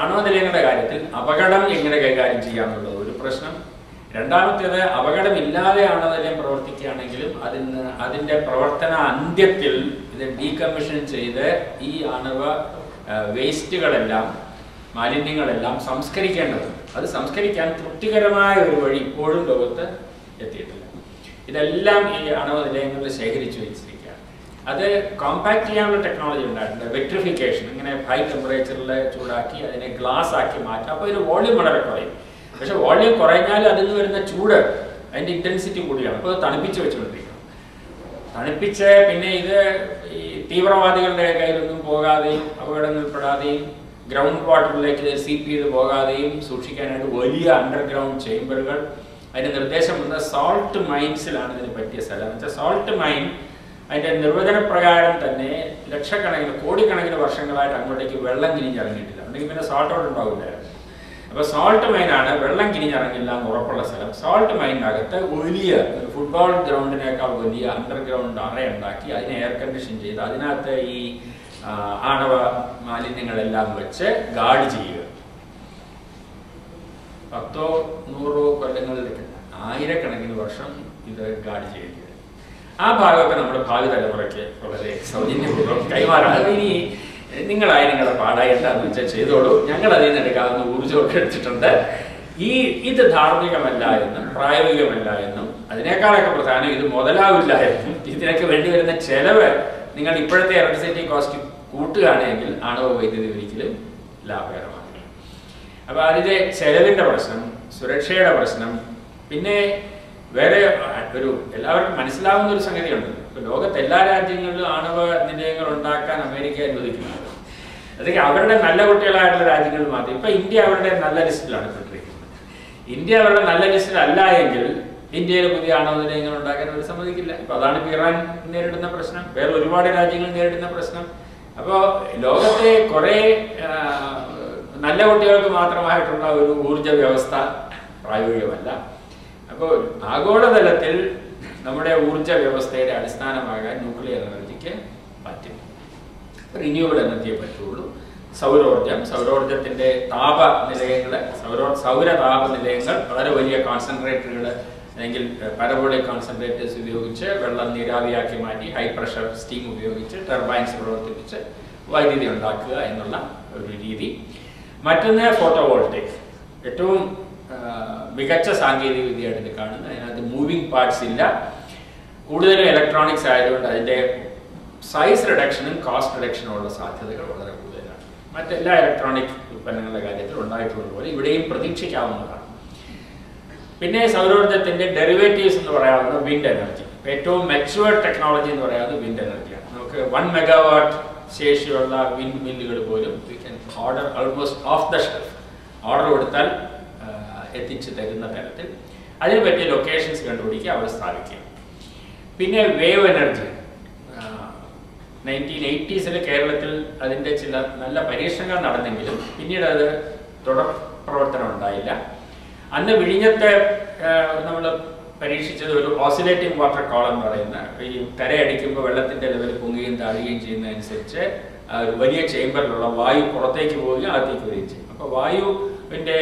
ആണവ നിലയങ്ങളുടെ കാര്യത്തിൽ അപകടം എങ്ങനെ കൈകാര്യം ചെയ്യാമെന്നുള്ളത് ഒരു പ്രശ്നം. രണ്ടാമത്തേത്, അപകടമില്ലാതെ ആണവ നിലയം പ്രവർത്തിക്കുകയാണെങ്കിലും അതിൻ്റെ പ്രവർത്തന അന്ത്യത്തിൽ ഇത് ഡീകമ്മീഷൻ ചെയ്ത് ഈ ആണവ വേസ്റ്റുകളെല്ലാം മാലിന്യങ്ങളെല്ലാം സംസ്കരിക്കേണ്ടതുണ്ട്. അത് സംസ്കരിക്കാൻ തൃപ്തികരമായ ഒരു വഴി ഇപ്പോഴും ലോകത്ത് എത്തിയിട്ടില്ല. ഇതെല്ലാം ഈ ആണവ നിലയങ്ങളിൽ ശേഖരിച്ചു വെച്ചിരിക്കുകയാണ്. അത് കോമ്പാക്ട് ചെയ്യാനുള്ള ടെക്നോളജി ഉണ്ടായിട്ടുണ്ട്. വെട്രിഫിക്കേഷൻ, ഇങ്ങനെ ഹൈ ടെമ്പറേച്ചറിൽ ചൂടാക്കി അതിനെ ഗ്ലാസ് ആക്കി മാറ്റാം. അപ്പോൾ ഇതിന് വോള്യൂം വളരെ കുറയും. പക്ഷെ വോള്യൂം കുറഞ്ഞാൽ അതിൽ നിന്ന് വരുന്ന ചൂട് അതിൻ്റെ ഇൻറ്റൻസിറ്റി കൂടിയാണ്. അപ്പോൾ അത് തണുപ്പിച്ച് വെച്ചുകൊണ്ടിരിക്കണം. തണുപ്പിച്ച് പിന്നെ ഇത് ഈ തീവ്രവാദികളുടെ കയ്യിലൊന്നും പോകാതെയും അപകടങ്ങളിൽപ്പെടാതെയും ഗ്രൗണ്ട് വാട്ടറിലേക്ക് സീപ്പ് ചെയ്ത് പോകാതെയും സൂക്ഷിക്കാനായിട്ട് വലിയ അണ്ടർഗ്രൗണ്ട് ചേംബറുകൾ. അതിൻ്റെ നിർദ്ദേശം വന്നത് സോൾട്ട് മൈൻസിലാണ് ഇതിന് പറ്റിയ സ്ഥലം. എന്ന് വെച്ചാൽ സോൾട്ട് മൈൻ അതിൻ്റെ നിർവചനപ്രകാരം തന്നെ ലക്ഷക്കണക്കിന് കോടിക്കണക്കിന് വർഷങ്ങളായിട്ട് അങ്ങോട്ടേക്ക് വെള്ളം കിനിഞ്ഞിറങ്ങിയിട്ടില്ല. ഉണ്ടെങ്കിൽ പിന്നെ സോൾട്ട് ഔട്ട് ഉണ്ടാവില്ലായിരുന്നു. അപ്പോൾ സോൾട്ട് മൈനാണ് വെള്ളം കിനിഞ്ഞിറങ്ങില്ല എന്ന് ഉറപ്പുള്ള സ്ഥലം. സോൾട്ട് മൈനകത്ത് വലിയ ഫുട്ബോൾ ഗ്രൗണ്ടിനേക്കാൾ വലിയ അണ്ടർഗ്രൗണ്ട് അറ ഉണ്ടാക്കി അതിനെ എയർ കണ്ടീഷൻ ചെയ്ത് അതിനകത്ത് ഈ ആണവ മാലിന്യങ്ങളെല്ലാം വെച്ച് ഗാർഡ് ചെയ്യുക. 10-100 കൊല്ലങ്ങളിലേക്ക് ആയിരക്കണക്കിന് വർഷം ഇത് ഗാർഡ് ചെയ്യുക. ആ ഭാഗമൊക്കെ നമ്മുടെ ഭാവി തലമുറയ്ക്ക് വളരെ സൗജന്യപൂർവ്വം കൈമാറാം. ഇനി നിങ്ങളായി നിങ്ങളുടെ പാടായി എന്താണെന്ന് വെച്ചാൽ ചെയ്തോളൂ. ഞങ്ങൾ അതിൽ നിന്ന് എടുക്കാവുന്ന ഊർജ്ജമൊക്കെ എടുത്തിട്ടുണ്ട്. ഇത് ധാർമ്മികമല്ല എന്നും പ്രായോഗികമല്ല എന്നും അതിനേക്കാളൊക്കെ പ്രധാനം ഇത് മുതലാവില്ല എന്നും ഇതിനൊക്കെ വേണ്ടി വരുന്ന ചെലവ് നിങ്ങൾ ഇപ്പോഴത്തെ ഇലക്ട്രിസിറ്റി കോസ്റ്റ് കൂട്ടുകയാണെങ്കിൽ ആണവ വൈദ്യുതി ഒരിക്കലും ലാഭകരമാണ്. അപ്പോൾ അതിൻ്റെ ചെലവിൻ്റെ പ്രശ്നം, സുരക്ഷയുടെ പ്രശ്നം, പിന്നെ വേറെ ഒരു എല്ലാവർക്കും മനസ്സിലാവുന്ന ഒരു സംഗതിയുണ്ടല്ലോ, ഇപ്പോൾ ലോകത്തെ എല്ലാ രാജ്യങ്ങളിലും ആണവ നിലയങ്ങൾ ഉണ്ടാക്കാൻ അമേരിക്ക അനുവദിക്കുന്നത്. അതൊക്കെ അവരുടെ നല്ല കുട്ടികളായിട്ടുള്ള രാജ്യങ്ങളിൽ മാത്രം. ഇപ്പം ഇന്ത്യ അവരുടെ നല്ല ലിസ്റ്റിലാണ് പെട്ടിരിക്കുന്നത്. ഇന്ത്യ അവരുടെ നല്ല ലിസ്റ്റിൽ അല്ല എങ്കിൽ ഇന്ത്യയിൽ പുതിയ ആണവ നിലയങ്ങൾ ഉണ്ടാക്കാൻ അവർ സമ്മതിക്കില്ല. ഇപ്പം അതാണ് ഇറാൻ നേരിടുന്ന പ്രശ്നം, വേറെ ഒരുപാട് രാജ്യങ്ങൾ നേരിടുന്ന പ്രശ്നം. അപ്പോൾ ലോകത്തെ കുറേ നല്ല കുട്ടികൾക്ക് മാത്രമായിട്ടുള്ള ഒരു ഊർജ വ്യവസ്ഥ പ്രായോഗികമല്ല. അപ്പോൾ ആഗോളതലത്തിൽ നമ്മുടെ ഊർജ വ്യവസ്ഥയുടെ അടിസ്ഥാനമാകാൻ ന്യൂക്ലിയർ എനർജിക്ക് പറ്റും. റിന്യൂവബിൾ എനർജിയെ പറ്റുള്ളൂ. സൗരോർജത്തിൻ്റെ താപ നിലയങ്ങൾ, സൗര താപ നിലയങ്ങൾ വളരെ വലിയ കോൺസെൻട്രേറ്ററുകൾ അല്ലെങ്കിൽ പാരബോളിക് കോൺസെൻട്രേറ്റേഴ്സ് ഉപയോഗിച്ച് വെള്ളം നീരാവിയാക്കി മാറ്റി ഹൈ പ്രഷർ സ്റ്റീം ഉപയോഗിച്ച് ടർബൈൻസ് പ്രവർത്തിപ്പിച്ച് വൈദ്യുതി ഉണ്ടാക്കുക എന്നുള്ള ഒരു രീതി. മറ്റൊന്ന് ഫോട്ടോവോൾട്ടേക്, ഏറ്റവും മികച്ച സാങ്കേതിക വിദ്യയായിട്ട് ഇത് കാണുന്നത്. അതിനകത്ത് മൂവിങ് പാർട്സ് ഇല്ല, കൂടുതലും ഇലക്ട്രോണിക്സ് ആയതുകൊണ്ട് അതിൻ്റെ സൈസ് റിഡക്ഷനും കോസ്റ്റ് റിഡക്ഷനും ഉള്ള സാധ്യതകൾ വളരെ കൂടുതലാണ്. മറ്റെല്ലാ ഇലക്ട്രോണിക് ഉൽപ്പന്നങ്ങളുടെ കാര്യത്തിൽ ഉണ്ടായിട്ടുള്ളതുപോലെ ഇവിടെയും പ്രതീക്ഷിക്കാവുന്നതാണ്. പിന്നെ സൗരോർജ്ജത്തിൻ്റെ ഡെറിവേറ്റീവ്സ് എന്ന് പറയാവുന്ന വിൻഡ് എനർജി, ഏറ്റവും മെച്ചുവേർഡ് ടെക്നോളജി എന്ന് പറയുന്നത് വിൻഡ് എനർജിയാണ്. നമുക്ക് 1 മെഗാവാട്ട് ശേഷിയുള്ള വിൻഡ് മില്ലുകൾ പോലും we can order almost of the shelf, order കൊടുത്താൽ എത്തിച്ചു തരുന്ന തരത്തിൽ അതിന് പറ്റിയ ലൊക്കേഷൻസ് കണ്ടുപിടിക്കുക, അവിടെ സ്ഥാപിക്കുക. പിന്നെ വേവ് എനർജി, 1980s കേരളത്തിൽ അതിൻ്റെ ചില നല്ല പരീക്ഷണങ്ങൾ നടന്നെങ്കിലും പിന്നീട് അത് തുടർ പ്രവർത്തനം ഉണ്ടായില്ല. അന്ന് വിഴിഞ്ഞത്തെ നമ്മൾ പരീക്ഷിച്ചത് ഒരു ഓസിലേറ്റിംഗ് വാട്ടർ കോളം എന്ന് പറയുന്ന, ഈ കരയടിക്കുമ്പോൾ വെള്ളത്തിൻ്റെ ലെവൽ പൊങ്ങുകയും താഴുകയും ചെയ്യുന്നതനുസരിച്ച് വലിയ ചേമ്പറിലുള്ള വായു പുറത്തേക്ക് പോവുകയും അകത്തേക്ക് വരികയും ചെയ്യും. അപ്പോൾ വായുവിൻ്റെ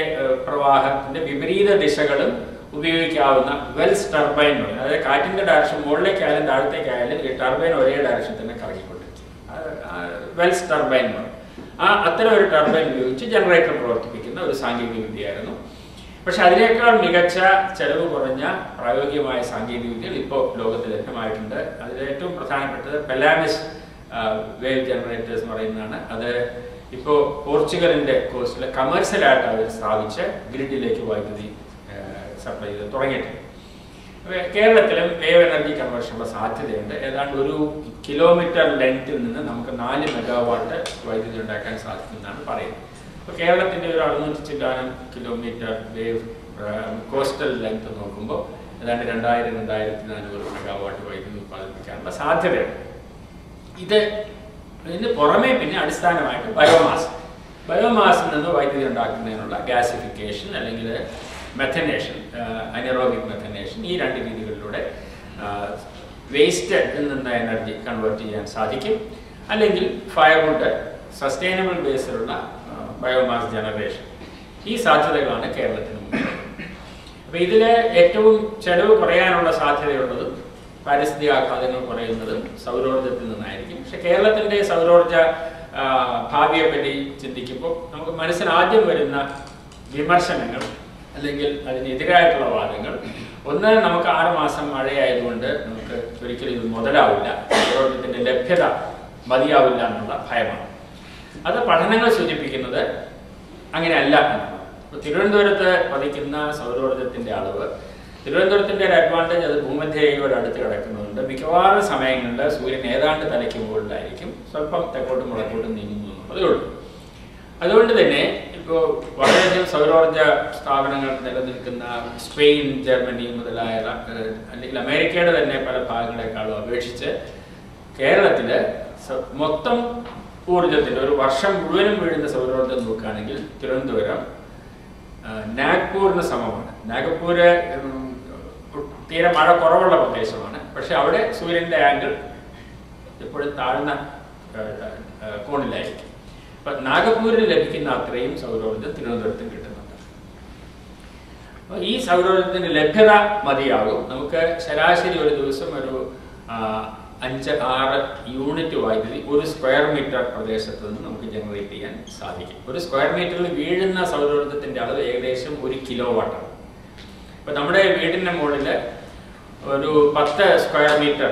പ്രവാഹത്തിൻ്റെ വിപരീത ദിശകളും ഉപയോഗിക്കാവുന്ന വെൽസ് ടർബൈൻ എന്ന് പറയും. അതായത് കാറ്റിൻ്റെ ഡയറക്ഷൻ മുകളിലേക്കായാലും താഴത്തേക്കായാലും ഈ ടർബൈൻ ഒരേ ഡയറക്ഷൻ തന്നെ കറങ്ങിക്കൊണ്ടിരിക്കും. വെൽസ് ടർബൈൻ എന്ന് പറയും. അത്തരം ഒരു ടർബൈൻ ഉപയോഗിച്ച് ജനറേറ്റർ പ്രവർത്തിപ്പിക്കുന്ന ഒരു സാങ്കേതിക വിദ്യയായിരുന്നു. പക്ഷെ അതിനേക്കാൾ മികച്ച ചെലവ് കുറഞ്ഞ പ്രായോഗികമായ സാങ്കേതിക വിദ്യകൾ ഇപ്പോൾ ലോകത്ത് ലഭ്യമായിട്ടുണ്ട്. അതിൽ ഏറ്റവും പ്രധാനപ്പെട്ടത് പെലാമിസ് വേവ് ജനറേറ്റേഴ്സ് എന്ന് പറയുന്നതാണ്. അത് ഇപ്പോൾ പോർച്ചുഗലിൻ്റെ കോസ്റ്റിൽ കമേഴ്സ്യലായിട്ട് അവർ സ്ഥാപിച്ച് ഗ്രിഡിലേക്ക് വൈദ്യുതി സപ്ലൈ ചെയ്ത് തുടങ്ങിയിട്ടുണ്ട്. കേരളത്തിലും വേവ് എനർജി കൺവേർഷനുള്ള സാധ്യതയുണ്ട്. ഏതാണ്ട് 1 കിലോമീറ്റർ ലെങ്ത്തിൽ നിന്ന് നമുക്ക് 4 മെഗാവാട്ട് വൈദ്യുതി ഉണ്ടാക്കാൻ സാധിക്കുമെന്നാണ് പറയുന്നത്. ഇപ്പോൾ കേരളത്തിൻ്റെ ഒരു 600 ചില്ലാനം കിലോമീറ്റർ വേവ് കോസ്റ്റൽ ലെങ്ത് നോക്കുമ്പോൾ ഏതാണ്ട് 2000-2400 മെഗാവാട്ട് വൈദ്യുതി ഉത്പാദിപ്പിക്കാനുള്ള സാധ്യതയുണ്ട്. ഇതിന് പുറമേ പിന്നെ അടിസ്ഥാനമായിട്ട് ബയോമാസിൽ നിന്ന് വൈദ്യുതി ഉണ്ടാക്കുന്നതിനുള്ള ഗ്യാസിഫിക്കേഷൻ അല്ലെങ്കിൽ മെഥനേഷൻ, അനറോബിക് മെഥനേഷൻ, ഈ 2 രീതികളിലൂടെ വേസ്റ്റ് നിന്ന് എനർജി കൺവേർട്ട് ചെയ്യാൻ സാധിക്കും. അല്ലെങ്കിൽ ഫയർവുഡ്, സസ്റ്റൈനബിൾ ബേസിലുള്ള ബയോമാസ് ജനറേഷൻ, ഈ സാധ്യതകളാണ് കേരളത്തിന് മുന്നിൽ. അപ്പോൾ ഇതിൽ ഏറ്റവും ചെലവ് കുറയാനുള്ള സാധ്യതയുള്ളതും പാരിസ്ഥിതിക ആഘാതങ്ങൾ കുറയുന്നതും സൗരോർജ്ജത്തിൽ നിന്നായിരിക്കും. പക്ഷെ കേരളത്തിൻ്റെ സൗരോർജ്ജ ഭാവിയെപ്പറ്റി ചിന്തിക്കുമ്പോൾ നമുക്ക് മനസ്സിൽ ആദ്യം വരുന്ന വിമർശനങ്ങൾ അല്ലെങ്കിൽ അതിനെതിരായിട്ടുള്ള വാദങ്ങൾ, ഒന്ന്, നമുക്ക് 6 മാസം മഴയായതുകൊണ്ട് നമുക്ക് ഒരിക്കലും ഇത് മുതലാവില്ല, സൗരോർജ്ജത്തിൻ്റെ ലഭ്യത മതിയാവില്ല എന്നുള്ള ഭയമാണ്. അത് പഠനങ്ങൾ സൂചിപ്പിക്കുന്നത് അങ്ങനെയല്ല എന്നാണ്. ഇപ്പോൾ തിരുവനന്തപുരത്ത് പതിക്കുന്ന സൗരോർജ്ജത്തിൻ്റെ അളവ്, തിരുവനന്തപുരത്തിൻ്റെ ഒരു അഡ്വാൻറ്റേജ് അത് ഭൂമധ്യരേഖയോട് അടുത്ത് കിടക്കുന്നുണ്ട്. മിക്കവാറും സമയങ്ങളിൽ സൂര്യൻ ഏതാണ്ട് തലയ്ക്ക് മുകളിലായിരിക്കും, സ്വല്പം തെക്കോട്ടും വടക്കോട്ടും നീങ്ങുന്നു എന്നുള്ളതേ ഉള്ളൂ. അതുകൊണ്ട് തന്നെ ഇപ്പോൾ വളരെയധികം സൗരോർജ്ജ സ്ഥാപനങ്ങൾ നിലനിൽക്കുന്ന സ്പെയിൻ, ജർമ്മനി മുതലായ അല്ലെങ്കിൽ അമേരിക്കയുടെ തന്നെ പല ഭാഗങ്ങളെക്കാളും അപേക്ഷിച്ച് കേരളത്തിൽ മൊത്തം ഊർജത്തിൻ്റെ ഒരു വർഷം മുഴുവനും വീഴുന്ന സൗരോർജ്ജം നോക്കുകയാണെങ്കിൽ തിരുവനന്തപുരം നാഗ്പൂരിന് സമമാണ്. നാഗ്പൂര് തീരെ മഴ കുറവുള്ള പ്രദേശമാണ്, പക്ഷെ അവിടെ സൂര്യൻ്റെ ആംഗിൾ എപ്പോഴും താഴ്ന്ന കോണിലായിരിക്കും. അപ്പം നാഗപൂരിൽ ലഭിക്കുന്ന അത്രയും സൗരോർജ്ജം തിരുവനന്തപുരത്തും കിട്ടുന്നുണ്ട്. അപ്പോൾ ഈ സൗരോർജ്ജത്തിൻ്റെ ലഭ്യത മതിയാകും. നമുക്ക് ശരാശരി ഒരു ദിവസം ഒരു 5-6 യൂണിറ്റ് വൈദ്യുതി 1 സ്ക്വയർ മീറ്റർ പ്രദേശത്ത് നിന്ന് നമുക്ക് ജനറേറ്റ് ചെയ്യാൻ സാധിക്കും. 1 സ്ക്വയർ മീറ്ററിൽ വീഴുന്ന സൗരോർജ്ജത്തിൻ്റെ അളവ് ഏകദേശം 1 കിലോ വാട്ടാണ്. ഇപ്പം നമ്മുടെ വീടിൻ്റെ മുകളിൽ ഒരു 10 സ്ക്വയർ മീറ്റർ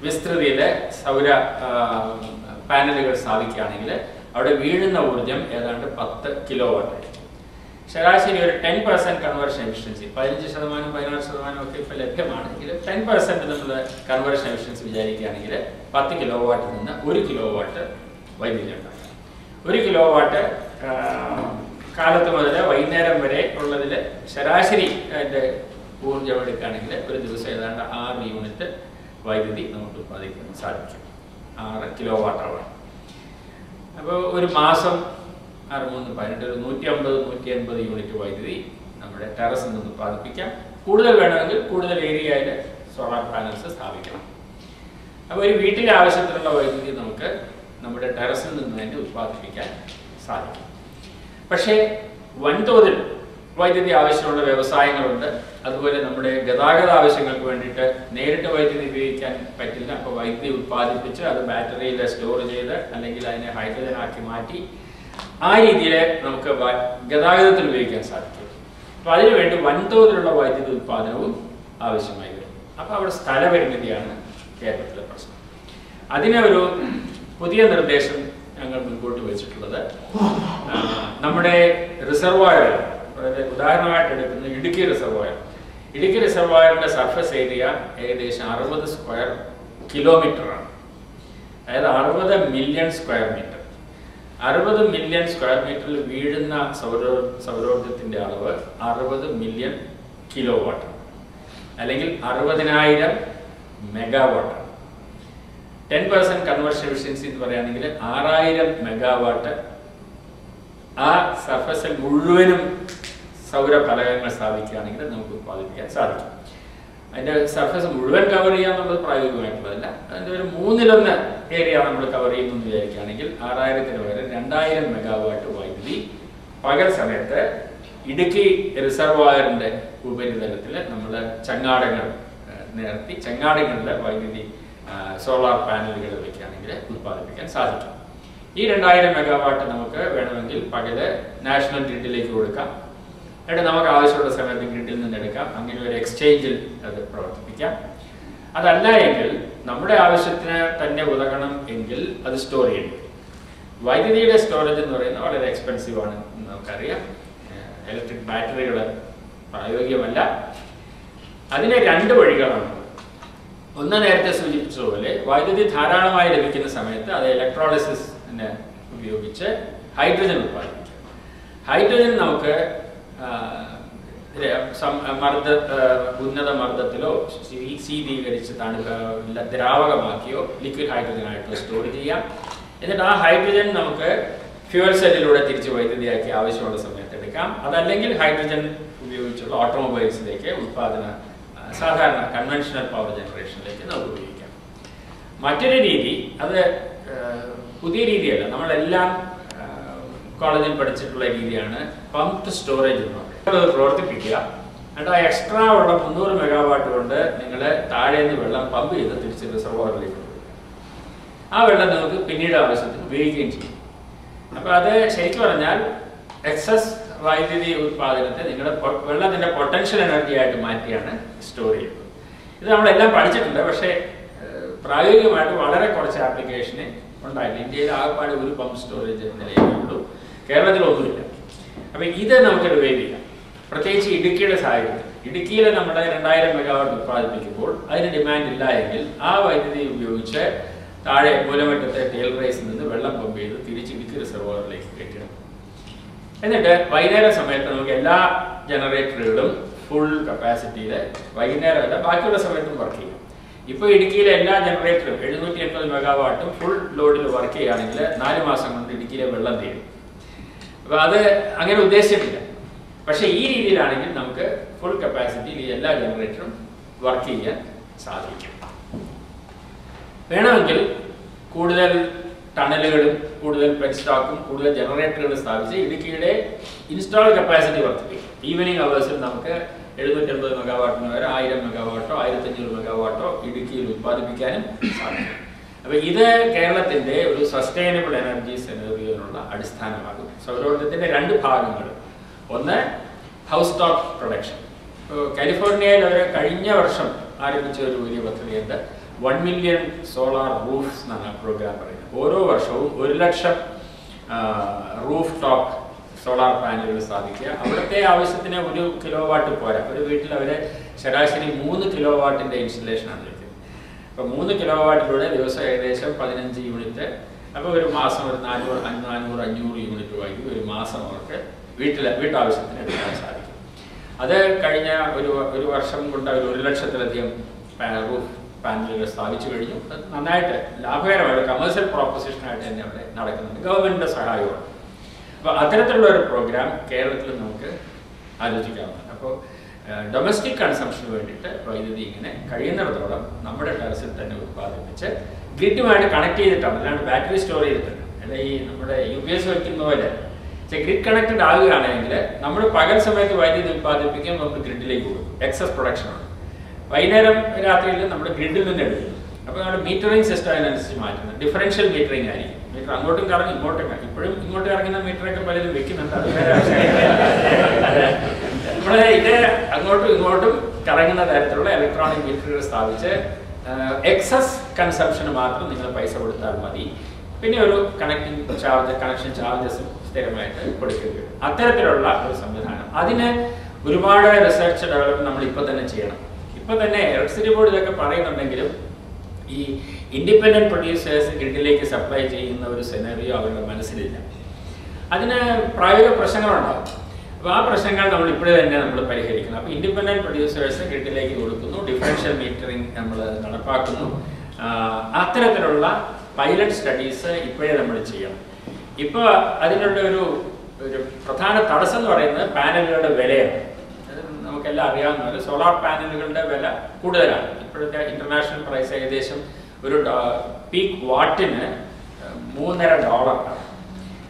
വിസ്തൃതിയിൽ സൗര പാനലുകൾ സ്ഥാപിക്കുകയാണെങ്കിൽ അവിടെ വീഴുന്ന ഊർജം ഏതാണ്ട് 10 കിലോ വാട്ടായിരിക്കും. ശരാശരി ഒരു 10% കൺവേർഷൻ എഫിഷ്യൻസി, 15% 16% ഒക്കെ ഇപ്പോൾ ലഭ്യമാണെങ്കിൽ 10% നമ്മൾ കൺവേർഷൻ എഫിഷ്യൻസി വിചാരിക്കുകയാണെങ്കിൽ 10 കിലോ വാട്ടിൽ നിന്ന് 1 കിലോ വാട്ട് വൈദ്യുതി ഉണ്ടാക്കാം. 1 കിലോ വാട്ട് കാലത്ത് മുതൽ വൈകുന്നേരം വരെ ഉള്ളതിൽ ശരാശരി അതിൻ്റെ ഊർജ്ജം എടുക്കുകയാണെങ്കിൽ ഒരു ദിവസം ഏതാണ്ട് 6 യൂണിറ്റ് വൈദ്യുതി നമുക്ക് ഉത്പാദിക്കാൻ സാധിക്കും. 6 കിലോ വാട്ട് അവർ. അപ്പോൾ ഒരു മാസം 6 3 18 ഒരു 150-180 യൂണിറ്റ് വൈദ്യുതി നമ്മുടെ ടെറസിൽ നിന്ന് ഉത്പാദിപ്പിക്കാം. കൂടുതൽ വേണമെങ്കിൽ കൂടുതൽ ഏരിയയിൽ സോളാർ പാനൽസ് സ്ഥാപിക്കണം. അപ്പോൾ ഒരു വീട്ടിലെ ആവശ്യത്തിനുള്ള വൈദ്യുതി നമുക്ക് നമ്മുടെ ടെറസിൽ നിന്ന് തന്നെ ഉത്പാദിപ്പിക്കാൻ സാധിക്കും. പക്ഷേ വൻതോതിൽ വൈദ്യുതി ആവശ്യമുള്ള വ്യവസായങ്ങളുണ്ട്. അതുപോലെ നമ്മുടെ ഗതാഗത ആവശ്യങ്ങൾക്ക് വേണ്ടിയിട്ട് നേരിട്ട് വൈദ്യുതി ഉപയോഗിക്കാൻ പറ്റില്ല. അപ്പോൾ വൈദ്യുതി ഉത്പാദിപ്പിച്ച് അത് ബാറ്ററിയിൽ സ്റ്റോർ ചെയ്ത് അല്ലെങ്കിൽ അതിനെ ഹൈഡ്രജൻ ആക്കി മാറ്റി ആ രീതിയിൽ നമുക്ക് ഗതാഗതത്തിൽ ഉപയോഗിക്കാൻ സാധിക്കും. അപ്പോൾ അതിനുവേണ്ടി വൻതോതിലുള്ള വൈദ്യുതി ഉത്പാദനവും ആവശ്യമായി വരും. അപ്പോൾ അവിടെ സ്ഥലപരിമിതിയാണ് കേരളത്തിലെ പ്രശ്നം. അതിനെ ഒരു പുതിയ നിർദ്ദേശം ഞങ്ങൾ മുൻപോട്ട് വെച്ചിട്ടുള്ളത് നമ്മുടെ റിസർവോയർ, ഉദാഹരണമായിട്ട് എടുക്കുന്ന ഇടുക്കി റിസർവോയർ. ഇടുക്കി റിസർവോയറിന്റെ സർഫസ് ഏരിയ ഏകദേശം 60 സ്ക്വയർ കിലോമീറ്ററാണ്. അതായത് 60 million square metre. 60 million square മീറ്ററിൽ വീഴുന്ന സൗരോർജ്ജത്തിന്റെ അളവ് 60 മില്യൺ കിലോ വാട്ട് അല്ലെങ്കിൽ 60,000 മെഗാവാട്ട്. 10% കൺവേർഷൻ എഫിഷ്യൻസി എന്ന് പറയുകയാണെങ്കിൽ 6000 മെഗാവാട്ട് ആ സർഫസിൽ മുഴുവനും സൗര ഫലകങ്ങൾ സ്ഥാപിക്കുകയാണെങ്കിൽ നമുക്ക് ഉത്പാദിപ്പിക്കാൻ സാധിക്കും. അതിൻ്റെ സർഫസ് മുഴുവൻ കവർ ചെയ്യുക എന്നുള്ളത് പ്രായോഗികമായിട്ടുള്ളതല്ല. അതിൻ്റെ ഒരു 1/3 ഏരിയ നമ്മൾ കവർ ചെയ്യുന്നു എന്ന് വിചാരിക്കുകയാണെങ്കിൽ 6000-ന് പകരം 2000 മെഗാവാട്ട് വൈദ്യുതി പകൽ സമയത്ത് ഇടുക്കി റിസർവോയറിൻ്റെ ഉപരിതലത്തിൽ നമ്മൾ ചങ്ങാടങ്ങൾ നിരത്തി ചങ്ങാടങ്ങളിൽ വൈദ്യുതി സോളാർ പാനലുകൾ വയ്ക്കുകയാണെങ്കിൽ ഉത്പാദിപ്പിക്കാൻ സാധിക്കും. ഈ 2000 മെഗാവാട്ട് നമുക്ക് വേണമെങ്കിൽ പകല് നാഷണൽ ഗ്രിഡിലേക്ക് കൊടുക്കാം. എന്നിട്ട് നമുക്ക് ആവശ്യമുള്ള സമയത്ത് ഗ്രിഡിൽ നിന്ന് എടുക്കാം. അങ്ങനെ ഒരു എക്സ്ചേഞ്ചിൽ അത് പ്രവർത്തിപ്പിക്കാം. അതല്ല എങ്കിൽ നമ്മുടെ ആവശ്യത്തിന് തന്നെ ഉതകണം എങ്കിൽ അത് സ്റ്റോർ ചെയ്യേണ്ടി വരും. വൈദ്യുതിയുടെ സ്റ്റോറേജ് എന്ന് പറയുന്നത് വളരെ എക്സ്പെൻസീവ് ആണ് നമുക്കറിയാം. ഇലക്ട്രിക് ബാറ്ററികൾ പ്രായോഗികമല്ല. അതിന് 2 വഴികളാണ്. ഒന്ന് നേരത്തെ സൂചിപ്പിച്ചതുപോലെ വൈദ്യുതി ധാരാളമായി ലഭിക്കുന്ന സമയത്ത് അത് ഇലക്ട്രോളിസിസിനെ ഉപയോഗിച്ച് ഹൈഡ്രജൻ ഉത്പാദിപ്പിക്കാം. ഹൈഡ്രജൻ നമുക്ക് ഉന്നത മർദ്ദത്തിലോ ശീതീകരിച്ച് ദ്രാവകമാക്കിയോ ലിക്വിഡ് ഹൈഡ്രജൻ ആയിട്ടോ സ്റ്റോർ ചെയ്യാം. എന്നിട്ട് ആ ഹൈഡ്രജൻ നമുക്ക് ഫ്യൂവൽ സെല്ലിലൂടെ തിരിച്ച് വൈദ്യുതിയാക്കി ആവശ്യമുള്ള സമയത്ത് എടുക്കാം. അതല്ലെങ്കിൽ ഹൈഡ്രജൻ ഉപയോഗിച്ചുള്ള ഓട്ടോമൊബൈൽസിലേക്ക് സാധാരണ കൺവെൻഷണൽ പവർ ജനറേഷനിലേക്ക് നമുക്ക് ഉപയോഗിക്കാം. മറ്റൊരു രീതി, അത് പുതിയ രീതിയല്ല, നമ്മളെല്ലാം കോളേജിൽ പഠിച്ചിട്ടുള്ള രീതിയാണ് പംപ്ഡ് സ്റ്റോറേജ് എന്ന് പറയുന്നത്. പ്രവർത്തിപ്പിക്കുക. എന്നിട്ട് ആ എക്സ്ട്രാ ഉള്ള 300 മെഗാവാട്ട് കൊണ്ട് നിങ്ങൾ താഴേന്ന് വെള്ളം പമ്പ് ചെയ്ത് തിരിച്ച് റിസർവോയറിലേക്ക് കൊടുക്കുക. ആ വെള്ളം നിങ്ങൾക്ക് പിന്നീട് ആവശ്യത്തിന് ഉപയോഗിക്കുകയും ചെയ്യും. അപ്പോൾ അത് ശരിക്കും പറഞ്ഞാൽ എക്സസ് വൈദ്യുതി ഉത്പാദനത്തെ നിങ്ങളുടെ വെള്ളത്തിൻ്റെ പൊട്ടൻഷ്യൽ എനർജി ആയിട്ട് മാറ്റിയാണ് സ്റ്റോർ ചെയ്യുന്നത്. ഇത് നമ്മളെല്ലാം പഠിച്ചിട്ടുണ്ട്. പക്ഷേ പ്രായോഗികമായിട്ട് വളരെ കുറച്ച് ആപ്ലിക്കേഷന് ഉണ്ടായില്ല. ഇന്ത്യയിൽ ആകെപ്പാട് ഒരു പമ്പ് സ്റ്റോറേജ് നിലയിലേ ഉള്ളൂ. കേരളത്തിലൊന്നുമില്ല. അപ്പം ഇത് നമുക്ക് ഡിവൈഡ് ചെയ്യാം. പ്രത്യേകിച്ച് ഇടുക്കിയുടെ സാഹചര്യത്തിൽ ഇടുക്കിയിൽ നമ്മുടെ 2000 മെഗാവാട്ട് ഉത്പാദിപ്പിക്കുമ്പോൾ അതിന് ഡിമാൻഡ് ഇല്ല എങ്കിൽ ആ വൈദ്യുതി ഉപയോഗിച്ച് താഴെ മൂലമറ്റത്തെ ടേൽ റൈസിൽ നിന്ന് വെള്ളം പമ്പ് ചെയ്ത് തിരിച്ച് ഇടുക്കി റിസർവോയറിലേക്ക് കയറ്റണം. എന്നിട്ട് വൈകുന്നേരം സമയത്ത് നമുക്ക് എല്ലാ ജനറേറ്ററുകളും ഫുൾ കപ്പാസിറ്റിയിൽ വൈകുന്നേരമല്ല ബാക്കിയുള്ള സമയത്തും വർക്ക് ചെയ്യും. ഇപ്പോൾ ഇടുക്കിയിലെ എല്ലാ ജനറേറ്ററും 780 മെഗാവാട്ടും ഫുൾ ലോഡിൽ വർക്ക് ചെയ്യുകയാണെങ്കിൽ 4 മാസം കൊണ്ട് ഇടുക്കിയിലെ വെള്ളം തീരും. അപ്പോൾ അത് അങ്ങനെ ഉദ്ദേശിച്ചിട്ടില്ല. പക്ഷേ ഈ രീതിയിലാണെങ്കിൽ നമുക്ക് ഫുൾ കപ്പാസിറ്റിയിൽ ഈ എല്ലാ ജനറേറ്ററും വർക്ക് ചെയ്യാൻ സാധിക്കും. വേണമെങ്കിൽ കൂടുതൽ ടണലുകളും കൂടുതൽ പെൻ സ്റ്റോക്കും കൂടുതൽ ജനറേറ്ററുകളും സ്ഥാപിച്ച് ഇടുക്കിയുടെ ഇൻസ്റ്റാൾ കപ്പാസിറ്റി വർദ്ധിപ്പിക്കും. ഈവനിങ് അവേഴ്സിൽ നമുക്ക് 780 മെഗാവാട്ടിന് വരെ 1000 മെഗാവാട്ടോ 1500 മെഗാവാട്ടോ ഇടുക്കിയിൽ ഉത്പാദിപ്പിക്കാനും സാധിക്കും. അപ്പോൾ ഇത് കേരളത്തിൻ്റെ ഒരു സസ്റ്റൈനബിൾ എനർജി സെനറിയോനുള്ള അടിസ്ഥാനമാകും. സൗരോർജ്ജത്തിൻ്റെ 2 ഭാഗങ്ങൾ. ഒന്ന് ഹൗസ് ടോപ്പ് പ്രൊഡക്ഷൻ. കാലിഫോർണിയയിൽ അവർ കഴിഞ്ഞ വർഷം ആരംഭിച്ച ഒരു വലിയ പദ്ധതിയുണ്ട്. 1 മില്യൺ സോളാർ റൂഫ്സ് എന്നാണ് പ്രോഗ്രാം പറയുന്നത്. ഓരോ വർഷവും 1 ലക്ഷം റൂഫ് ടോപ്പ് സോളാർ പാനലുകൾ സ്ഥാപിക്കുക. അവിടുത്തെ ആവശ്യത്തിന് 1 കിലോവാട്ട് പോരാ. ഒരു വീട്ടിൽ അവർ ശരാശരി 3 കിലോവാട്ടിൻ്റെ ഇൻസ്റ്റലേഷനാണ് ചെയ്യുന്നത്. അപ്പോൾ 3 കിലോവാട്ടിലൂടെ ദിവസം ഏകദേശം 15 യൂണിറ്റ്. അപ്പോൾ ഒരു മാസം ഒരു 400-500 യൂണിറ്റ് വൈകി ഒരു മാസം അവർക്ക് വീട്ടാവശ്യത്തിന് എടുക്കാൻ സാധിക്കും. അത് കഴിഞ്ഞ ഒരു വർഷം കൊണ്ട് അവർ 1 ലക്ഷത്തിലധികം റൂഫ് പാനലുകൾ സ്ഥാപിച്ചു കഴിഞ്ഞു. അത് നന്നായിട്ട് ലാഭകരമായിട്ട് കമേഴ്സ്യൽ പ്രോപ്പോസിഷനായിട്ട് തന്നെ അവിടെ നടക്കുന്നുണ്ട്, ഗവൺമെൻറ്റിൻ്റെ സഹായമാണ്. അപ്പോൾ അത്തരത്തിലുള്ള ഒരു പ്രോഗ്രാം കേരളത്തിൽ നമുക്ക് ആലോചിക്കാവുന്നതാണ്. അപ്പോൾ ഡൊമസ്റ്റിക് കൺസംഷന് വേണ്ടിയിട്ട് വൈദ്യുതി ഇങ്ങനെ കഴിയുന്നിടത്തോളം നമ്മുടെ ടെറസിൽ തന്നെ ഉത്പാദിപ്പിച്ച് ഗ്രിഡുമായിട്ട് കണക്ട് ചെയ്തിട്ടാണ്, അല്ലാണ്ട് ബാറ്ററി സ്റ്റോർ ചെയ്തിട്ടുണ്ട്. അല്ല ഈ നമ്മുടെ UPS വയ്ക്കുന്ന പോലെ ഗ്രിഡ് കണക്റ്റഡ് ആകുകയാണെങ്കിൽ നമ്മൾ പകൽ സമയത്ത് വൈദ്യുതി ഉത്പാദിപ്പിക്കാൻ നമുക്ക് ഗ്രിഡിലേക്ക് പോകും. എക്സസ് പ്രൊഡക്ഷനാണ്. വൈകുന്നേരം രാത്രിയിൽ നമ്മുടെ ഗ്രിഡിൽ നിന്ന് എടുക്കുന്നു. അപ്പോൾ നമ്മുടെ മീറ്ററിംഗ് സിസ്റ്റം അതിനനുസരിച്ച് മാറ്റുന്നത് ഡിഫറൻഷ്യൽ മീറ്ററിംഗ് ആയിരിക്കും. മീറ്റർ അങ്ങോട്ടും കറങ്ങി ഇങ്ങോട്ടും കറങ്ങി. ഇപ്പോഴും ഇങ്ങോട്ട് ഇറങ്ങുന്ന മീറ്ററൊക്കെ പലരും വെക്കുന്നുണ്ട്. അത് വേറെ നമ്മളെ ഇത് അങ്ങോട്ടും ഇങ്ങോട്ടും കറങ്ങുന്ന തരത്തിലുള്ള ഇലക്ട്രോണിക് മീറ്ററുകൾ സ്ഥാപിച്ച് എക്സസ് കൺസംഷന് മാത്രം നിങ്ങൾ പൈസ കൊടുത്താൽ മതി. പിന്നെ ഒരു കണക്ഷൻ ചാർജസും സ്ഥിരമായിട്ട് കൊടുക്കേണ്ടി വരും. അത്തരത്തിലുള്ള ഒരു സംവിധാനം. അതിന് ഒരുപാട് റിസർച്ച് ഡെവലപ്മെന്റ് നമ്മൾ ഇപ്പോൾ തന്നെ ചെയ്യണം. ഇപ്പോൾ തന്നെ ഇലക്ട്രിസിറ്റി ബോർഡ് ഇതൊക്കെ പറയുന്നുണ്ടെങ്കിലും ഈ ഇൻഡിപെൻഡന്റ് പ്രൊഡ്യൂസേഴ്സ് ഗ്രിഡിലേക്ക് സപ്ലൈ ചെയ്യുന്ന ഒരു സെനറിയോ അവരുടെ മനസ്സിലില്ല. അതിന് പ്രായോഗിക പ്രശ്നങ്ങളുണ്ടാകും. അപ്പോൾ ആ പ്രശ്നങ്ങൾ നമ്മൾ ഇപ്പോഴേ തന്നെ നമ്മൾ പരിഹരിക്കണം. അപ്പോൾ ഇൻഡിപെൻഡന്റ് പ്രൊഡ്യൂസേഴ്സ് ഗ്രിഡിലേക്ക് കൊടുക്കുന്നു, ഡിഫറൻഷ്യൽ മീറ്ററിംഗ് നമ്മൾ നടപ്പാക്കുന്നു. അത്തരത്തിലുള്ള പൈലറ്റ് സ്റ്റഡീസ് ഇപ്പോഴേ നമ്മൾ ചെയ്യണം. ഇപ്പോൾ അതിനുള്ള ഒരു പ്രധാന തടസ്സം എന്ന് പറയുന്നത് പാനലുകളുടെ വിലയാണ്. നമുക്കെല്ലാം അറിയാവുന്ന പോലെ സോളാർ പാനലുകളുടെ വില കൂടുതലാണ്. ഇപ്പോഴത്തെ ഇന്റർനാഷണൽ പ്രൈസ് ഏകദേശം ഒരു പീക്ക് വാട്ടിന് $3.5.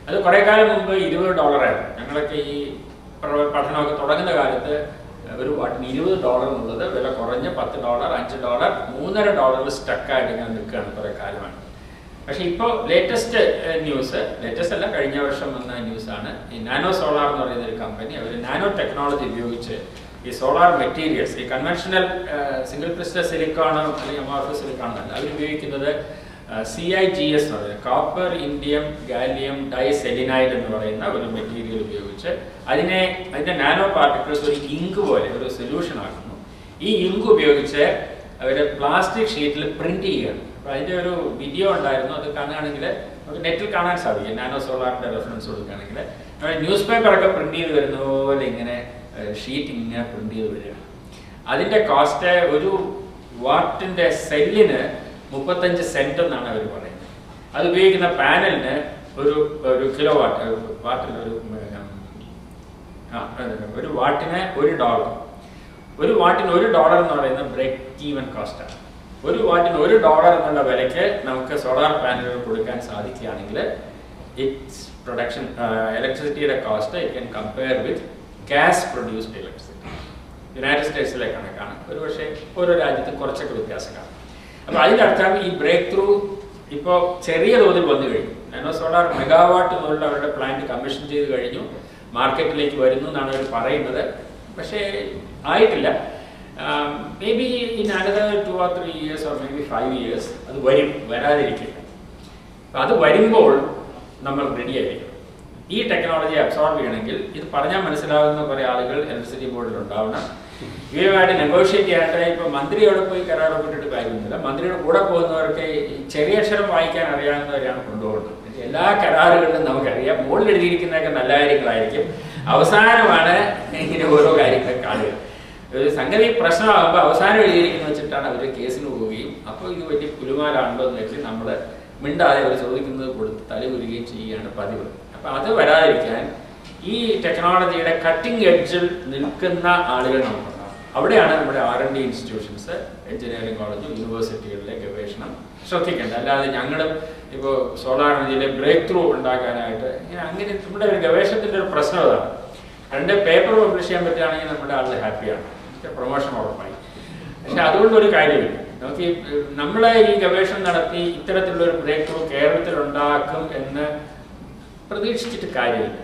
അത് കുറേ കാലം മുമ്പ് $20 ഞങ്ങളൊക്കെ ഈ പഠനമൊക്കെ തുടങ്ങുന്ന കാലത്ത് ഒരു വാട്ടിന് $20 എന്നുള്ളത് വില കുറഞ്ഞ് $10, $5, $3.5 സ്റ്റക്കായിട്ട് ഇങ്ങനെ നിൽക്കുകയാണ് കുറേ കാലമാണ്. പക്ഷേ ഇപ്പോൾ ലേറ്റസ്റ്റ് ന്യൂസ്, ലേറ്റസ്റ്റ് അല്ല, കഴിഞ്ഞ വർഷം വന്ന ന്യൂസാണ്. ഈ നാനോ സോളാർ എന്ന് പറയുന്ന ഒരു കമ്പനി, അവർ നാനോ ടെക്നോളജി ഉപയോഗിച്ച് ഈ സോളാർ മെറ്റീരിയൽസ്, ഈ കൺവെൻഷണൽ സിംഗിൾ ക്രിസ്റ്റൽ സിലിക്കോണോ അല്ലെങ്കിൽ അമോർഫസ് സിലിക്കോണോ അല്ല, അവരുപയോഗിക്കുന്നത് CIGS എന്ന് പറയുന്നത് കോപ്പർ ഇൻഡിയം ഗാലിയം ഡൈസെലിനൈഡ് എന്ന് പറയുന്ന ഒരു മെറ്റീരിയൽ ഉപയോഗിച്ച് അതിൻ്റെ നാനോ പാർട്ടിക്കിൾസ് ഒരു ഇങ്ക് പോലെ ഒരു സൊല്യൂഷൻ ആക്കുന്നു. ഈ ഇങ്ക് ഉപയോഗിച്ച് അവർ പ്ലാസ്റ്റിക് ഷീറ്റിൽ പ്രിന്റ് ചെയ്യുകയാണ്. അപ്പോൾ അതിൻ്റെ ഒരു വീഡിയോ ഉണ്ടായിരുന്നു. അത് കാണുകയാണെങ്കിൽ നമുക്ക് നെറ്റിൽ കാണാൻ സാധിക്കും. നാനോ സോളാറിൻ്റെ റെഫറൻസ് കൊടുക്കുകയാണെങ്കിൽ നമ്മുടെ ന്യൂസ് പേപ്പറൊക്കെ പ്രിന്റ് ചെയ്ത് വരുന്ന പോലെ ഇങ്ങനെ ഷീറ്റ് ഇങ്ങനെ പ്രിന്റ് ചെയ്ത് വരികയാണ്. അതിൻ്റെ കോസ്റ്റ് ഒരു വാട്ടിൻ്റെ സെല്ലിന് 35 സെന്റ് എന്നാണ് അവർ പറയുന്നത്. അത് ഉപയോഗിക്കുന്ന പാനലിന് ഒരു കിലോ വാട്ടിന് ഒരു വാട്ടിന് $1. ഒരു വാട്ടിന് $1 എന്ന് പറയുന്നത് ബ്രേക്ക് ഈവൻ കോസ്റ്റാണ്. ഒരു വാട്ടിന് $1 എന്നുള്ള വിലയ്ക്ക് നമുക്ക് സോളാർ പാനലുകൾ കൊടുക്കാൻ സാധിക്കുകയാണെങ്കിൽ ഇറ്റ്സ് പ്രൊഡക്ഷൻ ഇലക്ട്രിസിറ്റിയുടെ cost it can compare with gas produced electricity. United സ്റ്റേറ്റ്സിലെ കണക്കാണ്. ഒരു പക്ഷേ ഓരോ രാജ്യത്തും കുറച്ചൊക്കെ വ്യത്യാസം കാണും. അപ്പോൾ അതിൻ്റെ അർത്ഥം ഈ ബ്രേക്ക് ത്രൂ ഇപ്പോൾ ചെറിയ തോതിൽ വന്നു കഴിഞ്ഞു. നാനോ സോളാർ മെഗാവാട്ട് മുതലുള്ള അവരുടെ പ്ലാന്റ് കമ്മീഷൻ ചെയ്ത് കഴിഞ്ഞു, മാർക്കറ്റിലേക്ക് വരുന്നു എന്നാണ് അവർ പറയുന്നത്. പക്ഷേ ആയിട്ടില്ല. May be in another 2 or 3 years or maybe 5 years അത് വരാതിരിക്കില്ല. അത് വരുമ്പോൾ നമ്മൾ റെഡി ആയിരിക്കും. ഈ ടെക്നോളജി അബ്സോർബ് ചെയ്യണമെങ്കിൽ ഇത് പറഞ്ഞാൽ മനസ്സിലാവുന്ന കുറേ ആളുകൾ ഇലക്ട്രിസിറ്റി ബോർഡിൽ ഉണ്ടാവണം. ഇവരുമായിട്ട് നെഗോഷിയേറ്റ് ചെയ്യാനായിട്ട് ഇപ്പോൾ മന്ത്രിയോട് പോയി കരാർ ഒപ്പിട്ടിട്ട് കാര്യമൊന്നുമില്ല. മന്ത്രിയുടെ കൂടെ പോകുന്നവർക്ക് ചെറിയ അക്ഷരം വായിക്കാൻ അറിയാവുന്നവരെയാണ് കൊണ്ടുപോകുന്നത്. എല്ലാ കരാറുകളിലും നമുക്കറിയാം മുകളിൽ എഴുതിയിരിക്കുന്നതൊക്കെ നല്ല കാര്യങ്ങളായിരിക്കും, അവസാനമാണ് ഇങ്ങനെ ഓരോ കാര്യങ്ങൾ കാണുക. ഒരു സംഗതി പ്രശ്നമാകുമ്പോൾ അവസാനം എഴുതിയിരിക്കുന്ന വെച്ചിട്ടാണ് അവർ കേസിന് പോവുകയും അപ്പോൾ ഇത് വലിയ പുലുമാലാണല്ലോ എന്ന് വെച്ച് നമ്മൾ മിണ്ടാതെ അവർ ചോദിക്കുന്നത് കൊടുത്ത് തലകുരുകയും ചെയ്യുകയാണ് പതിവ്. അപ്പം അത് വരാതിരിക്കാൻ ഈ ടെക്നോളജിയുടെ കട്ടിംഗ് എഡ്ജിൽ നിൽക്കുന്ന ആളുകൾ നമുക്കുണ്ടാകും. അവിടെയാണ് നമ്മുടെ R&D ഇൻസ്റ്റിറ്റ്യൂഷൻസ്, എഞ്ചിനീയറിംഗ് കോളേജ്, യൂണിവേഴ്സിറ്റികളിലെ ഗവേഷണം ശ്രദ്ധിക്കേണ്ടത്. അല്ലാതെ ഞങ്ങളും ഇപ്പോൾ സോളാർ എനർജിയിലെ ബ്രേക്ക് ത്രൂ ഉണ്ടാക്കാനായിട്ട് അങ്ങനെ നമ്മുടെ ഒരു ഗവേഷണത്തിൻ്റെ ഒരു പ്രശ്നം അതാണ്. 2 പേപ്പർ പബ്ലിഷ് ചെയ്യാൻ പറ്റുകയാണെങ്കിൽ നമ്മുടെ ആളുകൾ ഹാപ്പിയാണ്, പ്രൊമോഷൻ ഉറപ്പായി. പക്ഷെ അതുകൊണ്ടൊരു കാര്യമില്ല. നമുക്ക് നമ്മളെ ഈ ഗവേഷണം നടത്തി ഇത്തരത്തിലുള്ളൊരു ബ്രേക്ക് ത്രൂ കേരളത്തിൽ ഉണ്ടാക്കും എന്ന് പ്രതീക്ഷിച്ചിട്ട് കാര്യമില്ല.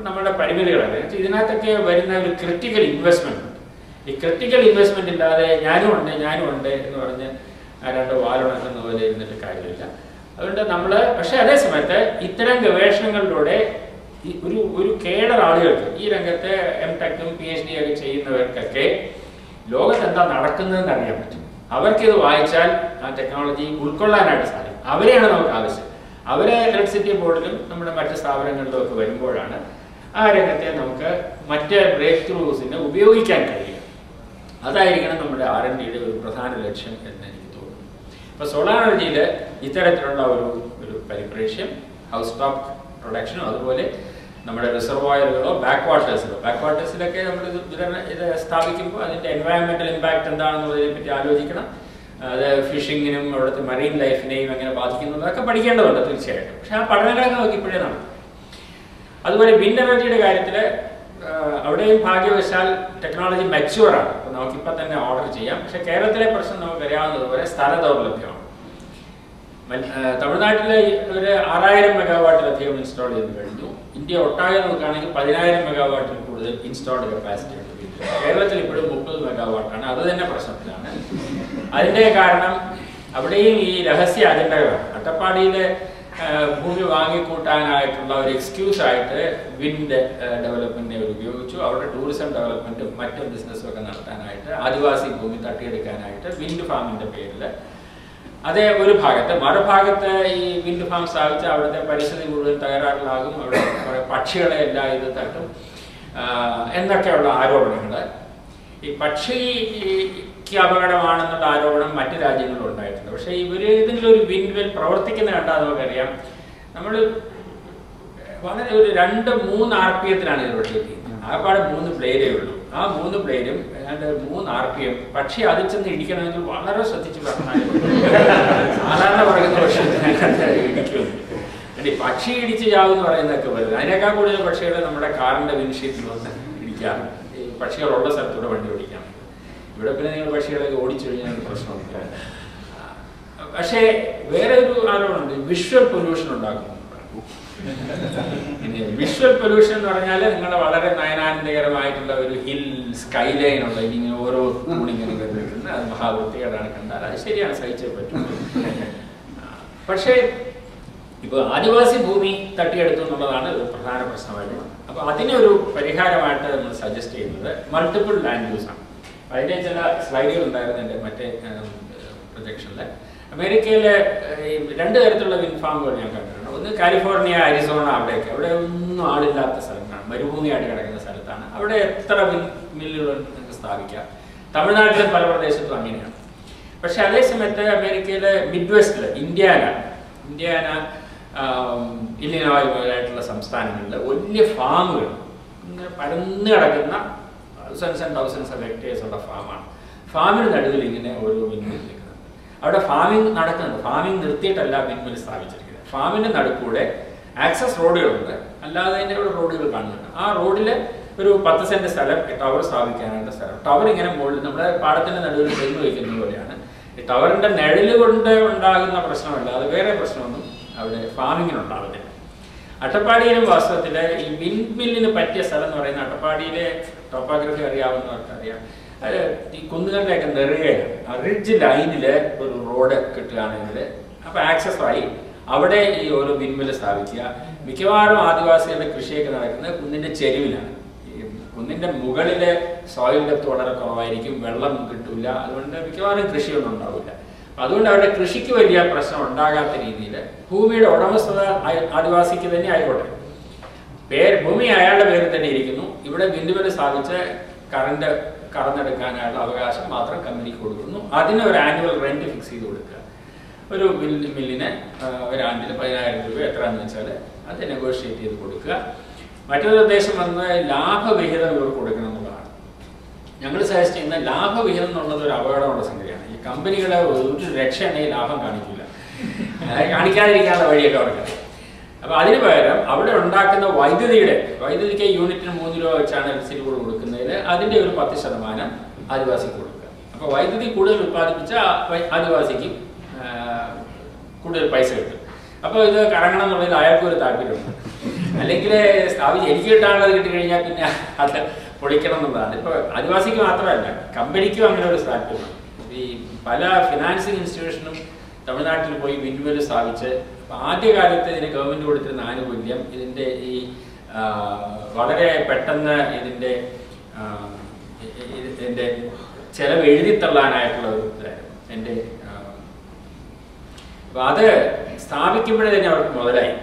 നമ്മുടെ പരിമിതികളാണ്. ഇതിനകത്തൊക്കെ വരുന്ന ഒരു ക്രിട്ടിക്കൽ ഇൻവെസ്റ്റ്മെന്റ് ഉണ്ട്. ഈ ക്രിട്ടിക്കൽ ഇൻവെസ്റ്റ്മെന്റ് ഇല്ലാതെ ഞാനും ഉണ്ട് എന്ന് പറഞ്ഞ് 2 വാലുണക്കുന്ന പോലെ ഇരുന്നിട്ട് കാര്യമില്ല. അതുകൊണ്ട് നമ്മൾ പക്ഷേ അതേ സമയത്ത് ഇത്തരം ഗവേഷണങ്ങളിലൂടെ ഒരു കേഡർ ആളുകൾക്ക് ഈ രംഗത്തെ M.Tech.ഉം PhD ഒക്കെ ചെയ്യുന്നവർക്കൊക്കെ ലോകത്ത് എന്താ നടക്കുന്നതെന്ന് അറിയാൻ പറ്റും. അവർക്കിത് വായിച്ചാൽ ആ ടെക്നോളജി ഉൾക്കൊള്ളാനായിട്ട് സാധിക്കും. അവരെയാണ് നമുക്ക് ആവശ്യം. അവരെ ഇലക്ട്രിസിറ്റി ബോർഡിലും നമ്മുടെ മറ്റ് സ്ഥാപനങ്ങളിലും ഒക്കെ വരുമ്പോഴാണ് ആ രംഗത്തെ നമുക്ക് മറ്റ് ബ്രേക്ക് ത്രൂസിനെ ഉപയോഗിക്കാൻ കഴിയുക. അതായിരിക്കണം നമ്മുടെ R&Dയുടെ ഒരു പ്രധാന ലക്ഷ്യം എന്ന് എനിക്ക് തോന്നുന്നു. ഇപ്പോൾ സോളാർ എനർജിയിൽ ഇത്തരത്തിലുള്ള ഒരു പരിപ്രേക്ഷ്യം, ഹൗസ് ടോപ്പ് പ്രൊഡക്ഷനും അതുപോലെ നമ്മുടെ റിസർവോയറുകളോ ബാക്ക് വാട്ടേഴ്സിലൊക്കെ നമ്മൾ ഇത് സ്ഥാപിക്കുമ്പോൾ അതിൻ്റെ എൻവയറമെൻ്റൽ ഇമ്പാക്റ്റ് എന്താണെന്നുള്ളതിനെ പറ്റി ആലോചിക്കണം. അത് ഫിഷിങ്ങിനും അവിടുത്തെ മറീൻ ലൈഫിനെയും എങ്ങനെ ബാധിക്കുന്നതൊക്കെ പഠിക്കേണ്ടതുണ്ട് തീർച്ചയായിട്ടും. പക്ഷെ ആ പഠനങ്ങളൊക്കെ നമുക്ക് ഇപ്പോഴേ നടക്കും. അതുപോലെ വിൻഡ് എനർജിയുടെ കാര്യത്തിൽ അവിടെയും ഭാഗ്യവശാൽ ടെക്നോളജി മെച്യൂറാണ്. അപ്പോൾ നമുക്കിപ്പോൾ തന്നെ ഓർഡർ ചെയ്യാം. പക്ഷേ കേരളത്തിലെ പ്രശ്നം നമുക്കറിയാവുന്നതുപോലെ സ്ഥല ദൗർലഭ്യമാണ്. തമിഴ്നാട്ടിൽ ഒരു 6000 മെഗാവാട്ടിലധികം ഇൻസ്റ്റാൾ ചെയ്ത് കഴിഞ്ഞു. ഇന്ത്യ ഒട്ടാകെ നോക്കുകയാണെങ്കിൽ 10000 മെഗാവാട്ടിൽ കൂടുതൽ ഇൻസ്റ്റാൾഡ് കപ്പാസിറ്റി ഉണ്ട്. കേരളത്തിൽ ഇപ്പോഴും 30 മെഗാവാട്ടാണ്. അത് തന്നെ പ്രശ്നത്തിലാണ്. അതിൻ്റെ കാരണം അവിടെയും ഈ രഹസ്യ അജണ്ടകളാണ്. അട്ടപ്പാടിയിലെ ഭൂമി വാങ്ങിക്കൂട്ടാനായിട്ടുള്ള ഒരു എക്സ്ക്യൂസ് ആയിട്ട് വിൻഡ് ഡെവലപ്മെന്റിനെ ഉപയോഗിച്ചു. അവിടെ ടൂറിസം ഡെവലപ്മെന്റും മറ്റ് ബിസിനസ്സും ഒക്കെ നടത്താനായിട്ട് ആദിവാസി ഭൂമി തട്ടിയെടുക്കാനായിട്ട് വിൻഡ് ഫാമിന്റെ പേരിൽ അതേ ഒരു ഭാഗത്ത്, മറുഭാഗത്ത് ഈ വിൻഡ് ഫാം സ്ഥാപിച്ച അവിടുത്തെ പരിസ്ഥിതി മുഴുവൻ തകരാറിലാകും, അവിടെ കുറെ പക്ഷികളെ എല്ലാം ഇത് തട്ടും എന്നൊക്കെയുള്ള ആരോപണങ്ങൾ. ഈ പക്ഷിക്ക് അപകടമാണെന്നുള്ള ആരോപണം മറ്റു രാജ്യങ്ങളിലും ഉണ്ടായിട്ടുണ്ട്. പക്ഷേ ഇതിൻ്റെ ഒരു വിൻഡ് പ്രവർത്തിക്കുന്ന കണ്ടാൽ നമുക്കറിയാം. നമ്മൾ വളരെ ഒരു 2-3 RPM-ത്തിലാണ് ഇത് റൊട്ടേറ്റ് ചെയ്യുന്നത്. ആകപ്പാടെ 3 ബ്ലേഡേ ഉള്ളൂ. ആ 3 ബ്ലേഡും ഏതാണ്ട് 3 RPM. പക്ഷി അതിൽ ചെന്ന് ഇടിക്കണമെങ്കിൽ വളരെ ശ്രദ്ധിച്ച് പറഞ്ഞാൽ സാധാരണ പറയുന്ന പക്ഷി ഇടിക്കുന്നു. പക്ഷി ഇടിച്ച് ചാവെന്ന് പറയുന്നതൊക്കെ വരുന്നത്. അതിനേക്കാൾ കൂടുതൽ പക്ഷികളെ നമ്മുടെ കാറിന്റെ വിൻഷീറ്റിൽ വന്ന് ഇടിക്കാറുണ്ട്. ഈ പക്ഷികളുള്ള സ്ഥലത്തൂടെ വണ്ടി ഓടിക്കാൻ. ഇവിടെ പിന്നെ നിങ്ങൾ പക്ഷികളൊക്കെ ഓടിച്ചു കഴിഞ്ഞാൽ പ്രശ്നമില്ല. പക്ഷേ വേറെ ഒരു ആരോപണമുണ്ട്, വിഷ്വൽ പൊല്യൂഷൻ ഉണ്ടാക്കുന്നു. വിഷ്വൽ പൊല്യൂഷൻ എന്ന് പറഞ്ഞാൽ നിങ്ങളുടെ വളരെ നയനാനന്ദകരമായിട്ടുള്ള ഒരു ഹിൽ സ്കൈ ലൈൻ ഉണ്ട്. ഇങ്ങനെ ഓരോ തൂണിങ്ങനെ വരുന്നത് അത് മഹാവൃത്തികേടാണ് കണ്ടാൽ. അത് ശരിയാണ്, സഹിച്ചേ പറ്റും. പക്ഷേ ഇപ്പോൾ ആദിവാസി ഭൂമി തട്ടിയെടുത്തു എന്നുള്ളതാണ് ഒരു പ്രധാന പ്രശ്നമായിട്ട്. അപ്പോൾ അതിനൊരു പരിഹാരമായിട്ട് നമ്മൾ സജസ്റ്റ് ചെയ്യുന്നത് മൾട്ടിപ്പിൾ ലാൻഡ് യൂസ് ആണ്. അതിൻ്റെ ചില സ്ലൈഡുകൾ ഉണ്ടായിരുന്നു എൻ്റെ മറ്റേ പ്രൊജക്ഷനിൽ. അമേരിക്കയിലെ 2 തരത്തിലുള്ള വിൻഡ് ഫാമുകൾ ഞാൻ കണ്ടിട്ടുണ്ട്. ഒന്ന് കാലിഫോർണിയ, അരിസോണ, അവിടെ ഒന്നും ആളില്ലാത്ത സ്ഥലങ്ങളാണ്, മരുഭൂമിയായിട്ട് കിടക്കുന്ന സ്ഥലത്താണ്. അവിടെ എത്ര വിൻഡ് മില്ലുകൾ നിങ്ങൾക്ക് സ്ഥാപിക്കാം. തമിഴ്നാട്ടിലെ പല പ്രദേശത്തും അങ്ങനെയാണ്. പക്ഷെ അതേസമയത്ത് അമേരിക്കയിലെ മിഡ് വെസ്റ്റിൽ ഇന്ത്യാന, ഇല്ലിനോയ് മുതലായിട്ടുള്ള സംസ്ഥാനങ്ങളിൽ വലിയ ഫാമുകൾ, ഇങ്ങനെ പരന്ന് കിടക്കുന്ന തൗസൻഡ്സ് ഓഫ് ഹെക്ടേഴ്സ് ഉള്ള ഫാമാണ്. ഫാമിന് നടുവിൽ ഇങ്ങനെ ഓരോ വിൻഡ് മില്ല് നിൽക്കുന്നത്. അവിടെ ഫാമിംഗ് നടക്കുന്നുണ്ട്. ഫാമിംഗ് നിർത്തിയിട്ടല്ല വിൻഡ് മില്ല് സ്ഥാപിച്ചിരിക്കുന്നത്. ഫാമിൻ്റെ നടുക്കൂടെ ആക്സസ് റോഡുകളുണ്ട്, അല്ലാതെ തന്നെ ഇവിടെ റോഡുകൾ കാണുന്നുണ്ട്. ആ റോഡിൽ ഒരു 10 സെന്റ് സ്ഥലം ടവർ സ്ഥാപിക്കാനുള്ള സ്ഥലം. ടവർ ഇങ്ങനെ മുകളിൽ നമ്മുടെ പാടത്തിൻ്റെ നടുവിൽ തെങ്ങ് വയ്ക്കുന്ന പോലെയാണ്. ഈ ടവറിൻ്റെ നിഴല് കൊണ്ട് ഉണ്ടാകുന്ന പ്രശ്നമല്ല, അത് വേറെ പ്രശ്നമൊന്നും അവിടെ ഫാമിങ്ങിനുണ്ടാകുന്നില്ല. അട്ടപ്പാടിയിലും വാസ്തവത്തിൽ ഈ വിൻഡ് മില്ലിന് പറ്റിയ സ്ഥലം എന്ന് പറയുന്നത്, അട്ടപ്പാടിയിലെ ടോപ്പോഗ്രഫി അറിയാവുന്നവർക്ക് അറിയാം, അത് ഈ കുന്നുകളുടെയൊക്കെ നെറുകയാണ്. ആ റിഡ്ജ് ലൈനിൽ ഒരു റോഡ് കിട്ടുകയാണെങ്കിൽ അപ്പോൾ ആക്സസ്സായി അവിടെ ഈ ഓരോ വിൻഡ് മില്ല് സ്ഥാപിക്കുക. മിക്കവാറും ആദിവാസികളുടെ കൃഷിയൊക്കെ നടക്കുന്നത് കുന്നിൻ്റെ ചെരുവിലാണ്. ഈ കുന്നിൻ്റെ മുകളിലെ സോയിൽ ഡെപ്ത് വളരെ കുറവായിരിക്കും, വെള്ളം കിട്ടില്ല, അതുകൊണ്ട് മിക്കവാറും കൃഷിയൊന്നും ഉണ്ടാവില്ല. അതുകൊണ്ട് അവരുടെ കൃഷിക്ക് വലിയ പ്രശ്നം ഉണ്ടാകാത്ത രീതിയിൽ ഭൂമിയുടെ ഉടമസ്ഥത ആദിവാസിക്ക് തന്നെ ആയിക്കോട്ടെ, ഭൂമി അയാളുടെ പേരിൽ തന്നെ ഇരിക്കുന്നു. ഇവിടെ വിൻഡ് മില്ല് സ്ഥാപിച്ച് കറന്നെടുക്കാനുള്ള അവകാശം മാത്രം കമ്പനിക്ക് കൊടുക്കുന്നു. അതിന് ഒരു ആനുവൽ റെന്റ് ഫിക്സ് ചെയ്ത് കൊടുക്കുക. ഒരു വിൻഡ് മില്ലിന് ഒരു ആണ്ടിൽ 10,000 രൂപ എത്രയാണെന്ന് വെച്ചാൽ അത് നെഗോഷിയേറ്റ് ചെയ്ത് കൊടുക്കുക. മറ്റൊരു നിർദ്ദേശം വന്ന് ലാഭവിഹിതം ഇവർക്ക് കൊടുക്കണം എന്നുള്ളതാണ്. ഞങ്ങൾ സജസ്റ്റ് ചെയ്യുന്ന ലാഭവിഹിതം എന്നുള്ളത് ഒരു അപകടമുള്ള സംഗതിയാണ്. ഈ കമ്പനികളെ ഒരു രക്ഷയുണ്ടെങ്കിൽ ലാഭം കാണിക്കില്ല, കാണിക്കാതിരിക്കാനുള്ള വഴിയൊക്കെ അവർക്ക്. അപ്പോൾ അതിന് പകരം അവിടെ ഉണ്ടാക്കുന്ന വൈദ്യുതിക്ക് യൂണിറ്റിന് 3 രൂപ വെച്ചാണ് എലക്ട്രിസിറ്റി കൂടെ കൊടുക്കുന്നതിൽ അതിൻ്റെ ഒരു 10% ആദിവാസിക്ക് കൊടുക്കുക. അപ്പോൾ വൈദ്യുതി കൂടുതൽ ഉത്പാദിപ്പിച്ച ആദിവാസിക്ക് കൂടുതൽ പൈസ കിട്ടും. അപ്പോൾ ഇത് കറങ്ങണം എന്നുള്ളതിൽ അയാൾക്കും ഒരു താല്പര്യമുണ്ട്. അല്ലെങ്കിൽ എനിക്ക് കിട്ടാനുള്ളത് കിട്ടിക്കഴിഞ്ഞാൽ പിന്നെ അത് പൊളിക്കണം എന്നുള്ളതാണ്. ഇപ്പോൾ ആദിവാസിക്ക് മാത്രമല്ല, കമ്പനിക്കും അങ്ങനെ ഒരു താല്പര്യമാണ്. ഈ പല ഫിനാൻസിങ് ഇൻസ്റ്റിറ്റ്യൂഷനും തമിഴ്നാട്ടിൽ പോയി വിൻഡ് മില്ല് സ്ഥാപിച്ച് ആദ്യകാലത്ത് ഇതിന് ഗവൺമെൻറ് കൊടുത്തിരുന്ന ആനുകൂല്യം ഇതിൻ്റെ ഈ വളരെ പെട്ടെന്ന് ഇതിൻ്റെ ചിലവ് എഴുതിത്തള്ളാനായിട്ടുള്ള ഒരു ഇതായിരുന്നു എൻ്റെ. അപ്പോൾ അത് സ്ഥാപിക്കുമ്പോഴേ തന്നെ അവർക്ക് മുതലായി.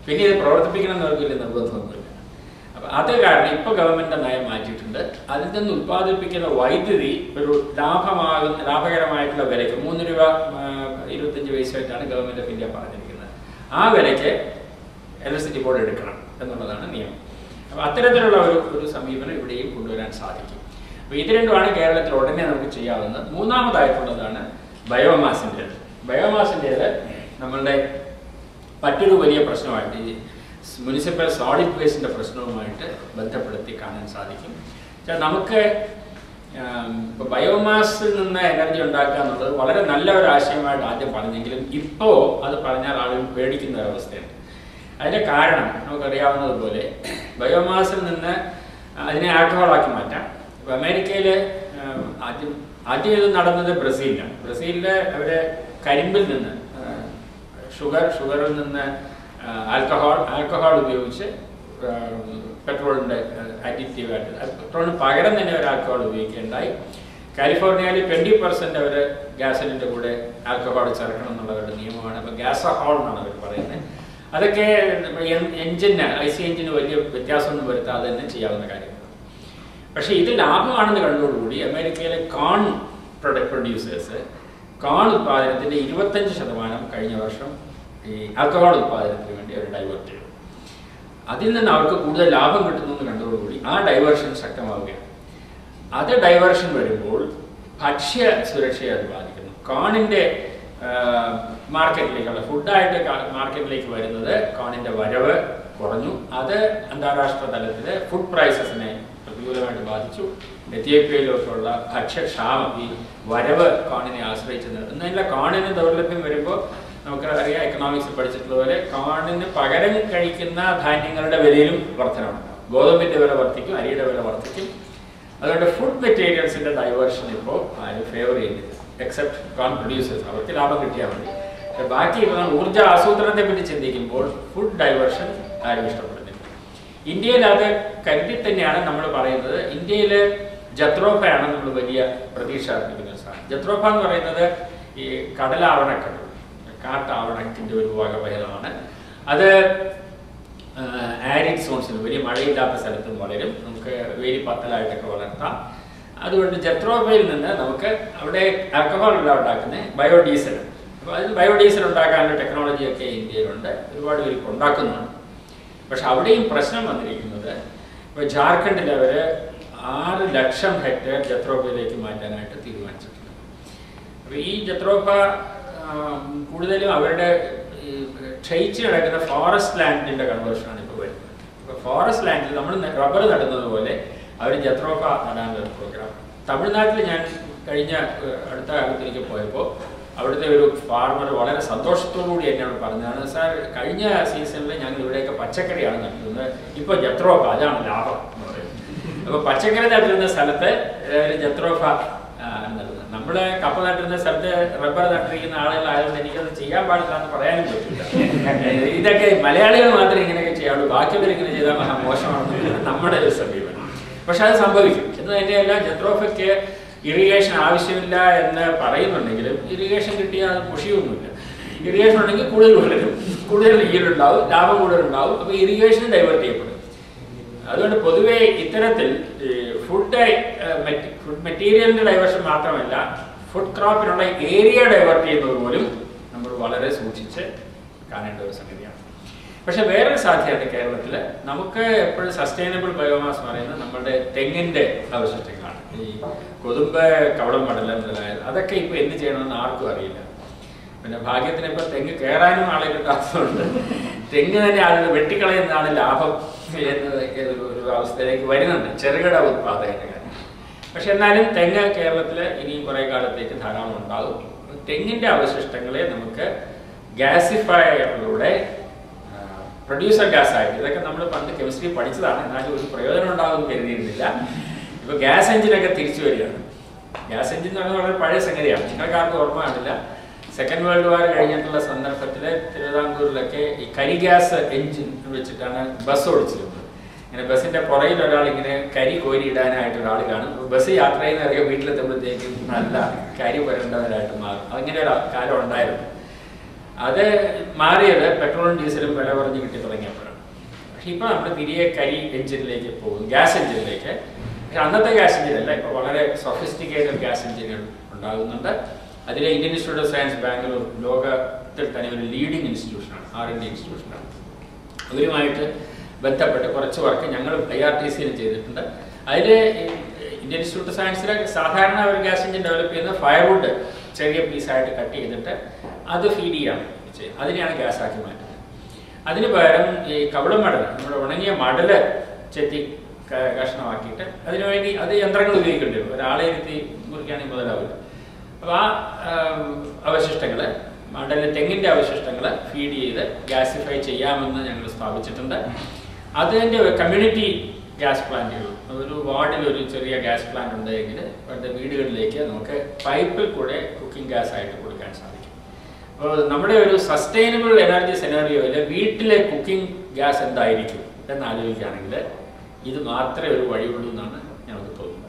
പിന്നെ ഇത് പ്രവർത്തിപ്പിക്കണം എന്നവർക്ക് വലിയ നിർബന്ധമൊന്നുമില്ല. അപ്പോൾ അത് കാരണം ഇപ്പോൾ ഗവൺമെൻറ് നയം മാറ്റിയിട്ടുണ്ട്. അതിൽ നിന്ന് ഉൽപ്പാദിപ്പിക്കുന്ന വൈദ്യുതി ഒരു ലാഭകരമായിട്ടുള്ള വിലയ്ക്ക് 3 രൂപ 25 പൈസയായിട്ടാണ് ഗവൺമെൻറ് ഓഫ് ഇന്ത്യ പറഞ്ഞിരിക്കുന്നത്. ആ വിലയ്ക്ക് ഇലക്ട്രിസിറ്റി ബോർഡ് എടുക്കണം എന്നുള്ളതാണ് നിയമം. അപ്പോൾ അത്തരത്തിലുള്ള ഒരു സമീപനം ഇവിടെയും കൊണ്ടുവരാൻ സാധിക്കും. അപ്പോൾ ഇത് രണ്ടുമാണ് കേരളത്തിൽ ഉടനെ നമുക്ക് ചെയ്യാവുന്നത്. മൂന്നാമതായിട്ടുള്ളതാണ് ബയോമാസിൻ്റേത്. ബയോമാസിൻ്റേത് നമ്മളുടെ മറ്റൊരു വലിയ പ്രശ്നമായിട്ട് ഈ മുനിസിപ്പൽ സോളിഡ് വേസ്റ്റിൻ്റെ പ്രശ്നവുമായിട്ട് ബന്ധപ്പെടുത്തി കാണാൻ സാധിക്കും. നമുക്ക് ഇപ്പോൾ ബയോമാസിൽ നിന്ന് എനർജി ഉണ്ടാക്കുക എന്നുള്ളത് വളരെ നല്ല ഒരു ആശയമായിട്ട് ആദ്യം പറഞ്ഞെങ്കിലും ഇപ്പോൾ അത് പറഞ്ഞാൽ ആളുകൾ പേടിക്കുന്ന ഒരവസ്ഥയുണ്ട്. അതിൻ്റെ കാരണം നമുക്കറിയാവുന്നതുപോലെ ബയോമാസിൽ നിന്ന് അതിനെ ആൽക്കഹോളാക്കി മാറ്റാം. ഇപ്പോൾ അമേരിക്കയിൽ ആദ്യം ഇത് നടന്നത് ബ്രസീലിലാണ്. ബ്രസീലിൽ അവർ കരിമ്പിൽ നിന്ന് ഷുഗറിൽ നിന്ന് ആൽക്കഹോൾ ഉപയോഗിച്ച് പെട്രോളിൻ്റെ അഡിക്റ്റീവായിട്ട് പെട്രോളിന് പകരം തന്നെ അവർ ആൽക്കഹോൾ ഉപയോഗിക്കുകയുണ്ടായി. കാലിഫോർണിയയിൽ 20% അവർ ഗ്യാസലിൻ്റെ കൂടെ ആൽക്കഹോൾ ചേർക്കണം എന്നുള്ളവരുടെ നിയമമാണ്. അപ്പോൾ ഗ്യാസഹോൾ എന്നാണ് അവർ പറയുന്നത്. അതൊക്കെ എഞ്ചിന് IC എഞ്ചിന് വലിയ വ്യത്യാസമൊന്നും വരുത്താതെ തന്നെ ചെയ്യാവുന്ന കാര്യങ്ങളാണ്. പക്ഷേ ഇത് ലാഭമാണെന്ന് കണ്ടതോടുകൂടി അമേരിക്കയിലെ കോൺ പ്രൊഡ്യൂസേഴ്സ് കോൺ ഉത്പാദനത്തിൻ്റെ 25% കഴിഞ്ഞ വർഷം ഈ ആൽക്കഹോൾ ഉത്പാദനത്തിന് വേണ്ടി അവർ ഡൈവേർട്ട് ചെയ്തു. അതിൽ നിന്ന് അവർക്ക് കൂടുതൽ ലാഭം കിട്ടുന്നു എന്ന് കണ്ടതോടുകൂടി ആ ഡൈവേർഷൻ ശക്തമാവുകയാണ്. അത് ഡൈവേർഷൻ വരുമ്പോൾ ഭക്ഷ്യ സുരക്ഷയെ അത് ബാധിക്കുന്നു. കോണിൻ്റെ മാർക്കറ്റിലേക്കുള്ള ഫുഡായിട്ട് മാർക്കറ്റിലേക്ക് വരുന്നത് കോണിൻ്റെ വരവ് കുറഞ്ഞു. അത് അന്താരാഷ്ട്ര തലത്തിൽ ഫുഡ് പ്രൈസസിനെ പ്രതികൂലമായിട്ട് ബാധിച്ചു. എത്യോപ്യയിലൊക്കെയുള്ള ഭക്ഷ്യക്ഷാമം ഈ വരവ് കോണിനെ ആശ്രയിച്ച് എന്നല്ല. കോണിന് ദൗർലഭ്യം വരുമ്പോൾ നമുക്കറിയാം, എക്കണോമിക്സ് പഠിച്ചിട്ടുള്ളതുപോലെ കോണിന് പകരം കഴിക്കുന്ന ധാന്യങ്ങളുടെ വിലയിലും വർധനമുണ്ടാകും. ഗോതമ്പിൻ്റെ വില വർദ്ധിക്കും, അരിയുടെ വില വർദ്ധിക്കും. അതുകൊണ്ട് ഫുഡ് മെറ്റീരിയൽസിൻ്റെ ഡൈവേർഷൻ ഇപ്പോൾ ആരും ഫേവർ ചെയ്യുന്നില്ല, എക്സെപ്റ്റ് കോൺ പ്രൊഡ്യൂസേഴ്സ്. അവർക്ക് ലാഭം കിട്ടിയാൽ മതി. ബാക്കി ഇപ്പോൾ ഊർജ്ജ ആസൂത്രണത്തെ പറ്റി ചിന്തിക്കുമ്പോൾ ഫുഡ് ഡൈവേർഷൻ ആരും ഇഷ്ടപ്പെടുന്നില്ല. ഇന്ത്യയിൽ അത് കരുതി തന്നെയാണ് നമ്മൾ പറയുന്നത്. ഇന്ത്യയിൽ ജത്രോഫയാണ് നമ്മൾ വലിയ പ്രതീക്ഷ അർപ്പിക്കുന്ന ഒരു സാധനം. ജത്രോഫ എന്ന് പറയുന്നത് ഈ കടലാവണക്കെട്ട്, കാട്ടാവണക്കിൻ്റെ ഒരു വകഭേദമാണ്. അത് ആരിഡ് സോൺസിൽ വലിയ മഴയില്ലാത്ത സ്ഥലത്തും വളരും. നമുക്ക് വേലി പത്തലായിട്ടൊക്കെ വളർത്താം. അതുകൊണ്ട് ജത്രോഫയിൽ നിന്ന് നമുക്ക് അവിടെ ആൽക്കഹോൾ എല്ലാം ഉണ്ടാക്കുന്ന ബയോഡീസൽ. അപ്പോൾ അതിൽ ബയോഡീസൽ ഉണ്ടാക്കാനുള്ള ടെക്നോളജിയൊക്കെ ഇന്ത്യയിലുണ്ട്. ഒരുപാട് പേര് ഉണ്ടാക്കുന്നുണ്ട്. പക്ഷെ അവിടെയും പ്രശ്നം വന്നിരിക്കുന്നത് ഇപ്പോൾ ജാർഖണ്ഡിൽ അവർ 6 ലക്ഷം ഹെക്ടർ ജത്രോഫയിലേക്ക് മാറ്റാനായിട്ട് തീരുമാനിച്ചിട്ടുണ്ട്. അപ്പോൾ ഈ ജത്രോഫ കൂടുതലും അവരുടെ ക്ഷയിച്ച് കിടക്കുന്ന ഫോറസ്റ്റ് ലാൻഡിൻ്റെ കൺവേർഷനാണ് ഇപ്പോൾ വരുന്നത്. ഇപ്പോൾ ഫോറസ്റ്റ് ലാൻഡിൽ നമ്മൾ റബ്ബർ നടുന്നത് പോലെ അവർ ജത്രോഫ നടാനുള്ള പ്രോഗ്രാം. തമിഴ്നാട്ടിൽ ഞാൻ കഴിഞ്ഞ അടുത്ത കാലത്തിലേക്ക് പോയപ്പോൾ അവിടുത്തെ ഒരു ഫാർമർ വളരെ സന്തോഷത്തോടുകൂടി എന്നോട് പറഞ്ഞതാണ്, സാർ കഴിഞ്ഞ സീസണിൽ ഞങ്ങൾ ഇവിടെയൊക്കെ പച്ചക്കറിയാണ് നട്ടിരുന്നത്, ഇപ്പോൾ ജത്രോഫ അതാണ് ലാഭം എന്ന് പറയുന്നത്. അപ്പോൾ പച്ചക്കറി നട്ടിരുന്ന സ്ഥലത്ത് ജത്രോഫ നടുന്നത്. നമ്മൾ കപ്പ നട്ടിരുന്ന സ്ഥലത്ത് റബ്ബർ നട്ടിരിക്കുന്ന ആളുകളായതുകൊണ്ട് എനിക്കത് ചെയ്യാൻ പാടില്ല എന്ന് പറയാനും പറ്റില്ല. ഇതൊക്കെ മലയാളികൾ മാത്രമേ ഇങ്ങനെയൊക്കെ ചെയ്യാവുള്ളൂ, ബാക്കിയുള്ളവർ ഇങ്ങനെ ചെയ്താൽ മോശമാണെന്ന് നമ്മുടെ ഒരു സമീപനം. പക്ഷെ അത് സംഭവിക്കും എന്ന് തന്നെയല്ല. ജത്രോഫയ്ക്ക് ഇറിഗേഷൻ ആവശ്യമില്ല എന്ന് പറയുന്നുണ്ടെങ്കിലും ഇറിഗേഷൻ കിട്ടിയാൽ അത് മുഷിയൊന്നുമില്ല. ഇറിഗേഷൻ ഉണ്ടെങ്കിൽ കൂടുതൽ വളരും, കൂടുതൽ ഈടുണ്ടാവും, ലാഭം കൂടുതലുണ്ടാവും. അപ്പോൾ ഇറിഗേഷൻ ഡൈവേർട്ട് ചെയ്യപ്പെടും. അതുകൊണ്ട് പൊതുവെ ഇത്തരത്തിൽ ഫുഡ് മെറ്റീരിയലിൻ്റെ ഡൈവേർഷൻ മാത്രമല്ല, ഫുഡ് ക്രോപ്പിനുള്ള ഏരിയ ഡൈവേർട്ട് ചെയ്യുന്നത് പോലും നമ്മൾ വളരെ സൂക്ഷിച്ച് കാണേണ്ട ഒരു സംഗതിയാണ്. പക്ഷെ വേറൊരു സാധ്യത കേരളത്തിൽ നമുക്ക് എപ്പോഴും സസ്റ്റൈനബിൾ ബയോമാസ് എന്ന് പറയുന്നത് നമ്മുടെ തെങ്ങിൻ്റെ അവശിഷ്ടങ്ങളാണ്. ഈ കൊതുമ്പ്, കവളം മടലം മുതലായത് അതൊക്കെ ഇപ്പോൾ എന്ത് ചെയ്യണമെന്ന് ആർക്കും അറിയില്ല. പിന്നെ ഭാഗ്യത്തിന് ഇപ്പോൾ തെങ്ങ് കയറാനും ആളെ കിട്ടാത്തതുകൊണ്ട് തെങ്ങ് തന്നെ ആളുകൾ വെട്ടിക്കളയുന്നതാണ് ലാഭം എന്ന ഒരു അവസ്ഥയിലേക്ക് വരുന്നുണ്ട് ചെറുകിട ഉത്പാദകരുടെ കാര്യം. പക്ഷെ എന്നാലും തെങ്ങ് കേരളത്തിൽ ഇനിയും കുറേ കാലത്തേക്ക് ധാരാളം ഉണ്ടാകും. തെങ്ങിൻ്റെ അവശിഷ്ടങ്ങളെ നമുക്ക് ഗ്യാസിഫയറിലൂടെ പ്രൊഡ്യൂസർ ഗ്യാസ് ആയിട്ട്, ഇതൊക്കെ നമ്മൾ പണ്ട് കെമിസ്ട്രി പഠിച്ചതാണ്, എന്നാലും ഒരു പ്രയോജനം ഉണ്ടാകുമെന്ന് കരുതിയിരുന്നില്ല. ഇപ്പോൾ ഗ്യാസ് എഞ്ചിനൊക്കെ തിരിച്ചു വരികയാണ്. ഗ്യാസ് എഞ്ചിൻ എന്ന് പറഞ്ഞാൽ വളരെ പഴയ സംഗതിയാണ്, നിങ്ങൾക്കാർക്കും ഓർമ്മ കാണില്ല. സെക്കൻഡ് വേൾഡ് വാർ കഴിഞ്ഞിട്ടുള്ള സന്ദർഭത്തിൽ തിരുവിതാംകൂറിലൊക്കെ ഈ കരി ഗ്യാസ് എഞ്ചിൻ വെച്ചിട്ടാണ് ബസ് ഓടിച്ചിരുന്നത്. ഇങ്ങനെ ബസ്സിന്റെ പുറയിൽ ഒരാൾ ഇങ്ങനെ കരി കോരിയിടാനായിട്ട് ഒരാൾ കാണും. ബസ് യാത്ര ചെയ്യുന്നവരൊക്കെ വീട്ടിലെത്തുമ്പോഴത്തേക്കും നല്ല കരി പുരണ്ടവരായിട്ട് മാറും. അങ്ങനെ ഒരു കാലം ഉണ്ടായിരുന്നു. അത് മാറിയത് പെട്രോളും ഡീസലും വില കുറഞ്ഞ് കിട്ടി തുടങ്ങിയപ്പോഴാണ്. പക്ഷെ ഇപ്പോൾ നമ്മൾ തിരികെ കരി എഞ്ചിനിലേക്ക് പോകും, ഗ്യാസ് എഞ്ചിനിലേക്ക്. പക്ഷെ അന്നത്തെ ഗ്യാസ് എഞ്ചിനല്ല, ഇപ്പോൾ വളരെ സൊഫിസ്റ്റിക്കേറ്റഡ് ഗ്യാസ് എഞ്ചിനുകൾ ഉണ്ടാകുന്നുണ്ട്. അതിൽ Indian institute of science Bangalore ലോകത്തിൽ തന്നെ ഒരു ലീഡിംഗ് ഇൻസ്റ്റിറ്റ്യൂഷനാണ്, R&D ഇൻസ്റ്റിറ്റ്യൂഷനാണ്. അവരുമായിട്ട് ബന്ധപ്പെട്ട് കുറച്ച് വർക്ക് ഞങ്ങൾ IRTCയിൽ ചെയ്തിട്ടുണ്ട്. അതിൽ ഇന്ത്യൻ ഇൻസ്റ്റിറ്റ്യൂട്ട് ഓഫ് സയൻസിൽ സാധാരണ ഒരു ഗ്യാസ് എഞ്ചിൻ ഡെവലപ്പ് ചെയ്യുന്ന ഫയർവുഡ് ചെറിയ പീസായിട്ട് കട്ട് ചെയ്തിട്ട് അത് ഫീഡ് ചെയ്യാണ് ചെയ്യുന്നത്. അതിനെയാണ് ഗ്യാസാക്കി മാറ്റുന്നത്. അതിന് പകരം ഈ കവളം മടൽ, നമ്മുടെ ഉണങ്ങിയ മടൽ ചെത്തി കഷ്ണമാക്കിയിട്ട് അതിനുവേണ്ടി അത് യന്ത്രങ്ങൾ ഉപയോഗിക്കേണ്ടി വരും. ഒരാളെ ഇരുത്തി മുറിക്കുകയാണെങ്കിൽ മുതലാവില്ല. അപ്പോൾ ആ അവശിഷ്ടങ്ങൾ, തെങ്ങിൻ്റെ അവശിഷ്ടങ്ങൾ ഫീഡ് ചെയ്ത് ഗ്യാസിഫൈ ചെയ്യാമെന്ന് ഞങ്ങൾ സ്ഥാപിച്ചിട്ടുണ്ട്. അതിൻ്റെ കമ്മ്യൂണിറ്റി ഗ്യാസ് പ്ലാന്റുകൾ, ഒരു വാർഡിൽ ഒരു ചെറിയ ഗ്യാസ് പ്ലാന്റ് ഉണ്ടെങ്കിൽ അവരുടെ വീടുകളിലേക്ക് നമുക്ക് പൈപ്പിൽ കൂടെ കുക്കിംഗ് ഗ്യാസ് ആയിട്ട് കൊടുക്കാൻ സാധിക്കും. അപ്പോൾ നമ്മുടെ ഒരു സസ്റ്റൈനബിൾ എനർജി സെനാറിയോയിൽ വീട്ടിലെ കുക്കിംഗ് ഗ്യാസ് എന്തായിരിക്കും എന്ന് ആലോചിക്കുകയാണെങ്കിൽ ഇത് മാത്രമേ ഒരു വഴിയുള്ളൂ എന്നാണ് ഞങ്ങൾക്ക് തോന്നുന്നത്.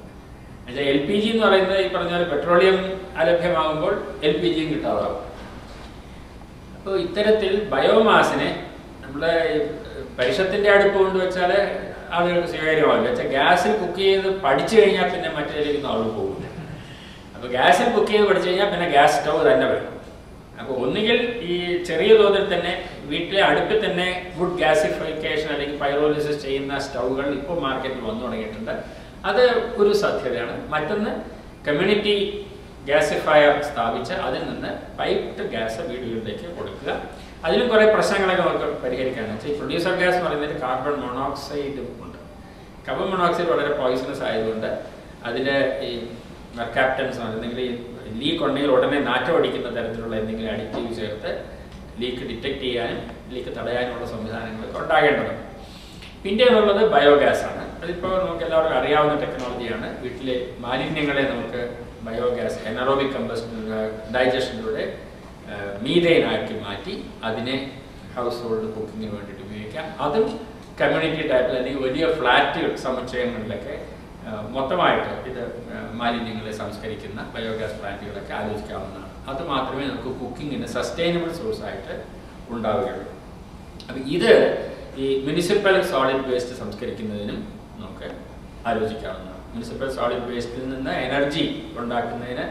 എന്നുവെച്ചാൽ LPG എന്ന് പറയുന്നത് ഈ പറഞ്ഞ പോലെ പെട്രോളിയം അലഭ്യമാകുമ്പോൾ LPGയും കിട്ടാതാവും. അപ്പോൾ ഇത്തരത്തിൽ ബയോമാസിനെ നമ്മളെ പരിഷത്തിന്റെ അടുപ്പ് കൊണ്ട് വെച്ചാൽ ആളുകൾക്ക് സ്വീകാര്യമാവില്ല. വെച്ചാൽ ഗ്യാസിൽ കുക്ക് ചെയ്ത് പഠിച്ചു കഴിഞ്ഞാൽ പിന്നെ മറ്റേതിലേക്ക് ആൾ പോകില്ല. അപ്പോൾ ഗ്യാസിൽ കുക്ക് ചെയ്ത് പഠിച്ചു കഴിഞ്ഞാൽ പിന്നെ ഗ്യാസ് സ്റ്റൗ തന്നെ വേണം. അപ്പോൾ ഒന്നുകിൽ ഈ ചെറിയ തോതിൽ തന്നെ വീട്ടിലെ അടുപ്പിൽ തന്നെ വുഡ് ഗ്യാസിഫിക്കേഷൻ അല്ലെങ്കിൽ പൈറോലിസിസ് ചെയ്യുന്ന സ്റ്റൗകൾ ഇപ്പോൾ മാർക്കറ്റിൽ വന്നു തുടങ്ങിയിട്ടുണ്ട്. അത് ഒരു സാധ്യതയാണ്. മറ്റൊന്ന് കമ്മ്യൂണിറ്റി ഗ്യാസിഫയർ സ്ഥാപിച്ച് അതിൽ നിന്ന് പൈപ്ഡ് ഗ്യാസ് വീടുകളിലേക്ക് കൊടുക്കുക. അതിലും കുറേ പ്രശ്നങ്ങളൊക്കെ നമുക്ക് പരിഹരിക്കാമെന്ന് വെച്ചാൽ ഈ പ്രൊഡ്യൂസർ ഗ്യാസ് എന്ന് പറയുന്നതിൽ കാർബൺ മോണോക്സൈഡ് ഉണ്ട്. കാർബൺ മോണോക്സൈഡ് വളരെ പോയിസണസ് ആയതുകൊണ്ട് അതിൽ ഈ മെർക്കാപ്റ്റൻസ് എന്തെങ്കിലും ഈ ലീക്ക് ഉണ്ടെങ്കിൽ ഉടനെ നാറ്റം അടിക്കുന്ന തരത്തിലുള്ള എന്തെങ്കിലും അഡിറ്റീവ് ചേർത്ത് ലീക്ക് ഡിറ്റക്ട് ചെയ്യാനും ലീക്ക് തടയാനുമുള്ള സംവിധാനങ്ങളൊക്കെ ഉണ്ടാകേണ്ടതുണ്ട്. പിന്നെ എന്നുള്ളത് ബയോഗ്യാസ് ആണ്. അതിപ്പോൾ നമുക്ക് എല്ലാവർക്കും അറിയാവുന്ന ടെക്നോളജിയാണ്. വീട്ടിലെ മാലിന്യങ്ങളെ നമുക്ക് ബയോഗ്യാസ് എനറോബിക് ഡൈജഷനിലൂടെ മീഥൈനാക്കി മാറ്റി അതിനെ ഹൗസ് ഹോൾഡ് കുക്കിങ്ങിന് വേണ്ടിയിട്ട് ഉപയോഗിക്കാം. അതും കമ്മ്യൂണിറ്റി ടൈപ്പിൽ അല്ലെങ്കിൽ വലിയ ഫ്ലാറ്റ് സമുച്ചയങ്ങളിലൊക്കെ മൊത്തമായിട്ട് ഇത് മാലിന്യങ്ങളെ സംസ്കരിക്കുന്ന ബയോഗ്യാസ് പ്ലാന്റുകളൊക്കെ ആലോചിക്കാവുന്നതാണ്. അത് മാത്രമേ നമുക്ക് കുക്കിങ്ങിന് സസ്റ്റൈനബിൾ സോഴ്സായിട്ട് ഉണ്ടാവുകയുള്ളൂ. അപ്പം ഇത് ഈ മുനിസിപ്പൽ സോളിഡ് വേസ്റ്റ് സംസ്കരിക്കുന്നതിനും നമുക്ക് ആലോചിക്കാവുന്നതാണ്. മുനിസിപ്പൽ സോളിഡ് വേസ്റ്റിൽ നിന്ന് എനർജി ഉണ്ടാക്കുന്നതിന്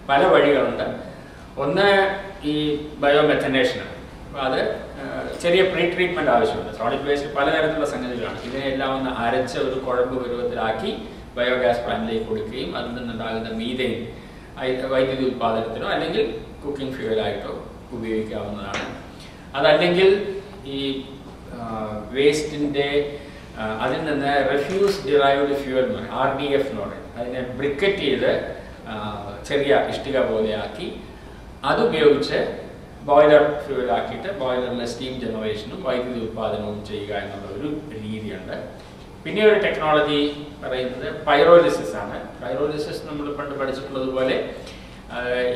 പല വഴികളുണ്ട്. ഒന്ന് ഈ ബയോമെഥനേഷനാണ്. അപ്പോൾ അത് ചെറിയ പ്രീ ട്രീറ്റ്മെൻറ്റ് ആവശ്യമുണ്ട്. സോളിഡ് വേസ്റ്റ് പലതരത്തിലുള്ള സംഗതികളാണ്. ഇതിനെല്ലാം ഒന്ന് അരച്ച ഒരു കുഴമ്പ് പരുവത്തിലാക്കി ബയോഗ്യാസ് പ്ലാന്റിലേക്ക് കൊടുക്കുകയും അതിൽ നിന്നുണ്ടാകുന്ന മീഥൈൻ വൈദ്യുതി ഉത്പാദനത്തിനോ അല്ലെങ്കിൽ കുക്കിംഗ് ഫ്യൂവലായിട്ടോ ഉപയോഗിക്കാവുന്നതാണ്. അതല്ലെങ്കിൽ ഈ വേസ്റ്റിൻ്റെ അതിൽ നിന്ന് റെഫ്യൂസ് ഡിറൈവ്ഡ് ഫ്യൂവൽ എന്ന് പറയും, RDF എന്ന് പറയും. അതിനെ ബ്രിക്കറ്റ് ചെയ്ത് ചെറിയ ഇഷ്ടിക പോലെയാക്കി അതുപയോഗിച്ച് ബോയിലർ ഫ്യൂവലാക്കിയിട്ട് ബോയിലറിലെ സ്റ്റീം ജനറേഷനും വൈദ്യുതി ഉത്പാദനവും ചെയ്യുക എന്നുള്ള ഒരു രീതിയുണ്ട്. പിന്നെ ഒരു ടെക്നോളജി പറയുന്നത് പൈറോലിസിസ് ആണ്. പൈറോലിസിസ് നമ്മൾ പണ്ട് പഠിച്ചിട്ടുള്ളതുപോലെ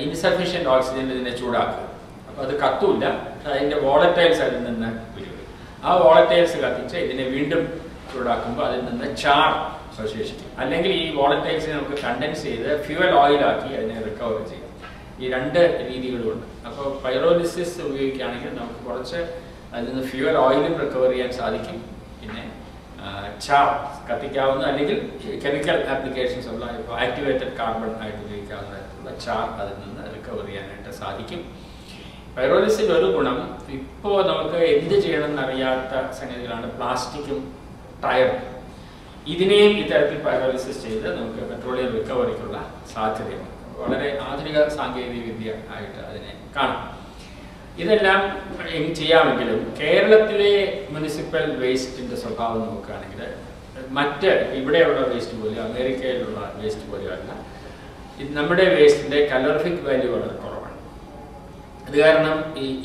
ഇൻസഫിഷ്യൻറ്റ് ഓക്സിജൻ ഇതിനെ ചൂടാക്കുക. അപ്പോൾ അത് കത്തൂല്ല, പക്ഷെ അതിൻ്റെ വോളറ്റൈൽസ് അതിൽ നിന്ന് വരും. ആ വോളറ്റൈൽസ് കത്തിച്ച് ഇതിനെ വീണ്ടും ചൂടാക്കുമ്പോൾ അതിൽ നിന്ന് ചാർ അവശേഷിക്കും. അല്ലെങ്കിൽ ഈ വോളറ്റൈൽസിനെ നമുക്ക് കണ്ടൻസ് ചെയ്ത് ഫ്യൂവൽ ഓയിലാക്കി അതിനെ റിക്കവർ ചെയ്യും. ഈ രണ്ട് രീതികളുമുണ്ട്. അപ്പോൾ പൈറോലിസിസ് ഉപയോഗിക്കുകയാണെങ്കിൽ നമുക്ക് കുറച്ച് അതിൽ നിന്ന് ഫ്യൂവൽ ഓയിലും റിക്കവർ ചെയ്യാൻ സാധിക്കും. പിന്നെ ചാർ കത്തിക്കാവുന്ന അല്ലെങ്കിൽ കെമിക്കൽ ആപ്ലിക്കേഷൻസ് ഉള്ള ഇപ്പോൾ ആക്ടിവേറ്റഡ് കാർബൺ ആയിട്ട് ഉപയോഗിക്കാവുന്ന തരത്തിലുള്ള ചാർ അതിൽ നിന്ന് റിക്കവർ ചെയ്യാനായിട്ട് സാധിക്കും. പൈറോലിസിൽ ഒരു ഗുണം, ഇപ്പോൾ നമുക്ക് എന്ത് ചെയ്യണമെന്ന് അറിയാത്ത സംഗതികളാണ് പ്ലാസ്റ്റിക്കും ടയറും. ഇതിനെയും ഇത്തരത്തിൽ പൈറോലിസിസ് ചെയ്ത് നമുക്ക് പെട്രോളിയം റിക്കവറിക്കുള്ള സാധ്യതയുണ്ട്. വളരെ ആധുനിക സാങ്കേതിക വിദ്യ ആയിട്ട് അതിനെ കാണാം. ഇതെല്ലാം ചെയ്യാമെങ്കിലും കേരളത്തിലെ മുനിസിപ്പൽ വേസ്റ്റിൻ്റെ സ്വഭാവം നോക്കുകയാണെങ്കിൽ മറ്റ് ഇവിടെയുള്ള വേസ്റ്റ് പോലെ അമേരിക്കയിലുള്ള വേസ്റ്റ് പോലെയല്ല. നമ്മുടെ വേസ്റ്റിൻ്റെ കലോറിഫിക് വാല്യൂ വളരെ കുറവാണ്. അത് കാരണം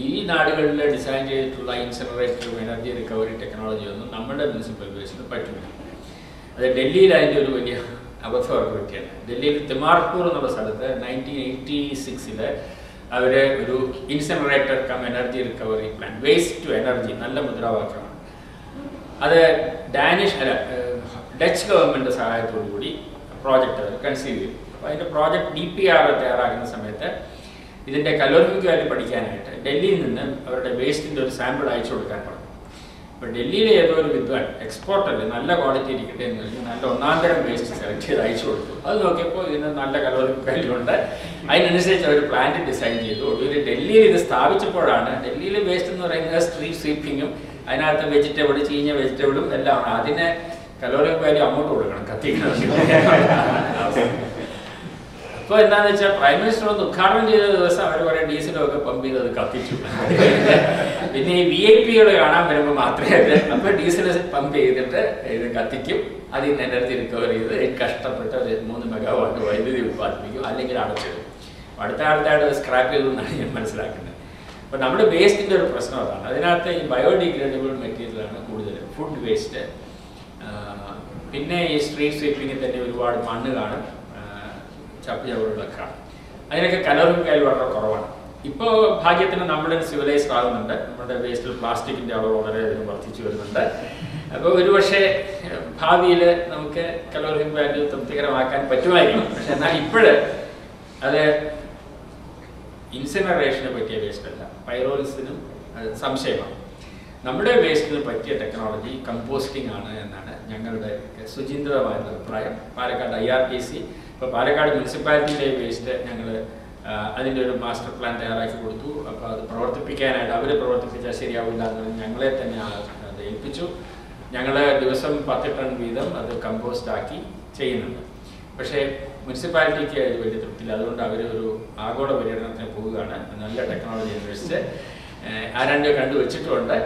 ഈ നാടുകളിൽ ഡിസൈൻ ചെയ്തിട്ടുള്ള ഇൻസിനറേറ്ററും എനർജി റിക്കവറി ടെക്നോളജിയൊന്നും നമ്മുടെ മുനിസിപ്പൽ വേസ്റ്റിന് പറ്റില്ല. അത് ഡൽഹിയിൽ അതിൻ്റെ ഒരു വലിയ അബദ്ധം അവർക്ക് പറ്റിയാണ്. ഡൽഹിയിൽ തിമാർപൂർ എന്നുള്ള സ്ഥലത്ത് 1986 അവർ ഒരു incinerator cum energy recovery plan, waste to energy, നല്ല മുദ്രാവാക്യമാണ്. അത് ഡച്ച് ഗവൺമെൻറ് സഹായത്തോടു കൂടി പ്രോജക്റ്റ് അവർ കൺസീവ് ചെയ്തു. അപ്പോൾ അതിൻ്റെ പ്രോജക്റ്റ് DPR തയ്യാറാക്കുന്ന സമയത്ത് ഇതിൻ്റെ കലോറിഫിക് വാല്യൂ പഠിക്കാനായിട്ട് ഡൽഹിയിൽ നിന്ന് അവരുടെ വേസ്റ്റിൻ്റെ ഒരു സാമ്പിൾ അയച്ചു കൊടുക്കാൻ പറഞ്ഞു. അപ്പോൾ ഡൽഹിയിലെ ഏതോ ഒരു വിദ്വാൻ, എക്സ്പോർട്ടല്ലേ, നല്ല ക്വാളിറ്റി ഇരിക്കട്ടെ എന്ന് പറഞ്ഞ് നല്ല ഒന്നാന്തരം വേസ്റ്റ് സെലക്ട് ചെയ്ത് അയച്ചു കൊടുത്തു. അത് നോക്കിയപ്പോൾ ഇതിന് നല്ല കലോറിഫിക് വാല്യൂ ഉണ്ട്. അതിനനുസരിച്ച് അവർ പ്ലാന്റ് ഡിസൈൻ ചെയ്തു. ഒടുവിൽ ഡൽഹിയിൽ ഇത് സ്ഥാപിച്ചപ്പോഴാണ്, ഡൽഹിയിൽ വേസ്റ്റ് എന്ന് പറയുന്നത് സ്ട്രീറ്റ് സ്വീപ്പിങ്ങും അതിനകത്ത് വെജിറ്റബിൾ, ചീഞ്ഞ വെജിറ്റബിളും എല്ലാം, അതിന് കലോറിഫിക് വാല്യൂ അങ്ങോട്ട് കൊടുക്കണം, കത്തിക്കണം. അപ്പോൾ എന്താണെന്ന് വെച്ചാൽ പ്രൈം മിനിസ്റ്റർ ഒന്ന് ഉദ്ഘാടനം ചെയ്ത ദിവസം അവർ കുറേ ഡീസലൊക്കെ പമ്പ് ചെയ്ത് അത് കത്തിച്ചു. പിന്നെ ഈ VIP കാണാൻ വരുമ്പോൾ മാത്രമേ അത്, അപ്പോൾ ഡീസൽ പമ്പ് ചെയ്തിട്ട് ഇത് കത്തിക്കും, അതിൽ നിന്ന് എനർജി റിക്കവർ ചെയ്ത് കഷ്ടപ്പെട്ട് ഒരു 3 മെഗാവാട്ട് വൈദ്യുതി ഉത്പാദിപ്പിക്കും, അല്ലെങ്കിൽ അടച്ചിടും. അടുത്ത കാലത്തായിട്ട് അത് സ്ക്രാപ്പ് ചെയ്തെന്നാണ് ഞാൻ മനസ്സിലാക്കുന്നത്. അപ്പോൾ നമ്മുടെ വേസ്റ്റിൻ്റെ ഒരു പ്രശ്നം അതാണ്. അതിനകത്ത് ഈ ബയോഡിഗ്രേഡബിൾ മെറ്റീരിയലാണ് കൂടുതൽ, ഫുഡ് വേസ്റ്റ്, പിന്നെ ഈ സ്ട്രീറ്റ് സ്വീപ്പിങ്ങിൽ തന്നെ ഒരുപാട് മണ്ണ് കാണും, ചപ്പുചവറുകളൊക്കെ കാണും. അതിനൊക്കെ കലോറിഫിക് വാല്യൂ വളരെ കുറവാണ്. ഇപ്പോൾ ഭാഗ്യത്തിന് നമ്മുടെ സിവിലൈസ്ഡ് ആകുന്നുണ്ട്, നമ്മുടെ വേസ്റ്റിൽ പ്ലാസ്റ്റിക്കിൻ്റെ അളവ് വളരെയധികം വർദ്ധിച്ചു വരുന്നുണ്ട്. അപ്പോൾ ഒരുപക്ഷെ ഭാവിയിൽ നമുക്ക് കലോറിഫിക് വാല്യൂ തൃപ്തികരമാക്കാൻ പറ്റുമായിരിക്കും. പക്ഷെ എന്നാൽ ഇപ്പോഴ് അത് ഇൻസിനറേഷന് പറ്റിയ വേസ്റ്റ് അല്ല, പൈറോലിസിനും അത് സംശയമാണ്. നമ്മുടെ വേസ്റ്റിന് പറ്റിയ ടെക്നോളജി കമ്പോസ്റ്റിംഗ് ആണ് എന്നാണ് ഞങ്ങളുടെ സുചിന്തിതമായിട്ടുള്ള അഭിപ്രായം. പാലക്കാട് IRPC, ഇപ്പോൾ പാലക്കാട് മുനിസിപ്പാലിറ്റിയിലെ വേസ്റ്റ് ഞങ്ങൾ അതിൻ്റെ ഒരു മാസ്റ്റർ പ്ലാൻ തയ്യാറാക്കി കൊടുത്തു. അപ്പോൾ അത് പ്രവർത്തിപ്പിക്കാനായിട്ട്, അവർ പ്രവർത്തിപ്പിച്ചാൽ ശരിയാവില്ല എന്ന് ഞങ്ങളെ തന്നെ അത് ഏൽപ്പിച്ചു. ഞങ്ങൾ ദിവസം 10 ടൺ വീതം അത് കമ്പോസ്റ്റ് ആക്കി ചെയ്യുന്നുണ്ട്. പക്ഷേ മുനിസിപ്പാലിറ്റിക്ക് അത് വലിയ തൃപ്തിയില്ല. അതുകൊണ്ട് അവർ ഒരു ആഗോള പര്യടനത്തിന് പോവുകയാണ്. നല്ല ടെക്നോളജി അന്വേഷിച്ച് ആരാണ്ടോ കണ്ടുവച്ചിട്ടുണ്ട്,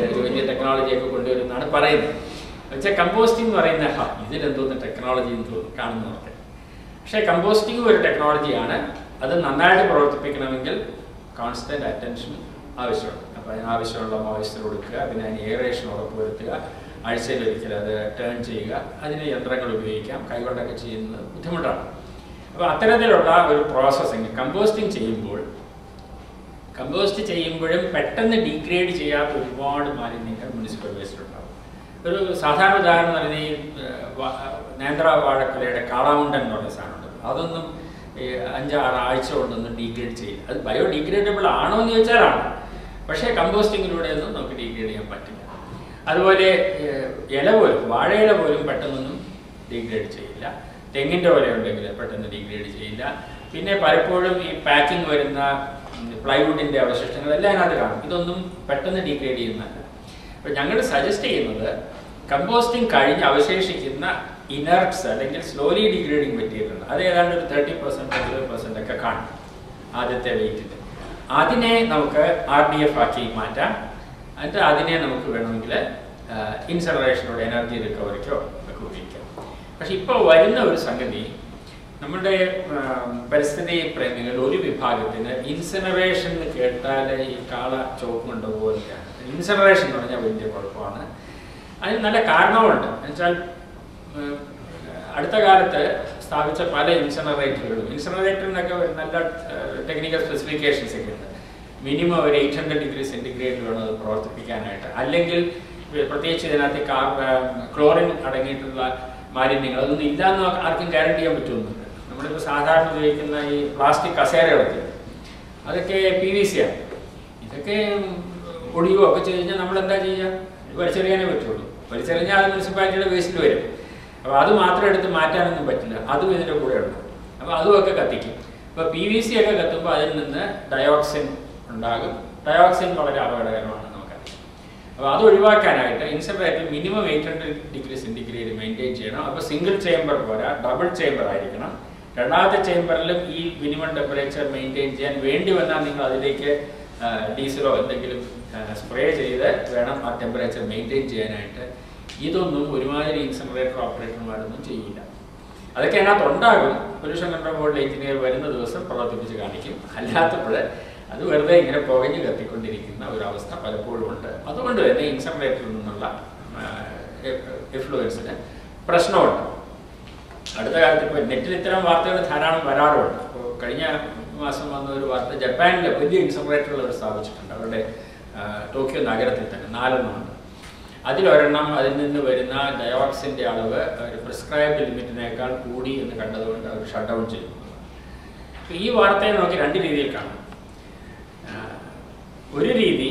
ഒരു വലിയ ടെക്നോളജിയൊക്കെ കൊണ്ടുവരുമെന്നാണ് പറയുന്നത്. വെച്ചാൽ കമ്പോസ്റ്റിംഗ് എന്ന് പറയുന്ന ഇതിലെന്തോന്ന് ടെക്നോളജി എന്ന് കാണുന്നവർക്ക്. പക്ഷേ കമ്പോസ്റ്റിംഗ് ഒരു ടെക്നോളജിയാണ്. അത് നന്നായിട്ട് പ്രവർത്തിപ്പിക്കണമെങ്കിൽ കോൺസ്റ്റന്റ് അറ്റൻഷൻ ആവശ്യമുണ്ട്. അപ്പോൾ അതിനാവശ്യമുള്ള മോയ്സ്ചർ കൊടുക്കുക, പിന്നെ അതിന് എയറേഷൻ ഉറപ്പുവരുത്തുക, ആഴ്ചയിലൊരിക്കൽ അത് ടേൺ ചെയ്യുക, അതിന് യന്ത്രങ്ങൾ ഉപയോഗിക്കാം, കൈകൊണ്ടൊക്കെ ചെയ്യുന്നത് ബുദ്ധിമുട്ടാണ്. അപ്പോൾ അത്തരത്തിലുള്ള ഒരു പ്രോസസ്സിങ് കമ്പോസ്റ്റിംഗ് ചെയ്യുമ്പോഴും പെട്ടെന്ന് ഡീഗ്രേഡ് ചെയ്യാത്ത ഒരുപാട് മാലിന്യങ്ങൾ മുനിസിപ്പൽ വേസ്റ്റ് ഉണ്ടാകും. ഒരു സാധാരണ ഉദാഹരണം എന്ന് പറഞ്ഞാൽ ഈ നേന്ത്രവാഴക്കുലയുടെ കാളാമുണ്ടൻ എന്ന് പറഞ്ഞ സാധനമുണ്ട്. അതൊന്നും 5-6 ആഴ്ച കൊണ്ടൊന്നും ഡീഗ്രേഡ് ചെയ്യില്ല. അത് ബയോഡിഗ്രേഡബിൾ ആണോ എന്ന് ചോദിച്ചാലാണ്. പക്ഷേ കമ്പോസ്റ്റിങ്ങിലൂടെ ഒന്നും നമുക്ക് ഡീഗ്രേഡ് ചെയ്യാൻ പറ്റില്ല. അതുപോലെ ഇല പോലും, വാഴയില പോലും പെട്ടെന്നൊന്നും ഡീഗ്രേഡ് ചെയ്യില്ല. തെങ്ങിൻ്റെ ഓല ഉണ്ടെങ്കിൽ പെട്ടെന്ന് ഡീഗ്രേഡ് ചെയ്യില്ല. പിന്നെ പലപ്പോഴും ഈ പാക്കിംഗ് വരുന്ന പ്ലൈവുഡിൻ്റെ അവശിഷ്ടങ്ങളെല്ലാം അതിനകത്ത് കാണും. ഇതൊന്നും പെട്ടെന്ന് ഡീഗ്രേഡ് ചെയ്യുന്നതല്ല. അപ്പോൾ ഞങ്ങൾ സജസ്റ്റ് ചെയ്യുന്നത് കമ്പോസ്റ്റിംഗ് കഴിഞ്ഞ് അവശേഷിക്കുന്ന ഇനർട്സ് അല്ലെങ്കിൽ സ്ലോലി ഡീഗ്രേഡിങ് മെറ്റീരിയൽ, അത് ഏതാണ്ട് ഒരു 30% 20% ഒക്കെ കാണും ആദ്യത്തെ വെയിറ്റിൽ. അതിനെ നമുക്ക് RDF ആക്കി മാറ്റാം. എന്നിട്ട് അതിനെ നമുക്ക് വേണമെങ്കിൽ ഇൻസിനറേഷനോട് എനർജി റിക്കവറിക്കോ ഒക്കെ ഉപയോഗിക്കാം. പക്ഷെ ഇപ്പോൾ വരുന്ന ഒരു സംഗതി, നമ്മുടെ പരിസ്ഥിതി പ്രേമികൾ ഒരു വിഭാഗത്തിന് ഇൻസിനറേഷൻ കേട്ടാൽ ഈ കാള ചോപ്പ് കൊണ്ടുപോലെയാണ്. ഇൻസിനറേഷൻ എന്ന് പറഞ്ഞാൽ വലിയ കുഴപ്പമാണ്. അതിന് നല്ല കാരണമുണ്ട്. എന്നുവെച്ചാൽ അടുത്ത കാലത്ത് സ്ഥാപിച്ച പല ഇൻസിനറേറ്ററിനൊക്കെ നല്ല ടെക്നിക്കൽ സ്പെസിഫിക്കേഷൻസ് ഒക്കെ ഉണ്ട്. മിനിമം ഒരു 800 ഡിഗ്രി സെൻറ്റിഗ്രേഡ് വേണം അത് പ്രവർത്തിപ്പിക്കാനായിട്ട്. അല്ലെങ്കിൽ പ്രത്യേകിച്ച് ഇതിനകത്ത് ക്ലോറിൻ അടങ്ങിയിട്ടുള്ള മാലിന്യങ്ങൾ അതൊന്നും ഇല്ലയെന്ന് ആർക്കും ഗ്യാരണ്ടി ചെയ്യാൻ പറ്റുമെന്നുണ്ട്. നമ്മളിപ്പോൾ സാധാരണ ഉപയോഗിക്കുന്ന ഈ പ്ലാസ്റ്റിക് കസേരകളൊക്കെ അതൊക്കെ PVC ആണ്. ഇതൊക്കെ ഒടിയുകയോ ഒക്കെ ചെയ്ത് കഴിഞ്ഞാൽ നമ്മളെന്താ ചെയ്യുക? വലിച്ചെറിയാനേ പറ്റുള്ളൂ. വലിച്ചെറിഞ്ഞാൽ അത് മുനിസിപ്പാലിറ്റിയുടെ വേസ്റ്റിൽ വരും. അപ്പോൾ അത് മാത്രം എടുത്ത് മാറ്റാനൊന്നും പറ്റില്ല. അതും ഇതിൻ്റെ കൂടെ ഉണ്ട്. അപ്പോൾ അതുമൊക്കെ കത്തിക്കും. അപ്പോൾ PVC ഒക്കെ കത്തുമ്പോൾ അതിൽ നിന്ന് ഡയോക്സിൻ ഉണ്ടാകും. ഡയോക്സിൻ വളരെ അപകടകരമാണ് നമുക്കറിയാം. അപ്പോൾ അത് ഒഴിവാക്കാനായിട്ട് incinerator minimum 800 degree centigrade maintain ചെയ്യണം. അപ്പോൾ സിംഗിൾ ചേംബർ പോരാ, ഡബിൾ ചേംബർ ആയിരിക്കണം. രണ്ടാമത്തെ ചേംബറിലും ഈ മിനിമം ടെമ്പറേച്ചർ മെയിൻറ്റെയിൻ ചെയ്യാൻ വേണ്ടി വന്നാൽ നിങ്ങൾ അതിലേക്ക് ഡീസലോ എന്തെങ്കിലും സ്പ്രേ ചെയ്ത് വേണം ആ ടെമ്പറേച്ചർ മെയിൻറ്റെയിൻ ചെയ്യാനായിട്ട്. ഇതൊന്നും ഒരുമാതിരി ഇൻസിനറേറ്റർ ഓപ്പറേറ്റർമാരൊന്നും ചെയ്യില്ല. അതൊക്കെ അതിനകത്ത് ഉണ്ടാകും. പൊല്യൂഷൻ കൺട്രോൾ ബോർഡിലെ എഞ്ചിനീയർ വരുന്ന ദിവസം പ്രവർത്തിപ്പിച്ച് കാണിക്കും. അല്ലാത്തപ്പോൾ അത് വെറുതെ ഇങ്ങനെ പുകഞ്ഞ് കത്തിക്കൊണ്ടിരിക്കുന്ന ഒരവസ്ഥ പലപ്പോഴും ഉണ്ട്. അതുകൊണ്ട് തന്നെ ഇൻസിനറേറ്ററിൽ നിന്നുള്ള എഫ്ലുവൻസിന് പ്രശ്നമുണ്ട്. അടുത്ത കാലത്ത് ഇപ്പോൾ നെറ്റിൽ ഇത്തരം വാർത്തകൾ ധാരാളം വരാറുണ്ട്. ഇപ്പോൾ കഴിഞ്ഞ മാസം വന്ന ഒരു വാർത്ത, ജപ്പാനിൽ വലിയ ഇൻസിനറേറ്ററുകൾ അവർ സ്ഥാപിച്ചിട്ടുണ്ട് അവരുടെ ടോക്കിയോ നഗരത്തിൽ തന്നെ 4 ഉണ്ട്. അതിലൊരെണ്ണം അതിൽ നിന്ന് വരുന്ന ഡയോക്സിൻ്റെ അളവ് ഒരു പ്രിസ്ക്രൈബ്ഡ് ലിമിറ്റിനേക്കാൾ കൂടി എന്ന് കണ്ടതുകൊണ്ട് അവർ ഷട്ട് ഡൗൺ ചെയ്തു. ഈ വാർത്തയെ നമുക്ക് 2 രീതിയിൽ കാണാം. ഒരു രീതി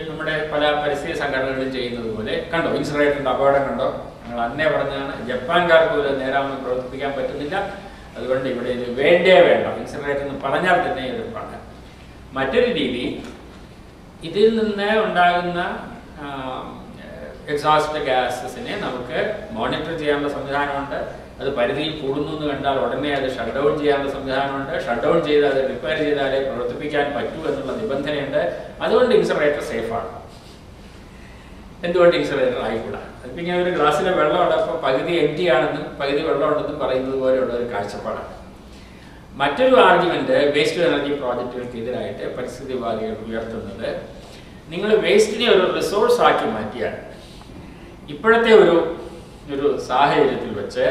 നമ്മുടെ പല പരിസ്ഥിതി സംഘടനകളും ചെയ്യുന്നത് പോലെ, കണ്ടോ ഇൻസിനറേറ്ററിൻ്റെ അപകടം കണ്ടോ, ഞങ്ങൾ അന്നേ പറഞ്ഞാണ് ജപ്പാൻകാർക്ക് പോലും നേരാവണ്ണം പ്രവർത്തിപ്പിക്കാൻ പറ്റുന്നില്ല, അതുകൊണ്ട് ഇവിടെ ഇത് വേണ്ടേ വേണ്ട ഇൻസിനറേറ്റർ എന്ന് പറഞ്ഞാൽ തന്നെ എതിർപ്പാണ്. മറ്റൊരു രീതി, ഇതിൽ നിന്ന് ഉണ്ടാകുന്ന എക്സോസ്റ്റ് ഗ്യാസസിനെ നമുക്ക് മോണിറ്റർ ചെയ്യാനുള്ള സംവിധാനമുണ്ട്. അത് പരിധിയിൽ കൂടുന്നു എന്ന് കണ്ടാൽ ഉടനെ അത് ഷട്ട് ഡൗൺ ചെയ്യാനുള്ള സംവിധാനമുണ്ട്. ഷട്ട് ഡൗൺ ചെയ്ത് അത് റിപ്പയർ ചെയ്താലേ പ്രവർത്തിപ്പിക്കാൻ പറ്റൂ എന്നുള്ള നിബന്ധനയുണ്ട്. അതുകൊണ്ട് ഇൻസിനറേറ്റർ സേഫാണ്. എന്തുകൊണ്ട് ഇൻസിനറേറ്റർ ആയിക്കൂടാ? അതിപ്പോൾ ഇങ്ങനെ ഒരു ഗ്ലാസ്സിലെ വെള്ളമുണ്ട്, അപ്പോൾ പകുതി എംറ്റി ആണെന്നും പകുതി വെള്ളമുണ്ടെന്നും പറയുന്നത് പോലെയുള്ള ഒരു കാഴ്ചപ്പാടാണ്. മറ്റൊരു ആർഗ്യുമെന്റ് വേസ്റ്റ് ടു എനർജി പ്രോജക്റ്റുകൾക്കെതിരായിട്ട് പരിസ്ഥിതിവാദികൾ ഉയർത്തുന്നത്, നിങ്ങൾ വേസ്റ്റിനെ ഒരു റിസോഴ്സ് ആക്കി മാറ്റിയാൽ ഇപ്പോഴത്തെ ഒരു സാഹചര്യത്തിൽ വെച്ച്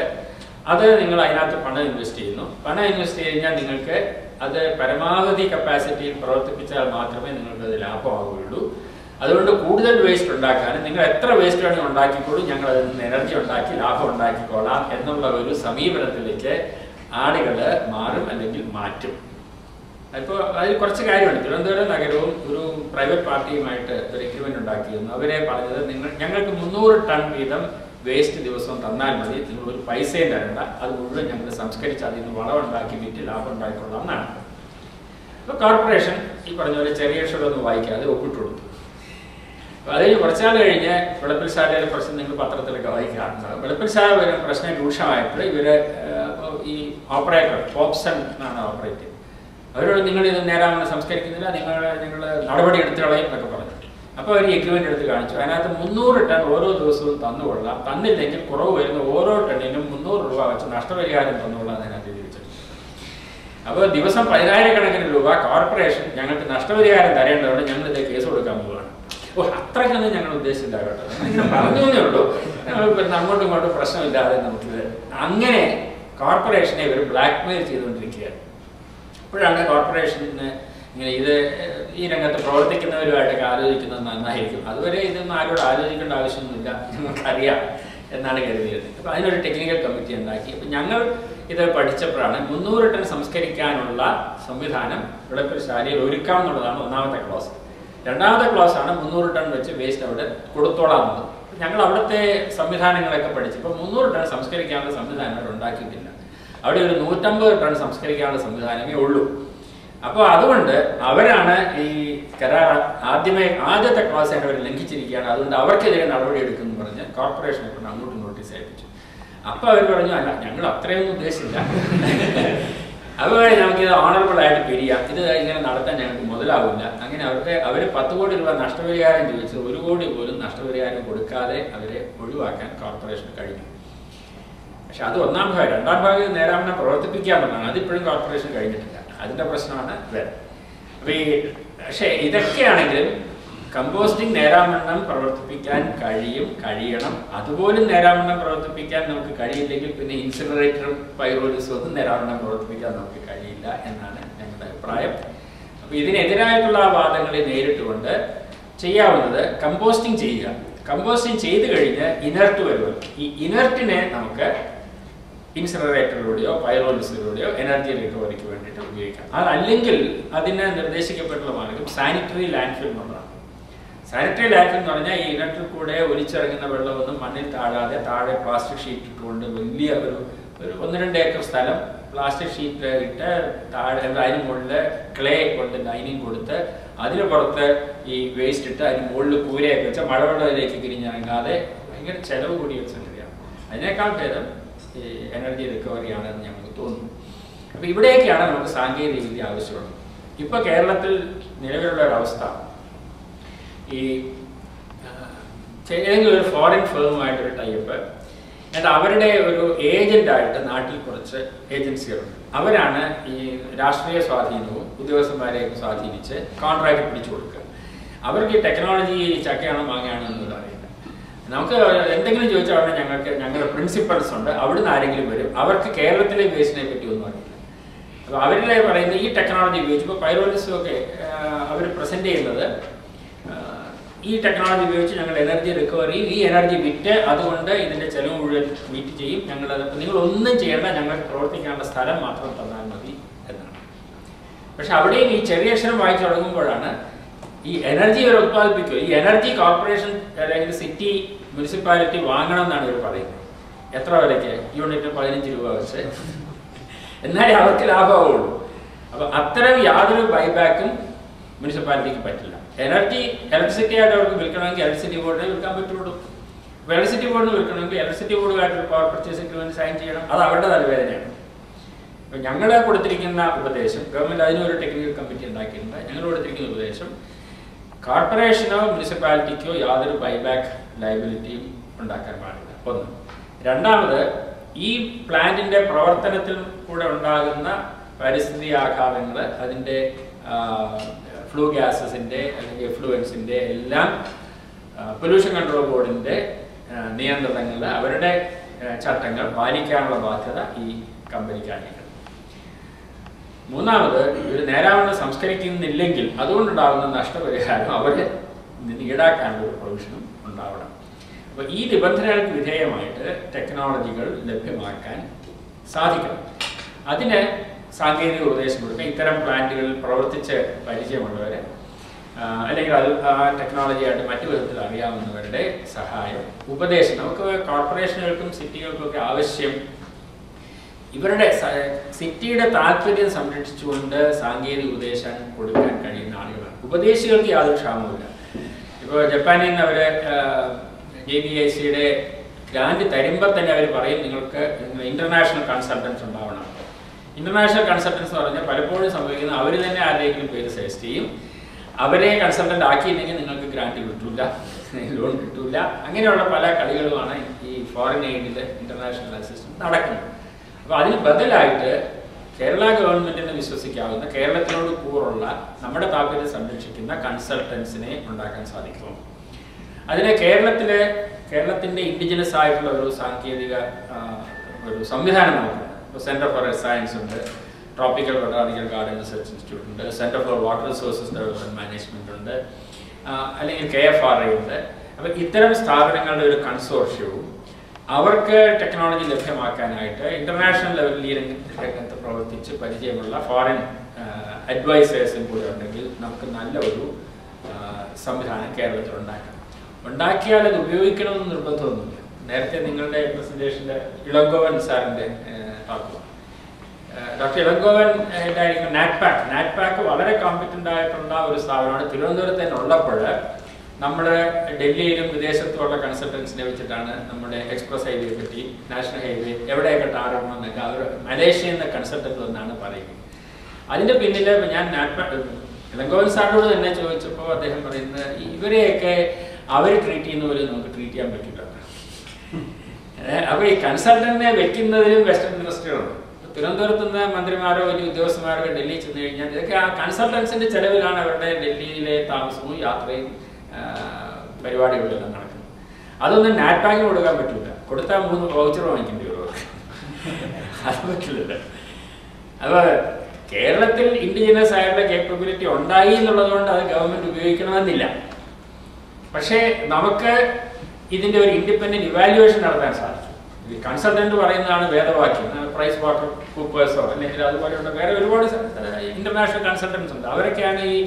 അത് നിങ്ങൾ അതിനകത്ത് പണം ഇൻവെസ്റ്റ് ചെയ്യുന്നു. പണം ഇൻവെസ്റ്റ് ചെയ്ത് കഴിഞ്ഞാൽ നിങ്ങൾക്ക് അത് പരമാവധി കപ്പാസിറ്റിയിൽ പ്രവർത്തിപ്പിച്ചാൽ മാത്രമേ നിങ്ങൾക്ക് അത് ലാഭമാവുകയുള്ളൂ. അതുകൊണ്ട് കൂടുതൽ വേസ്റ്റ് ഉണ്ടാക്കാനും നിങ്ങൾ എത്ര വേസ്റ്റ് വേണമെങ്കിൽ ഉണ്ടാക്കിക്കോളൂ, ഞങ്ങൾ അതിൽ നിന്ന് എനർജി ഉണ്ടാക്കി ലാഭം ഉണ്ടാക്കിക്കോളാം എന്നുള്ള ഒരു സമീപനത്തിലേക്ക് ആളുകൾ മാറും, അല്ലെങ്കിൽ മാറ്റും. അപ്പോൾ അതിൽ കുറച്ച് കാര്യമുണ്ട്. തിരുവനന്തപുരം നഗരവും ഒരു പ്രൈവറ്റ് പാർട്ടിയുമായിട്ട് ഒരു എഗ്രിമെന്റ് ഉണ്ടാക്കിയിരുന്നു. അവരെ പറഞ്ഞത്, ഞങ്ങൾക്ക് 300 ടൺ വീതം വേസ്റ്റ് ദിവസവും തന്നാൽ മതി, നിങ്ങൾ ഒരു പൈസയും തരണ്ട, അത് മുഴുവൻ ഞങ്ങൾ സംസ്കരിച്ച് അതിൽ നിന്ന് വളം ഉണ്ടാക്കി വിറ്റ് ലാഭം ഉണ്ടാക്കിക്കൊള്ളാം എന്നാണ്. അപ്പോൾ കോർപ്പറേഷൻ ഈ പറഞ്ഞ പോലെ ചെറിയ അക്ഷരമൊന്നും വായിക്കാതെ ഒപ്പിട്ട് കൊടുത്തു. അപ്പോൾ അതിന് കുറച്ചാൾ കഴിഞ്ഞ് വെളുപ്പിൽശാലയിലെ പ്രശ്നം നിങ്ങൾ പത്രത്തിലൊക്കെ വായിക്കാറുണ്ട്. വെളുപ്പിൽശാല വരെ പ്രശ്നം രൂക്ഷമായപ്പോൾ ഇവര് ഈ ഓപ്പറേറ്റർ പോപ്സൺ എന്നാണ് ഓപ്പറേറ്റ് ചെയ്തത്. അവരോട് നിങ്ങൾ ഇത് നേരാവണ്ണം സംസ്കരിക്കുന്നില്ല, നിങ്ങൾ നടപടി എടുത്ത് കളയും എന്നൊക്കെ പറഞ്ഞു. അപ്പോൾ അവർ എഗ്രിമെന്റ് എടുത്ത് കാണിച്ചു. അതിനകത്ത് 300 ടൺ ഓരോ ദിവസവും തന്നുകൊള്ളാം, തന്നില്ലെങ്കിൽ കുറവ് വരുന്ന ഓരോ ടണ്ണിനും 300 രൂപ വെച്ച് നഷ്ടപരിഹാരം തന്നുകൊള്ളാം അതിനകത്ത് എഴുതി വെച്ചിട്ടുണ്ട്. അപ്പോൾ ദിവസം 10,000 രൂപ കോർപ്പറേഷൻ ഞങ്ങൾക്ക് നഷ്ടപരിഹാരം തരേണ്ടതുകൊണ്ട് ഞങ്ങൾ ഇതേ കേസ് കൊടുക്കാൻ പോവുകയാണ്. അത്രയ്ക്കൊന്നും ഞങ്ങൾ ഉദ്ദേശിച്ചില്ല കേട്ടോ, ഇങ്ങനെ പറഞ്ഞേ ഉള്ളൂ. പിന്നെ അങ്ങോട്ടും ഇങ്ങോട്ടും പ്രശ്നമില്ലാതെ നമുക്കിത് അങ്ങനെ കോർപ്പറേഷനെ ഇവർ ബ്ലാക്ക് മെയിൽ ചെയ്തുകൊണ്ടിരിക്കുകയാണ്. അപ്പോഴാണ് കോർപ്പറേഷന് ഇങ്ങനെ ഇത് ഈ രംഗത്ത് പ്രവർത്തിക്കുന്നവരുമായിട്ടൊക്കെ ആലോചിക്കുന്നത് നന്നായിരിക്കും, അതുവരെ ഇതൊന്നും ആരോട് ആലോചിക്കേണ്ട ആവശ്യമൊന്നുമില്ല, ഞങ്ങൾക്കറിയാം എന്നാണ് കരുതിയത്. അപ്പോൾ അതിനൊരു ടെക്നിക്കൽ കമ്മിറ്റി ഉണ്ടാക്കി. അപ്പോൾ ഞങ്ങൾ ഇത് പഠിച്ചപ്പോഴാണ് 300 ടൺ സംസ്കരിക്കാനുള്ള സംവിധാനം വെളുപ്പിൽശാലയിൽ ഒരുക്കാം എന്നുള്ളതാണ് ഒന്നാമത്തെ ക്ലോസ്. രണ്ടാമത്തെ ക്ലോസ് ആണ് 300 ടൺ വെച്ച് വേസ്റ്റ് അവിടെ കൊടുത്തോളാം എന്നത്. ഞങ്ങൾ അവിടുത്തെ സംവിധാനങ്ങളൊക്കെ പഠിച്ചു. ഇപ്പോൾ 300 ടൺ സംസ്കരിക്കാനുള്ള സംവിധാനം അവിടെ ഉണ്ടാക്കിയിട്ടില്ല. അവിടെ ഒരു 150 ടൺ സംസ്കരിക്കാനുള്ള സംവിധാനമേ ഉള്ളൂ. അപ്പോൾ അതുകൊണ്ട് അവരാണ് ഈ കരാർ ആദ്യത്തെ ക്ലാസ് അവർ ലംഘിച്ചിരിക്കുകയാണ്, അതുകൊണ്ട് അവർക്കെതിരെ നടപടി എടുക്കുമെന്ന് പറഞ്ഞ് കോർപ്പറേഷനെ കൊണ്ട് അങ്ങോട്ട് നോട്ടീസ് അയപ്പിച്ചു. അപ്പോൾ അവർ പറഞ്ഞു, അല്ല ഞങ്ങൾ അത്രയൊന്നും ഉദ്ദേശിച്ചില്ല, അതുപോലെ നമുക്കിത് ഓണറബിൾ ആയിട്ട് പിരിയാം, ഇത് ഇങ്ങനെ നടത്താൻ ഞങ്ങൾക്ക് മുതലാവില്ല. അങ്ങനെ അവർ 10 കോടി രൂപ നഷ്ടപരിഹാരം ചോദിച്ച് 1 കോടി പോലും നഷ്ടപരിഹാരം കൊടുക്കാതെ അവരെ ഒഴിവാക്കാൻ കോർപ്പറേഷന് കഴിഞ്ഞു. പക്ഷെ അത് ഒന്നാം ഭാഗം. രണ്ടാം ഭാഗം നേരാവണ്ണം പ്രവർത്തിപ്പിക്കാമെന്നാണ്, അതിപ്പോഴും കോർപ്പറേഷൻ കഴിഞ്ഞിട്ടില്ല. അതിൻ്റെ പ്രശ്നമാണ് വേറെ. അപ്പോൾ പക്ഷേ ഇതൊക്കെയാണെങ്കിലും കമ്പോസ്റ്റിംഗ് നേരാവണ്ണം പ്രവർത്തിപ്പിക്കാൻ കഴിയണം. അതുപോലും നേരാവണ്ണം പ്രവർത്തിപ്പിക്കാൻ നമുക്ക് കഴിയില്ലെങ്കിൽ പിന്നെ ഇൻസിനറേറ്ററും പൈറോലിസും ഒന്നും നേരാവണ്ണം പ്രവർത്തിപ്പിക്കാൻ നമുക്ക് കഴിയില്ല എന്നാണ് ഞങ്ങളുടെ അഭിപ്രായം. അപ്പോൾ ഇതിനെതിരായിട്ടുള്ള വാദങ്ങളെ നേരിട്ടുകൊണ്ട് ചെയ്യാവുന്നത് കമ്പോസ്റ്റിംഗ് ചെയ്യുക. കമ്പോസ്റ്റിംഗ് ചെയ്ത് കഴിഞ്ഞ് ഇനർട്ട് വരുമല്ലോ, ഈ ഇനർട്ടിനെ നമുക്ക് ഇൻസിനറേറ്ററിലൂടെയോ പൈറോലിസിലൂടെയോ എനർജി റിക്കവറിക്ക് വേണ്ടിയിട്ട് ഉപയോഗിക്കാം. അതല്ലെങ്കിൽ അതിന് നിർദ്ദേശിക്കപ്പെട്ടുള്ള മാർഗം സാനിറ്ററി ലാൻഡ്ഫിൽ എന്നുള്ളതാണ്. സാനിറ്ററി ലാൻഡ്ഫിൽ എന്ന് പറഞ്ഞാൽ ഈ ഇനർട്ടിൽ കൂടെ ഒലിച്ചിറങ്ങുന്ന വെള്ളമൊന്നും മണ്ണിൽ താഴാതെ താഴെ പ്ലാസ്റ്റിക് ഷീറ്റ് ഇട്ടുകൊണ്ട് വലിയ ഒരു 1-2 ഏക്കർ സ്ഥലം പ്ലാസ്റ്റിക് ഷീറ്റ് ഇട്ട് താഴെ അതിന് മുകളിൽ ക്ലേ കൊണ്ട് ലൈനിങ് കൊടുത്ത് അതിന് പുറത്ത് ഈ വേസ്റ്റ് ഇട്ട് അതിന് മുകളിൽ കൂരയൊക്കെ വെച്ചാൽ മഴവെള്ളത്തിലേക്ക് കിരിഞ്ഞിറങ്ങാതെ ഭയങ്കര ചെലവ് കൂടിയ ഒരു സംഗതിയാണ്. അതിനേക്കാൾ ഭേദം ഈ എനർജി റിക്കവറി ആണെന്ന് ഞങ്ങൾക്ക് തോന്നുന്നു. അപ്പോൾ ഇവിടെയൊക്കെയാണ് നമുക്ക് സാങ്കേതിക വിദ്യ ആവശ്യമുള്ളത്. ഇപ്പോൾ കേരളത്തിൽ നിലവിലുള്ള ഒരവസ്ഥ, ഈ ഏതെങ്കിലും ഒരു ഫോറിൻ ഫേമുമായിട്ടൊരു ടൈപ്പ്, എന്നിട്ട് അവരുടെ ഒരു ഏജന്റായിട്ട് നാട്ടിൽ കുറച്ച് ഏജൻസികളുണ്ട്. അവരാണ് ഈ രാഷ്ട്രീയ സ്വാധീനവും ഉദ്യോഗസ്ഥന്മാരെയൊക്കെ സ്വാധീനിച്ച് കോൺട്രാക്ട് പിടിച്ചു കൊടുക്കുക. അവർക്ക് ഈ ടെക്നോളജി ചക്കയാണോ മാങ്ങയാണോ എന്നൊന്നും അറിയില്ല. നമുക്ക് എന്തെങ്കിലും ചോദിച്ചാൽ ഞങ്ങളുടെ പ്രിൻസിപ്പൽസ് ഉണ്ട്, അവിടുന്ന് ആരെങ്കിലും വരും, അവർക്ക് കേരളത്തിലെ വേസ്റ്റിനെ പറ്റി ഒന്നും അറിയില്ല. അപ്പോൾ അവരുടെ പറയുന്നത് ഈ ടെക്നോളജി ഉപയോഗിച്ച് ഇപ്പോൾ പൈറോലിസും ഒക്കെ അവർ പ്രസൻറ്റ് ചെയ്യുന്നത് ഈ ടെക്നോളജി ഉപയോഗിച്ച് ഞങ്ങൾ എനർജി റിക്കവറി ഈ എനർജി വിറ്റ് അതുകൊണ്ട് ഇതിൻ്റെ ചെലവ് മുഴുവൻ മീറ്റ് ചെയ്യും. ഞങ്ങളത് നിങ്ങളൊന്നും ചെയ്യേണ്ട, ഞങ്ങൾക്ക് പ്രവർത്തിക്കാനുള്ള സ്ഥലം മാത്രം തന്നാൽ മതി എന്നാണ്. പക്ഷെ അവിടെയും ഈ ചെറിയ അക്ഷരം വായിച്ചു തുടങ്ങുമ്പോഴാണ് ഈ എനർജി ഇവർ ഉത്പാദിപ്പിക്കുക. ഈ എനർജി കോർപ്പറേഷൻ അല്ലെങ്കിൽ സിറ്റി മുനിസിപ്പാലിറ്റി വാങ്ങണം എന്നാണ് ഇവർ പറയുന്നത്. എത്ര വിലയ്ക്ക്? യൂണിറ്റിന് 15 രൂപ വെച്ച്. എന്നാലേ അവർക്ക് ലാഭമാവുള്ളൂ. അപ്പോൾ അത്തരം യാതൊരു ബൈബാക്കും മുനിസിപ്പാലിറ്റിക്ക് പറ്റില്ല. ഇലക്ട്രിസിറ്റി ആയിട്ട് അവർക്ക് വിൽക്കണമെങ്കിൽ ഇലക്ട്രിസിറ്റി ബോർഡിനെ വിൽക്കാൻ പറ്റുള്ളൂ. അപ്പോൾ ഇലക്ട്രിസിറ്റി ബോർഡിന് വിൽക്കണമെങ്കിൽ ഇലക്ട്രിസിറ്റി ബോർഡുമായിട്ട് പവർ പർച്ചേസ് അഗ്രിമെന്റ് സൈൻ ചെയ്യണം. അത് അവരുടെ തലവേദനയാണ്. അപ്പോൾ ഞങ്ങൾ കൊടുത്തിരിക്കുന്ന ഉപദേശം, ഗവൺമെൻറ് അതിനൊരു ടെക്നിക്കൽ കമ്മിറ്റി ഉണ്ടാക്കിയിട്ടുണ്ട്. ഞങ്ങൾ കൊടുത്തിരിക്കുന്ന ഉപദേശം കോർപ്പറേഷനോ മുനിസിപ്പാലിറ്റിക്കോ യാതൊരു ബൈബാക്ക് ലയബിലിറ്റിയും ഉണ്ടാക്കാൻ പാടില്ല. ഒന്ന്. രണ്ടാമത്, ഈ പ്ലാന്റിൻ്റെ പ്രവർത്തനത്തിൽ കൂടെ ഉണ്ടാകുന്ന പരിസ്ഥിതി ആഘാതങ്ങൾ, അതിൻ്റെ ഫ്ലൂ ഗ്യാസസിൻ്റെ അല്ലെങ്കിൽ എഫ്ലുവൻസിൻ്റെ എല്ലാം പൊല്യൂഷൻ കൺട്രോൾ ബോർഡിൻ്റെ നിയന്ത്രണങ്ങൾ, അവരുടെ ചട്ടങ്ങൾ പാലിക്കാനുള്ള ബാധ്യത ഈ കമ്പനിക്കാണ്. മൂന്നാമത്, ഇവർ നേരാവണ്ണം സംസ്കരിക്കുന്നില്ലെങ്കിൽ അതുകൊണ്ടുണ്ടാകുന്ന നഷ്ടപരിഹാരം അവരെ ഈടാക്കാനുള്ള ഒരു പ്രൊവിഷനും ഉണ്ടാവണം. അപ്പോൾ ഈ നിബന്ധനകൾക്ക് വിധേയമായിട്ട് ടെക്നോളജികൾ ലഭ്യമാക്കാൻ സാധിക്കണം. അതിന് സാങ്കേതിക ഉപദേശം കൊടുക്കുക. ഇത്തരം പ്ലാന്റുകളിൽ പ്രവർത്തിച്ച് പരിചയമുള്ളവർ അല്ലെങ്കിൽ അത് ആ ടെക്നോളജിയായിട്ട് മറ്റു വിധത്തിൽ അറിയാവുന്നവരുടെ സഹായം, ഉപദേശം. നമുക്ക് കോർപ്പറേഷനുകൾക്കും സിറ്റികൾക്കും ഒക്കെ ആവശ്യം ഇവരുടെ സിറ്റിയുടെ താല്പര്യം സംരക്ഷിച്ചുകൊണ്ട് സാങ്കേതിക ഉപദേശം കൊടുക്കാൻ കഴിയുന്ന ആളുകളാണ്. ഉപദേശികൾക്ക് യാതൊരു ക്ഷാമവുമില്ല. ഇപ്പോൾ ജപ്പാനിൽ നിന്ന് അവർ JBICയുടെ ഗ്രാൻഡ് തരുമ്പോൾ തന്നെ അവർ പറയും നിങ്ങൾക്ക് ഇന്റർനാഷണൽ കൺസൾട്ടൻസ് ഉണ്ടാവണം. ഇന്റർനാഷണൽ കൺസൾട്ടൻസ് എന്ന് പറഞ്ഞാൽ പലപ്പോഴും സംഭവിക്കുന്നത് അവർ തന്നെ ആരുടെയെങ്കിലും പേര് സജസ്റ്റ് ചെയ്യും. അവരെ കൺസൾട്ടൻ്റ് ആക്കിയില്ലെങ്കിൽ നിങ്ങൾക്ക് ഗ്രാൻഡ് കിട്ടില്ല, ലോൺ കിട്ടില്ല. അങ്ങനെയുള്ള പല കളികളുമാണ് ഈ ഫോറിൻ എയ്ഡിൽ ഇന്റർനാഷണൽ അസിസ്റ്റൻസ് നടക്കുന്നത്. അപ്പോൾ അതിന് ബദലായിട്ട് കേരള ഗവൺമെൻറ്റിന് വിശ്വസിക്കാവുന്ന, കേരളത്തിനോട് കൂറുള്ള, നമ്മുടെ താല്പര്യം സംരക്ഷിക്കുന്ന കൺസൾട്ടൻസിനെ ഉണ്ടാക്കാൻ സാധിക്കും. അതിന് കേരളത്തിൻ്റെ ഇൻഡിജിനസ് ആയിട്ടുള്ള ഒരു സാങ്കേതിക ഒരു സംവിധാനം നമുക്കുണ്ട്. ഇപ്പോൾ സെൻറ്റർ ഫോർ സയൻസ് ഉണ്ട്, tropical botanical garden research institute ഉണ്ട്, centre for water resources development management ഉണ്ട്, അല്ലെങ്കിൽ KFRA ഉണ്ട്. അപ്പോൾ ഇത്തരം സ്ഥാപനങ്ങളുടെ ഒരു കൺസോർഷ്യവും അവർക്ക് ടെക്നോളജി ലഭ്യമാക്കാനായിട്ട് ഇന്റർനാഷണൽ ലെവലിൽ ഈ രംഗത്ത് പ്രവർത്തിച്ച് പരിചയമുള്ള ഫോറിൻ അഡ്വൈസേഴ്സും കൂടെ ഉണ്ടെങ്കിൽ നമുക്ക് നല്ല ഒരു സംവിധാനം കേരളത്തിൽ ഉണ്ടാക്കിയാൽ അത് ഉപയോഗിക്കണമെന്ന് നിർബന്ധമൊന്നുമില്ല. നേരത്തെ നിങ്ങളുടെ പ്രസന്റേഷൻ്റെ ഇളങ്കോവൻ സാറിൻ്റെ ടോക്ക്, ഡോക്ടർ ഇളങ്കോവൻ ഉണ്ടായിരിക്കും നാറ്റ്പാക്ക് വളരെ കോമ്പറ്റൻ്റ് ആയിട്ടുള്ള ഒരു സ്ഥാപനമാണ്. തിരുവനന്തപുരത്ത് തന്നെ ഉള്ളപ്പോൾ നമ്മൾ ഡൽഹിയിലും വിദേശത്തുമുള്ള കൺസൾട്ടൻസിനെ വെച്ചിട്ടാണ് നമ്മുടെ എക്സ്പ്രസ് ഹൈവേ പറ്റി, നാഷണൽ ഹൈവേ എവിടെയൊക്കെ ടാറിടണം എന്നൊക്കെ അവർ മലേഷ്യയിൽ നിന്ന് കൺസൾട്ടൻ്റ് എന്നാണ് പറയുന്നത്. അതിൻ്റെ പിന്നിൽ ഞാൻ ഇളങ്കോവൻ സാറിനോട് തന്നെ ചോദിച്ചപ്പോൾ അദ്ദേഹം പറയുന്നത് ഇവരെയൊക്കെ അവർ ട്രീറ്റ് ചെയ്യുന്ന പോലെ നമുക്ക് ട്രീറ്റ് ചെയ്യാൻ പറ്റില്ല. അപ്പോൾ ഈ കൺസൾട്ടന്റിനെ വെക്കുന്നതിലും വെസ്റ്റേൺ ഇൻട്രസ്റ്റുകളുണ്ട്. തിരുവനന്തപുരത്ത് നിന്ന് മന്ത്രിമാരോ വലിയ ഉദ്യോഗസ്ഥന്മാരോ ഡൽഹിയിൽ ചെന്ന് കഴിഞ്ഞാൽ ഇതൊക്കെ ആ കൺസൾട്ടൻസിന്റെ ചെലവിലാണ് അവരുടെ ഡൽഹിയിലെ താമസവും യാത്രയും പരിപാടികളെല്ലാം നടക്കുന്നത്. അതൊന്നും നാറ്റ്പാക്കിന് കൊടുക്കാൻ പറ്റില്ല. കൊടുത്താൽ 3 വൗച്ചർ വാങ്ങിക്കേണ്ടി വരും. അത് പറ്റില്ലല്ലോ. അപ്പോൾ കേരളത്തിൽ ഇൻഡിജിനസ് ആയിട്ടുള്ള കേപ്പബിലിറ്റി ഉണ്ടായി എന്നുള്ളത് കൊണ്ട് അത് ഗവൺമെന്റ് ഉപയോഗിക്കണമെന്നില്ല. പക്ഷേ നമുക്ക് ഇതിൻ്റെ ഒരു ഇൻഡിപെൻഡന്റ് ഇവാലുവേഷൻ നടത്താൻ സാധിക്കും. കൺസൾട്ടന്റ് പറയുന്നതാണ് വേദവാക്യം. പ്രൈസ് വാട്ടർ കൂപ്പേഴ്സോ അല്ലെങ്കിൽ അതുപോലെയുള്ള വേറെ ഒരുപാട് ഇന്റർനാഷണൽ കൺസൾട്ടൻസ് ഉണ്ട്. അവരൊക്കെയാണ് ഈ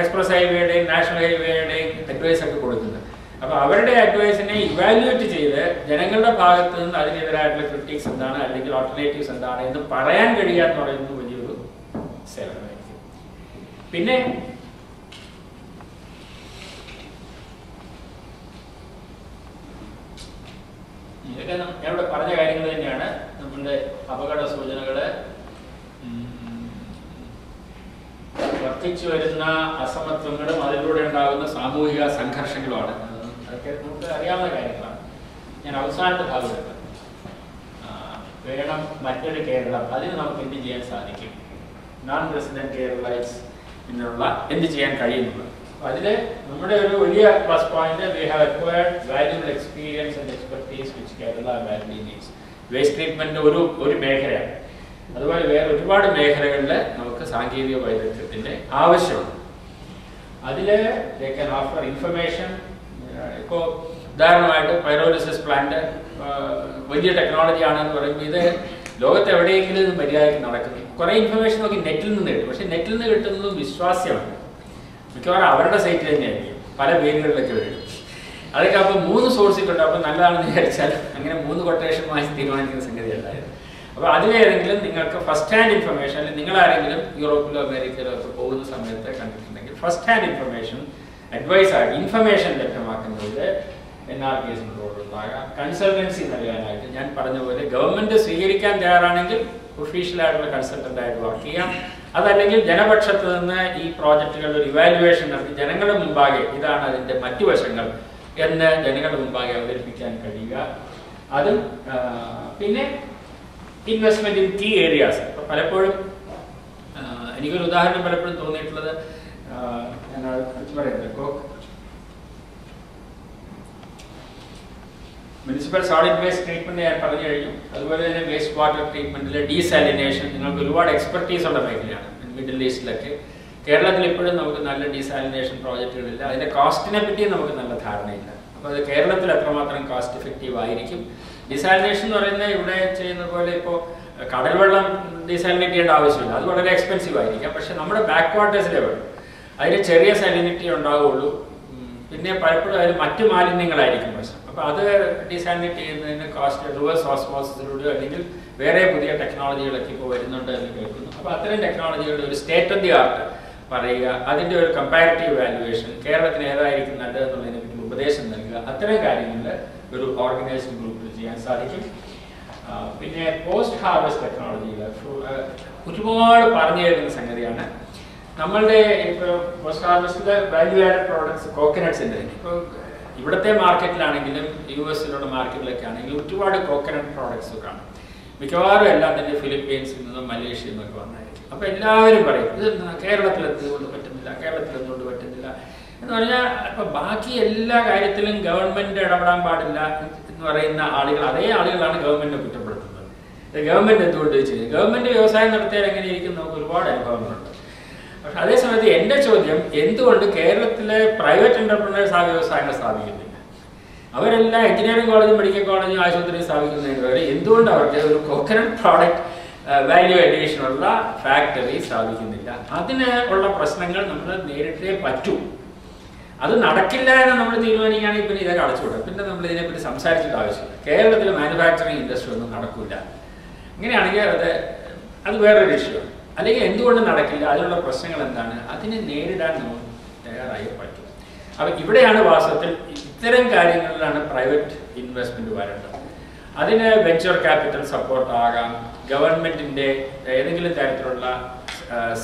എക്സ്പ്രസ് ഹൈവേയുടെയും നാഷണൽ ഹൈവേയുടെയും അഡ്വൈസ് ഒക്കെ കൊടുക്കുന്നത്. അപ്പോൾ അവരുടെ അഡ്വൈസിനെ ഇവാലുവേറ്റ് ചെയ്ത് ജനങ്ങളുടെ ഭാഗത്ത് നിന്ന് അതിനെതിരായിട്ടുള്ള ക്രിറ്റിക്സ് എന്താണ് അല്ലെങ്കിൽ ഓൾട്ടർനേറ്റീവ്സ് എന്താണ് എന്ന് പറയാൻ കഴിയുക എന്ന് പറയുന്നത് വലിയൊരു സേവനമായിരിക്കും. പിന്നെ ഇതൊക്കെ ഞാൻ ഇവിടെ പറഞ്ഞ കാര്യങ്ങൾ തന്നെയാണ്. നമ്മളുടെ അപകട സൂചനകള്, വർദ്ധിച്ചു വരുന്ന അസമത്വങ്ങളും അതിലൂടെ ഉണ്ടാകുന്ന സാമൂഹിക സംഘർഷങ്ങളുമാണ്. അതൊക്കെ നമുക്ക് അറിയാവുന്ന കാര്യങ്ങളാണ്. ഞാൻ അവസാനത്തെ ഭാഗത്ത് വേണം മറ്റൊരു കേരളം, അതിന് നമുക്ക് എന്ത് ചെയ്യാൻ സാധിക്കും, നോൺ റെസിഡന്റ് കേരളൈറ്റ്സ് എന്നുള്ള എന്ത് ചെയ്യാൻ കഴിയുന്നുള്ളത്. അതിൽ നമ്മുടെ ഒരു വലിയ plus point, we have acquired valuable experience and expertise which Kerala badly needs. Waste treatment ഒരു മേഖലയാണ്. അതുപോലെ വേറെ ഒരുപാട് മേഖലകളിൽ നമുക്ക് സാങ്കേതിക വൈദഗ്ധ്യത്തിൻ്റെ ആവശ്യമുണ്ട്. അതിൽ ദേ ക്യാൻ ഓഫർ ഇൻഫർമേഷൻ. ഇപ്പോൾ ഉദാഹരണമായിട്ട് പൈറോലിസിസ് പ്ലാന്റ് വലിയ ടെക്നോളജി ആണെന്ന് പറയുമ്പോൾ ഇത് ലോകത്ത് എവിടെയെങ്കിലും ഇത് മര്യാദയ്ക്ക് നടക്കുന്നു. കുറേ ഇൻഫർമേഷൻ നമുക്ക് നെറ്റിൽ നിന്ന് കിട്ടും. പക്ഷേ നെറ്റിൽ നിന്ന് കിട്ടുന്നതും വിശ്വാസ്യമാണ്. മിക്കവാറും അവരുടെ സൈറ്റിൽ തന്നെയായിരിക്കും, പല പേരുകളിലൊക്കെ വരും. അതൊക്കെ അപ്പോൾ 3 സോഴ്സിൽ കിട്ടും. അപ്പോൾ നല്ലതാണെന്ന് വിചാരിച്ചാൽ അങ്ങനെ 3 കൊട്ടേഷൻ വാങ്ങിച്ച് തീരുമാനിക്കുന്ന സംഗതി അല്ലായിരുന്നു. അപ്പോൾ അതിലേതെങ്കിലും നിങ്ങൾക്ക് ഫസ്റ്റ് ഹാൻഡ് ഇൻഫർമേഷൻ, അല്ലെങ്കിൽ നിങ്ങളാരെങ്കിലും യൂറോപ്പിലോ അമേരിക്കയിലോ ഒക്കെ പോകുന്ന സമയത്ത് കണ്ടിട്ടുണ്ടെങ്കിൽ ഫസ്റ്റ് ഹാൻഡ് ഇൻഫർമേഷൻ അഡ്വൈസ് ആയി ഇൻഫർമേഷൻ ലഭ്യമാക്കുന്നതിൽ NRPS റോളുണ്ടാകാം. കൺസൾട്ടൻസി നൽകാനായിട്ട് ഞാൻ പറഞ്ഞ പോലെ ഗവൺമെൻറ് സ്വീകരിക്കാൻ തയ്യാറാണെങ്കിൽ ഒഫീഷ്യലായിട്ടുള്ള കൺസൾട്ടൻ്റായിട്ട് വർക്ക് ചെയ്യാം. അതല്ലെങ്കിൽ ജനപക്ഷത്ത് നിന്ന് ഈ പ്രോജക്റ്റുകളുടെ ഒരു ഇവാലുവേഷൻ നടത്തി ജനങ്ങളുടെ മുമ്പാകെ ഇതാണ് അതിൻ്റെ മറ്റു വശങ്ങൾ എന്ന് ജനങ്ങളുടെ മുമ്പാകെ അവതരിപ്പിക്കാൻ കഴിയുക. അതും പിന്നെ ഇൻവെസ്റ്റ്മെൻറ്റ് ഇൻ കീ ഏരിയാസ്. ഇപ്പോൾ പലപ്പോഴും എനിക്കൊരു ഉദാഹരണം പലപ്പോഴും തോന്നിയിട്ടുള്ളത്, ഞാൻ പറയുന്നത് മുനിസിപ്പൽ സോളിഡ് വേസ്റ്റ് ട്രീറ്റ്മെൻറ്റ് ഞാൻ പറഞ്ഞു കഴിഞ്ഞു. അതുപോലെ തന്നെ വേസ്റ്റ് വാട്ടർ ട്രീറ്റ്മെൻറ്റിൽ ഡീസാലിനേഷൻ നിങ്ങൾക്ക് ഒരുപാട് എക്സ്പെർട്ടീസ് ഉള്ള മേഖലയാണ്. മിഡിൽ ഈസ്റ്റിലൊക്കെ, കേരളത്തിൽ ഇപ്പോഴും നമുക്ക് നല്ല ഡീസാലിനേഷൻ പ്രോജക്റ്റുകളില്ല. അതിൻ്റെ കോസ്റ്റിനെ പറ്റിയും നമുക്ക് നല്ല ധാരണയില്ല. അപ്പോൾ അത് കേരളത്തിൽ എത്രമാത്രം കോസ്റ്റ് എഫക്റ്റീവ് ആയിരിക്കും. ഡീസാലിനേഷൻ എന്ന് പറയുന്നത് ഇവിടെ ചെയ്യുന്ന പോലെ ഇപ്പോൾ കടൽ വെള്ളം ഡീസാലിനേറ്റ് ചെയ്യേണ്ട ആവശ്യമില്ല, അത് വളരെ എക്സ്പെൻസീവ് ആയിരിക്കാം. പക്ഷേ നമ്മുടെ ബാക്ക് വാട്ടേഴ്സിലെ വെള്ളം അതിന് ചെറിയ സാലിനിറ്റി ഉണ്ടാവുകയുള്ളൂ. പിന്നെ പലപ്പോഴും അതിൽ മറ്റു മാലിന്യങ്ങളായിരിക്കും പ്രശ്നം. അപ്പോൾ അത് ഡീസാലിനേറ്റ് ചെയ്യുന്നതിന് കോസ്റ്റ് റിവേഴ്സ് ഓസ്മോസിസിലൂടെ അല്ലെങ്കിൽ വേറെ പുതിയ ടെക്നോളജികളൊക്കെ ഇപ്പോൾ വരുന്നുണ്ട് എന്ന് കേൾക്കുന്നു. അപ്പോൾ അത്തരം ടെക്നോളജികളുടെ ഒരു സ്റ്റേറ്റ് ഓഫ് ദി ആർട്ട് പറയുക, അതിൻ്റെ ഒരു കമ്പാരിറ്റീവ് വാല്യുവേഷൻ, കേരളത്തിന് ഏതായിരിക്കും നല്ലതെന്നുള്ളതിനെ പറ്റി ഉപദേശം നൽകുക, അത്തരം കാര്യങ്ങളിൽ ഒരു ഓർഗനൈസ്ഡ് ഗ്രൂപ്പിൽ ചെയ്യാൻ സാധിക്കും. പിന്നെ പോസ്റ്റ് ഹാർവസ്റ്റ് ടെക്നോളജികൾ ഒരുപാട് പറഞ്ഞു തരുന്ന സംഗതിയാണ്. നമ്മളുടെ ഇപ്പോൾ പോസ്റ്റ് ഹാർവസ്റ്റിലെ വാല്യൂ ആഡഡ് പ്രോഡക്ട്സ് കോക്കനട്ട്സിൻ്റെ ഇപ്പോൾ ഇവിടുത്തെ മാർക്കറ്റിലാണെങ്കിലും US-ലുള്ള മാർക്കറ്റിലൊക്കെ ആണെങ്കിലും ഒരുപാട് കോക്കനട്ട് പ്രോഡക്ട്സ് കാണും. മിക്കവാറും എല്ലാം തന്നെ ഫിലിപ്പീൻസിൽ നിന്നും മലേഷ്യയിൽ നിന്നൊക്കെ വന്നായിരിക്കും. അപ്പോൾ എല്ലാവരും പറയും ഇത് കേരളത്തിലെത്തുകൊണ്ട് പറ്റുന്നില്ല, കേരളത്തിലെത്തുകൊണ്ട് പറ്റുന്നില്ല എന്ന് പറഞ്ഞാൽ ഇപ്പോൾ ബാക്കി എല്ലാ കാര്യത്തിലും ഗവൺമെൻറ് ഇടപെടാൻ പാടില്ല എന്ന് പറയുന്ന ആളുകൾ, അതേ ആളുകളാണ് ഗവൺമെൻറ്റിനെ കുറ്റപ്പെടുത്തുന്നത്. ഗവൺമെൻറ് എന്തുകൊണ്ട് ചെയ്യും? ഗവൺമെൻറ് വ്യവസായം നടത്തിയാൽ എങ്ങനെയിരിക്കും? നമുക്ക് ഒരുപാട് അനുഭവങ്ങളുണ്ട്. പക്ഷെ അതേസമയത്ത് എൻ്റെ ചോദ്യം, എന്തുകൊണ്ട് കേരളത്തിലെ പ്രൈവറ്റ് എൻ്റർപ്രണേഴ്സ് ആ വ്യവസായങ്ങൾ സ്ഥാപിക്കുന്നില്ല? അവരെല്ലാം എഞ്ചിനീയറിംഗ് കോളേജും മെഡിക്കൽ കോളേജും ആശുപത്രിയും സ്ഥാപിക്കുന്നതിന് വരെ എന്തുകൊണ്ട് അവർക്ക് ഒരു കോക്കനട്ട് പ്രോഡക്റ്റ് വാല്യൂ അഡീഷനുള്ള ഫാക്ടറി സ്ഥാപിക്കുന്നില്ല? അതിന് ഉള്ള പ്രശ്നങ്ങൾ നമ്മൾ നേരിട്ടേ പറ്റൂ. അത് നടക്കില്ല എന്ന് നമ്മൾ തീരുമാനിക്കുകയാണെങ്കിൽ പിന്നെ ഇതൊക്കെ അടച്ചുവിടാം. പിന്നെ നമ്മൾ ഇതിനെപ്പറ്റി സംസാരിച്ചിട്ട് ആവശ്യമില്ല. കേരളത്തിൽ മാനുഫാക്ചറിങ് ഇൻഡസ്ട്രി ഒന്നും നടക്കില്ല. ഇങ്ങനെയാണെങ്കിൽ അത് വേറൊരു ഇഷ്യൂ. അല്ലെങ്കിൽ എന്തുകൊണ്ട് നടക്കില്ല, അതിനുള്ള പ്രശ്നങ്ങൾ എന്താണ്, അതിനെ നേരിടാൻ നമ്മൾ തയ്യാറായി പറ്റും. അപ്പം ഇവിടെയാണ് വാസ്തവത്തിൽ ഇത്തരം കാര്യങ്ങളിലാണ് പ്രൈവറ്റ് ഇൻവെസ്റ്റ്മെൻറ്റ് വരേണ്ടത്. അതിന് വെഞ്ചർ ക്യാപിറ്റൽ സപ്പോർട്ട് ആകാം, ഗവൺമെൻറ്റിൻ്റെ ഏതെങ്കിലും തരത്തിലുള്ള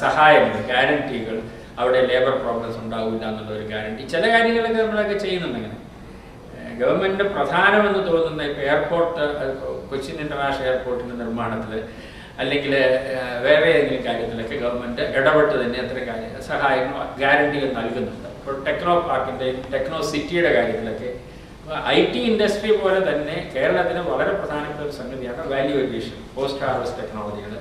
സഹായങ്ങൾ, ഗ്യാരണ്ടികൾ, അവിടെ ലേബർ പ്രോബ്ലംസ് ഉണ്ടാവില്ല എന്നുള്ളൊരു ഗ്യാരണ്ടി. ചില കാര്യങ്ങളൊക്കെ നമ്മളൊക്കെ ചെയ്യുന്നുണ്ടെങ്കിൽ ഗവൺമെൻറ്റിൻ്റെ പ്രധാനമെന്ന് തോന്നുന്ന ഇപ്പോൾ എയർപോർട്ട്, കൊച്ചിൻ ഇൻ്റർനാഷണൽ എയർപോർട്ടിൻ്റെ നിർമ്മാണത്തിൽ അല്ലെങ്കിൽ വേറെ ഏതെങ്കിലും കാര്യത്തിലൊക്കെ ഗവൺമെൻറ് ഇടപെട്ട് തന്നെ അത്തരം സഹായങ്ങൾ, ഗ്യാരണ്ടികൾ നൽകുന്നുണ്ട്. ഇപ്പോൾ ടെക്നോ പാർക്കിൻ്റെ, ടെക്നോ സിറ്റിയുടെ കാര്യത്തിലൊക്കെ IT ഇൻഡസ്ട്രി പോലെ തന്നെ കേരളത്തിന് വളരെ പ്രധാനപ്പെട്ട ഒരു സംഗതിയാണ് വാല്യൂ അഡീഷൻ, പോസ്റ്റ് ഹാർവസ്റ്റ് ടെക്നോളജികൾ.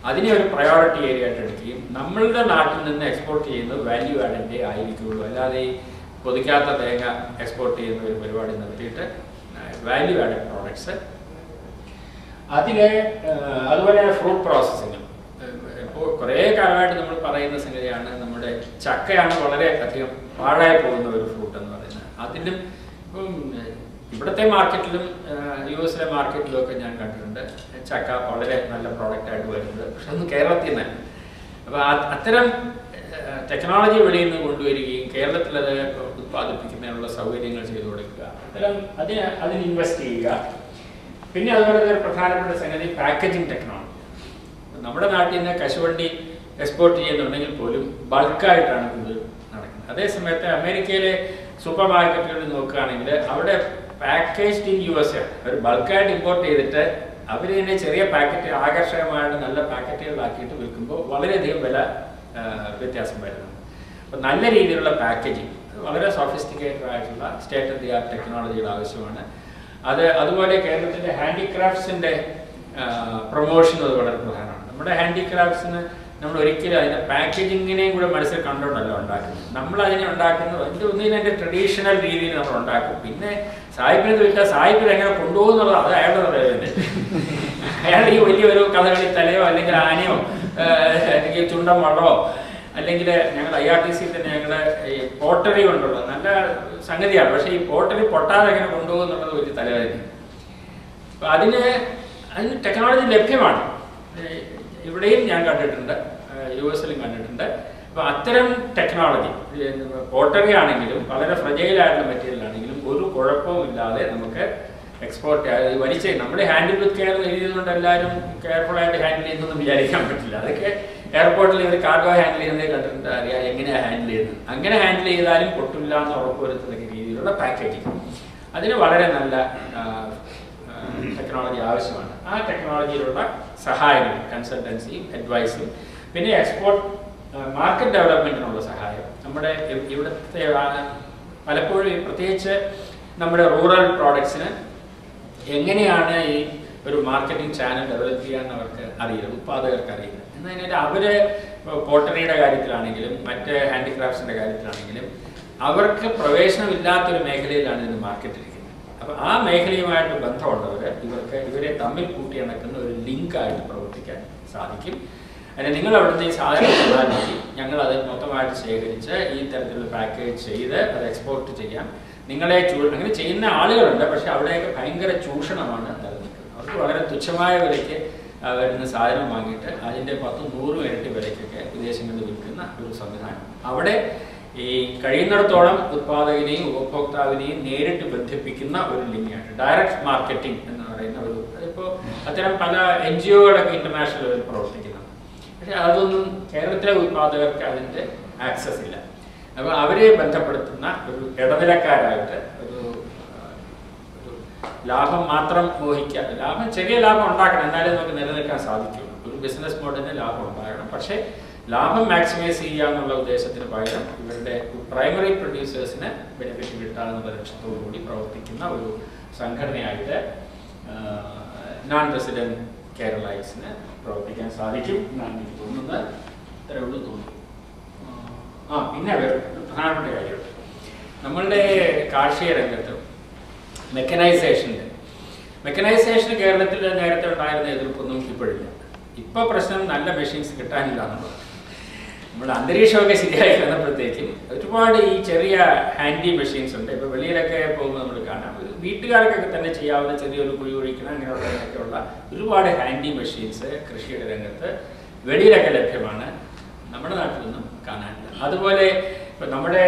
അതിനെ ഒരു പ്രയോറിറ്റി ഏരിയ ആയിട്ട് എടുക്കുകയും നമ്മളുടെ നാട്ടിൽ നിന്ന് എക്സ്പോർട്ട് ചെയ്യുന്നത് വാല്യൂ ആഡിൻ്റെ ആയിരിക്കുള്ളൂ. അല്ലാതെ ഈ കൊതിക്കാത്ത തേങ്ങ എക്സ്പോർട്ട് ചെയ്യുന്ന ഒരു പരിപാടി നിർത്തിയിട്ട് വാല്യൂ ആഡഡ് പ്രോഡക്ട്സ്. അതുപോലെ ഫ്രൂട്ട് പ്രോസസ്സിങ്. ഇപ്പോൾ കുറേ കാലമായിട്ട് നമ്മൾ പറയുന്ന സംഗതിയാണ്, നമ്മുടെ ചക്കയാണ് വളരെ അധികം പാഴായി പോകുന്ന ഒരു ഫ്രൂട്ട് എന്ന് പറയുന്നത്. അതിലും ഇപ്പം ഇവിടുത്തെ മാർക്കറ്റിലും US-ലെ മാർക്കറ്റിലും ഒക്കെ ഞാൻ കണ്ടിട്ടുണ്ട് ചക്ക വളരെ നല്ല പ്രോഡക്റ്റായിട്ട് വരുന്നത്. പക്ഷെ അതൊന്നും കേരളത്തിൽ നിന്നല്ല. അപ്പോൾ അത്തരം ടെക്നോളജി വെളിയിൽ നിന്ന് കൊണ്ടുവരികയും കേരളത്തിലത് ഉത്പാദിപ്പിക്കുന്നതിനുള്ള സൗകര്യങ്ങൾ ചെയ്തു കൊടുക്കുക, അത്തരം അതിന് ഇൻവെസ്റ്റ് ചെയ്യുക. പിന്നെ അതുപോലെ തന്നെ പ്രധാനപ്പെട്ട സംഗതി പാക്കേജിങ് ടെക്നോളജി. നമ്മുടെ നാട്ടിൽ നിന്ന് കശുവണ്ടി എക്സ്പോർട്ട് ചെയ്യുന്നുണ്ടെങ്കിൽ പോലും ബൾക്കായിട്ടാണ് ഇത് നടക്കുന്നത്. അതേസമയത്ത് അമേരിക്കയിലെ സൂപ്പർ മാർക്കറ്റുകളിൽ നോക്കുകയാണെങ്കിൽ അവിടെ പാക്കേജ്ഡ് ഇൻ USA ഒരു ബൾക്കായിട്ട് ഇമ്പോർട്ട് ചെയ്തിട്ട് അവർ തന്നെ ചെറിയ പാക്കറ്റ്, ആകർഷകമായിട്ട് നല്ല പാക്കറ്റുകളിലാക്കിയിട്ട് വിൽക്കുമ്പോൾ വളരെയധികം വില വ്യത്യാസം വരുന്നുണ്ട്. അപ്പോൾ നല്ല രീതിയിലുള്ള പാക്കേജിങ്, വളരെ സോഫിസ്റ്റിക്കേറ്റഡ് ആയിട്ടുള്ള സ്റ്റേറ്റ് ഓഫ് ദി ആർട്ട് ടെക്നോളജിയുടെ ആവശ്യമാണ്. അതുപോലെ കേരളത്തിൻ്റെ ഹാൻഡിക്രാഫ്റ്റ്സിൻ്റെ പ്രൊമോഷൻ അത് വളരെ പ്രധാനമാണ്. നമ്മുടെ ഹാൻഡിക്രാഫ്റ്റ്സിന് നമ്മൾ ഒരിക്കലും അതിൻ്റെ പാക്കേജിങ്ങിനെയും കൂടെ മനസ്സിൽ കണ്ടുകൊണ്ടല്ല ഉണ്ടാക്കുന്നത്. നമ്മളതിനെ ഉണ്ടാക്കുന്നത് അതിൻ്റെ ഒന്നിനെ ട്രഡീഷണൽ രീതിയിൽ നമ്മൾ ഉണ്ടാക്കും. പിന്നെ സാഹിബിനെ വിട്ടാൽ സാഹിബിൽ എങ്ങനെ കൊണ്ടുപോകുന്നുള്ളത് അത് അയാളുടെ തന്നെ. അയാൾ ഈ വലിയൊരു കഥകളി തലയോ അല്ലെങ്കിൽ ആനയോ അല്ലെങ്കിൽ ചുണ്ടൻ വള്ളമോ അല്ലെങ്കിൽ ഞങ്ങൾ IRTC തന്നെ ഞങ്ങളുടെ ഈ പോട്ടറി കൊണ്ടുള്ള നല്ല സംഗതിയാണ്. പക്ഷേ ഈ പോട്ടറി പൊട്ടാതെ എങ്ങനെ കൊണ്ടുപോകുന്നുള്ളത് വലിയ തലവേദന. അപ്പം അതിന് ടെക്നോളജി ലഭ്യമാണ്. ഇവിടെയും ഞാൻ കണ്ടിട്ടുണ്ട്, US കണ്ടിട്ടുണ്ട്. അപ്പോൾ അത്തരം ടെക്നോളജി പോട്ടറി ആണെങ്കിലും വളരെ ഫ്രജൈലായിട്ടുള്ള മെറ്റീരിയൽ ആണെങ്കിലും ഒരു കുഴപ്പവും ഇല്ലാതെ നമുക്ക് എക്സ്പോർട്ട് വലിച്ച് നമ്മുടെ ഹാൻഡിൽ വിത്ത് കെയർ എഴുതിയതുകൊണ്ട് എല്ലാവരും കെയർഫുള്ളായിട്ട് ഹാൻഡിൽ ചെയ്യുന്നൊന്നും വിചാരിക്കാൻ പറ്റില്ല. അതൊക്കെ എയർപോർട്ടിൽ ഇവർ കാർഗോ ഹാൻഡിൽ ചെയ്യുന്നത് കണ്ടിട്ടുണ്ട്, അറിയാം എങ്ങനെയാണ് ഹാൻഡിൽ ചെയ്യുന്നത്. അങ്ങനെ ഹാൻഡിൽ ചെയ്താലും പൊട്ടില്ല എന്ന് ഉറപ്പുവരുത്തുന്ന രീതിയിലുള്ള പാക്കേജിങ്, അതിന് വളരെ നല്ല ടെക്നോളജി ആവശ്യമാണ്. ആ ടെക്നോളജിയിലുള്ള സഹായങ്ങൾ, കൺസൾട്ടൻസിയും അഡ്വൈസും പിന്നെ എക്സ്പോർട്ട് മാർക്കറ്റ് ഡെവലപ്മെൻറ്റിനുള്ള സഹായം. നമ്മുടെ ഇവിടുത്തെ പലപ്പോഴും പ്രത്യേകിച്ച് നമ്മുടെ റൂറൽ പ്രോഡക്ട്സിന് എങ്ങനെയാണ് ഈ ഒരു മാർക്കറ്റിംഗ് ചാനൽ ഡെവലപ്പ് ചെയ്യാൻ അവർക്ക് അറിയില്ല, ഉത്പാദകർക്ക് അറിയില്ല. എന്നതിനാൽ അവർ പോട്ടറിയുടെ കാര്യത്തിലാണെങ്കിലും മറ്റ് ഹാൻഡിക്രാഫ്റ്റ്സിൻ്റെ കാര്യത്തിലാണെങ്കിലും അവർക്ക് പ്രവേശനമില്ലാത്തൊരു മേഖലയിലാണ് ഇതിന് മാർക്കറ്റ് ഇരിക്കുന്നത്. അപ്പോൾ ആ മേഖലയുമായിട്ട് ബന്ധമുള്ളവർ ഇവരെ തമ്മിൽ കൂട്ടിയിണക്കുന്ന ഒരു ലിങ്കായിട്ട് പ്രവർത്തിക്കാൻ സാധിക്കും. അതിന് നിങ്ങൾ അവിടുത്തെ ഈ സാധനം ഉണ്ടാക്കി ഞങ്ങളത് മൊത്തമായിട്ട് ശേഖരിച്ച് ഈ തരത്തിലുള്ള പാക്കേജ് ചെയ്ത് അത് എക്സ്പോർട്ട് ചെയ്യാം. നിങ്ങളെ അങ്ങനെ ചെയ്യുന്ന ആളുകളുണ്ട്, പക്ഷെ അവിടെയൊക്കെ ഭയങ്കര ചൂഷണമാണ് നിലനിൽക്കുന്നത്. അവർക്ക് വളരെ തുച്ഛമായ വിലയ്ക്ക് വരുന്ന സാധനം വാങ്ങിയിട്ട് അതിൻ്റെ 10-100 ഇരട്ടി വിലയ്ക്കൊക്കെ വിദേശങ്ങളിൽ വിൽക്കുന്ന ഒരു സംവിധാനം. അവിടെ ഈ കഴിയുന്നിടത്തോളം ഉത്പാദകനെയും ഉപഭോക്താവിനെയും നേരിട്ട് ബന്ധിപ്പിക്കുന്ന ഒരു ലിങ്കാണ് ഡയറക്റ്റ് മാർക്കറ്റിംഗ് എന്ന് പറയുന്ന ഒരു. അതിപ്പോൾ അത്തരം പല NGOകളൊക്കെ ഇന്റർനാഷണൽ ലെവലിൽ പ്രവർത്തിക്കുന്നത്. പക്ഷെ അതൊന്നും കേരളത്തിലെ ഉത്പാദകർക്ക് അതിൻ്റെ ആക്സസ് ഇല്ല. അപ്പോൾ അവരെ ബന്ധപ്പെടുത്തുന്ന ഒരു ഇടനിലക്കാരായിട്ട് ഒരു ലാഭം മാത്രം മോഹിക്കുക, ചെറിയ ലാഭം ഉണ്ടാക്കണം, എന്നാലേ നമുക്ക് നിലനിൽക്കാൻ സാധിക്കുള്ളൂ. ഒരു ബിസിനസ് മോഡലിന് ലാഭം ഉണ്ടാകണം, പക്ഷേ ലാഭം മാക്സിമൈസ് ചെയ്യുക എന്നുള്ള ഉദ്ദേശത്തിന് പകരം ഇവരുടെ പ്രൈമറി പ്രൊഡ്യൂസേഴ്സിന് ബെനിഫിറ്റ് കിട്ടാമെന്നുള്ള ലക്ഷ്യത്തോടു കൂടി പ്രവർത്തിക്കുന്ന ഒരു സംഘടനയായിട്ട് നോൺ റെസിഡൻറ്റ് കേരളൈറ്റ്സിന് പ്രവർത്തിക്കാൻ സാധിക്കും എന്നാണ് എനിക്ക് തോന്നുന്നത്. ഇത്രയേ ഉള്ളൂ തോന്നുന്നു. പിന്നെ ഒരു പ്രധാനപ്പെട്ട കാര്യമുണ്ട്. നമ്മളുടെ കാർഷിക രംഗത്ത് മെക്കനൈസേഷൻ കേരളത്തിൽ നേരത്തെ ഉണ്ടായിരുന്ന എതിർപ്പൊന്നും ഇപ്പോഴില്ല. ഇപ്പോൾ പ്രശ്നം നല്ല മെഷീൻസ് കിട്ടാനില്ല എന്നുള്ളത്. നമ്മുടെ അന്തരീക്ഷമൊക്കെ ശരിയായി വന്നപ്പോഴത്തേക്കും ഒരുപാട് ഈ ചെറിയ ഹാൻഡി മെഷീൻസ് ഉണ്ട്. ഇപ്പോൾ വെളിയിലൊക്കെ പോകുമ്പോൾ നമ്മൾ കാണാം, വീട്ടുകാർക്കൊക്കെ തന്നെ ചെയ്യാവുന്ന ചെറിയൊരു കുഴി ഒഴിക്കണം അങ്ങനെയുള്ളതൊക്കെയുള്ള ഒരുപാട് ഹാൻഡി മെഷീൻസ് കൃഷിയുടെ രംഗത്ത് വെളിയിലൊക്കെ ലഭ്യമാണ്. നമ്മുടെ നാട്ടിലൊന്നും കാണാനില്ല. അതുപോലെ ഇപ്പം നമ്മുടെ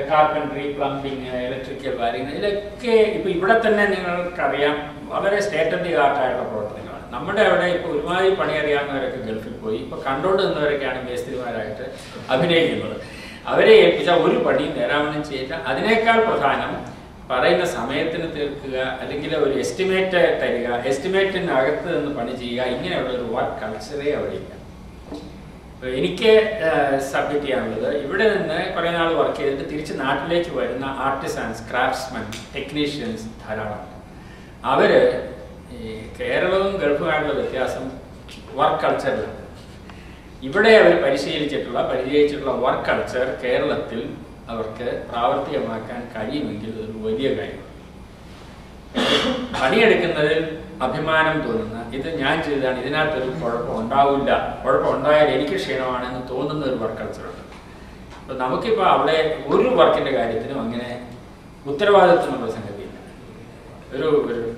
കാർപ്പൻട്രി, പ്ലംബിങ്, ഇലക്ട്രിക്കൽ വയറിങ്, ഇതിലൊക്കെ ഇപ്പോൾ ഇവിടെ തന്നെ നിങ്ങൾക്കറിയാം വളരെ സ്റ്റേറ്റ് ഓഫ് ദി ആർട്ടായിട്ടുള്ള പ്രവർത്തനങ്ങളാണ്. നമ്മുടെ അവിടെ ഇപ്പോൾ ഒരുമാതിരി പണി അറിയാവുന്നവരൊക്കെ ഗൾഫിൽ പോയി ഇപ്പോൾ കണ്ടുകൊണ്ട് നിന്നവരൊക്കെയാണ് മേസ്ത്രിമാരായിട്ട് അഭിനയിക്കുന്നത്. അവരെ ഏൽപ്പിച്ചാൽ ഒരു പണിയും നേരാവണ്ണം ചെയ്യില്ല. അതിനേക്കാൾ പ്രധാനം പറയുന്ന സമയത്തിന് തീർക്കുക, അല്ലെങ്കിൽ ഒരു എസ്റ്റിമേറ്റ് തരിക, എസ്റ്റിമേറ്റിനകത്ത് നിന്ന് പണി ചെയ്യുക, ഇങ്ങനെയുള്ള ഒരു വർക്ക് കൾച്ചറേ അവിടെ ഇല്ല. എനിക്ക് സബ്മിറ്റ് ചെയ്യാനുള്ളത് ഇവിടെ നിന്ന് കുറേ നാൾ വർക്ക് ചെയ്തിട്ട് തിരിച്ച് നാട്ടിലേക്ക് വരുന്ന ആർട്ടിസാൻസ്, ക്രാഫ്റ്റ്സ്മെൻ, ടെക്നീഷ്യൻസ് ധാരാളമുണ്ട്. അവർ ഈ കേരളവും ഗൾഫുമായിട്ടുള്ള വ്യത്യാസം വർക്ക് കൾച്ചറിലാണ്. ഇവിടെ അവർ പരിചയിച്ചിട്ടുള്ള വർക്ക് കൾച്ചർ കേരളത്തിൽ അവർക്ക് പ്രാവർത്തികമാക്കാൻ കഴിയുമെങ്കിൽ ഒരു വലിയ കാര്യമാണ്. പണിയെടുക്കുന്നതിൽ അഭിമാനം തോന്നുന്ന, ഇത് ഞാൻ ചെയ്തതാണ്, ഇതിനകത്തൊരു കുഴപ്പം ഉണ്ടായാൽ എനിക്ക് ക്ഷീണമാണെന്ന് തോന്നുന്ന ഒരു വർക്ക് കൾച്ചറുണ്ട്. അപ്പോൾ നമുക്കിപ്പോൾ അവിടെ ഒരു വർക്കിൻ്റെ കാര്യത്തിനും അങ്ങനെ ഉത്തരവാദിത്വമുള്ള സംഗതിയില്ല. ഒരു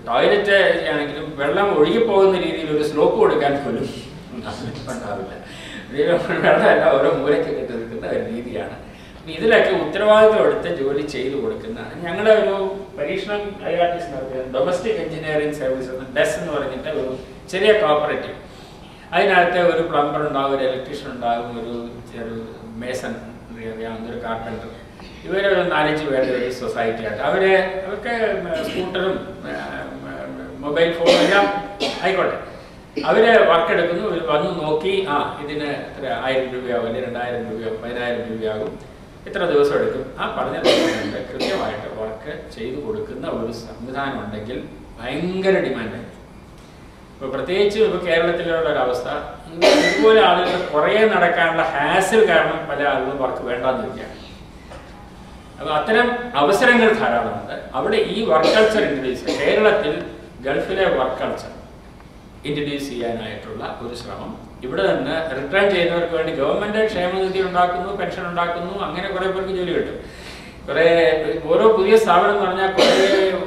ടോയ്ലറ്റ് ആണെങ്കിലും വെള്ളം ഒഴുകിപ്പോകുന്ന രീതിയിൽ ഒരു സ്ലോപ്പ് കൊടുക്കാൻ പോലും ഉണ്ടാവില്ല. വെള്ളമല്ല ഓരോ മൂലയ്ക്ക് ഇട്ട് നിൽക്കുന്ന ഒരു രീതിയാണ്. ഇതിലൊക്കെ ഉത്തരവാദിത്വം എടുത്ത് ജോലി ചെയ്തു കൊടുക്കുന്ന ഞങ്ങളുടെ ഒരു പരീക്ഷണം IRTC നടത്തിയ ഡൊമസ്റ്റിക് എഞ്ചിനീയറിംഗ് സർവീസസ് ഡെസ് എന്ന് പറഞ്ഞിട്ട് ഒരു ചെറിയ കോപ്പറേറ്റീവ്. അതിനകത്ത് ഒരു പ്ലംബർ ഉണ്ടാകും, ഒരു ഇലക്ട്രീഷ്യൻ ഉണ്ടാകും, ഒരു മേസൺ അറിയാവുന്ന ഒരു കാർപ്പൻറ്റർ, ഇവരെ 4-5 പേരുടെ ഒരു സൊസൈറ്റി ആയിട്ട് അവർക്ക് സ്കൂട്ടറും മൊബൈൽ ഫോണും എല്ലാം ആയിക്കോട്ടെ, അവര് വർക്ക് എടുക്കുന്നു. വന്ന് നോക്കി ഇതിന് എത്ര 1000 രൂപയാവും, അല്ലെങ്കിൽ 2000 രൂപയോ 10000 രൂപയാകും, എത്ര ദിവസം എടുക്കും, ആ പറഞ്ഞ ദിവസം കൃത്യമായിട്ട് വർക്ക് ചെയ്തു കൊടുക്കുന്ന ഒരു സംവിധാനം ഉണ്ടെങ്കിൽ ഭയങ്കര ഡിമാൻഡായിരിക്കും. ഇപ്പോൾ പ്രത്യേകിച്ചും ഇപ്പോൾ കേരളത്തിലുള്ള ഒരവസ്ഥ, ഇതുപോലെ ആളുകൾ കുറേ നടക്കാനുള്ള ഹാസിൽ കാരണം പല ആളുകളും വർക്ക് വേണ്ടാന്ന് വയ്ക്കുകയാണ്. അപ്പോൾ അത്തരം അവസരങ്ങൾ ധാരാളമുണ്ട്. അവിടെ ഈ വർക്ക് കൾച്ചർ ഇൻട്രൊഡ്യൂസ്, കേരളത്തിൽ ഗൾഫിലെ വർക്ക് കൾച്ചർ ഇൻട്രൊഡ്യൂസ് ചെയ്യാനായിട്ടുള്ള ഒരു ശ്രമം ഇവിടെ നിന്ന് റിട്ടേൺ ചെയ്യുന്നവർക്ക് വേണ്ടി ഗവൺമെൻറ് ക്ഷേമനിധി ഉണ്ടാക്കുന്നു, പെൻഷൻ ഉണ്ടാക്കുന്നു, അങ്ങനെ കുറേ പേർക്ക് ജോലി കിട്ടും. കുറേ ഓരോ പുതിയ സ്ഥാപനം എന്ന് പറഞ്ഞാൽ കുറേ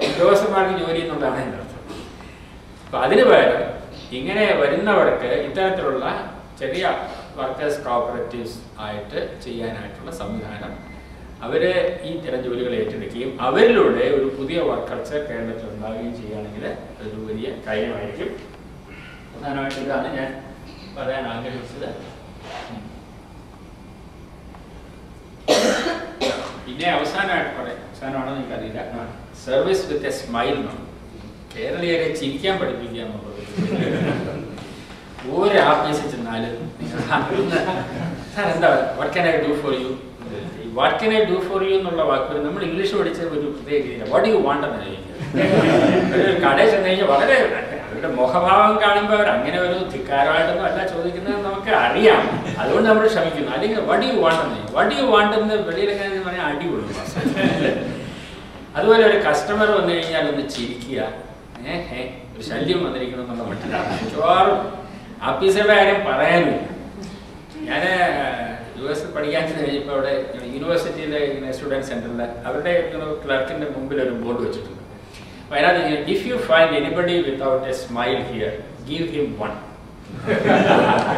ഉദ്യോഗസ്ഥന്മാർക്ക് ജോലി എന്നുള്ളതാണ് എൻ്റെ അർത്ഥം. അപ്പോൾ അതിന് പകരം ഇങ്ങനെ വരുന്നവർക്ക് ഇത്തരത്തിലുള്ള ചെറിയ വർക്കേഴ്സ് കോഓപ്പറേറ്റീവ്സ് ആയിട്ട് ചെയ്യാനായിട്ടുള്ള സംവിധാനം അവർ ഈ തരം ജോലികൾ ഏറ്റെടുക്കുകയും അവരിലൂടെ ഒരു പുതിയ വർക്ക് കൾച്ചർ കേരളത്തിൽ ഉണ്ടാവുകയും ചെയ്യുകയാണെങ്കിൽ അതൊരു വലിയ കാര്യമായിരിക്കും. പ്രധാനമായിട്ട് ഇതാണ് ഞാൻ പറയാൻ ആഗ്രഹിച്ചത്. പിന്നെ അവസാനമായിട്ട് പറയാം, അവസാനമാണെന്ന് എനിക്കറിയില്ല, സർവീസ് വിത്ത് എ സ്മൈൽ എന്നാണ്. കേരളീയരെ ചിരിക്കാൻ പഠിപ്പിക്കുക എന്നുള്ളത്. ഒരു ആഫീസിൽ ചെന്നാലും സാർ എന്താ what can I do for you, what can I do for you എന്നുള്ള വാക്കുകൾ നമ്മൾ ഇംഗ്ലീഷ് പഠിച്ച ഒരു പ്രത്യേക രീതിയില്ല. വാട്ട് യു വാണ്ട് എന്ന് ചോദിക്കുന്നത്. ഒരു കടയിൽ ചെന്ന് കഴിഞ്ഞാൽ വളരെ അവരുടെ മുഖഭാവം കാണുമ്പോൾ അവർ അങ്ങനെ ഒരു ധിക്കാരമായിട്ടൊന്നും അല്ല ചോദിക്കുന്നത് നമുക്ക് അറിയാം. അതുകൊണ്ട് നമ്മൾ ക്ഷമിക്കുന്നു. അല്ലെങ്കിൽ വാട്ട് യു വാണ്ട് എന്ന്, വാട്ട് യു വാണ്ട് എന്ന് വെളിയിലൊക്കെ പറഞ്ഞാൽ അടിപൊളി. അതുപോലെ ഒരു കസ്റ്റമർ വന്നു കഴിഞ്ഞാൽ ഒന്ന് ചിരിക്കുക, ഒരു ശല്യം വന്നിരിക്കണം എന്നുള്ള മട്ടിലാണ്. മിക്കവാറും ആഫീസുകളുടെ കാര്യം പറയാനില്ല. ഞാൻ US പഠിക്കാൻ ചെന്ന് കഴിഞ്ഞപ്പോൾ അവിടെ യൂണിവേഴ്സിറ്റിയിലെ ഇങ്ങനെ സ്റ്റുഡൻറ് സെൻറ്ററിൽ അവരുടെ ക്ലർക്കിൻ്റെ മുമ്പിൽ ഒരു ബോർഡ് വെച്ചിട്ടുണ്ട്. അപ്പോൾ അതിനകത്ത് if you find anybody without A smile here give him 1.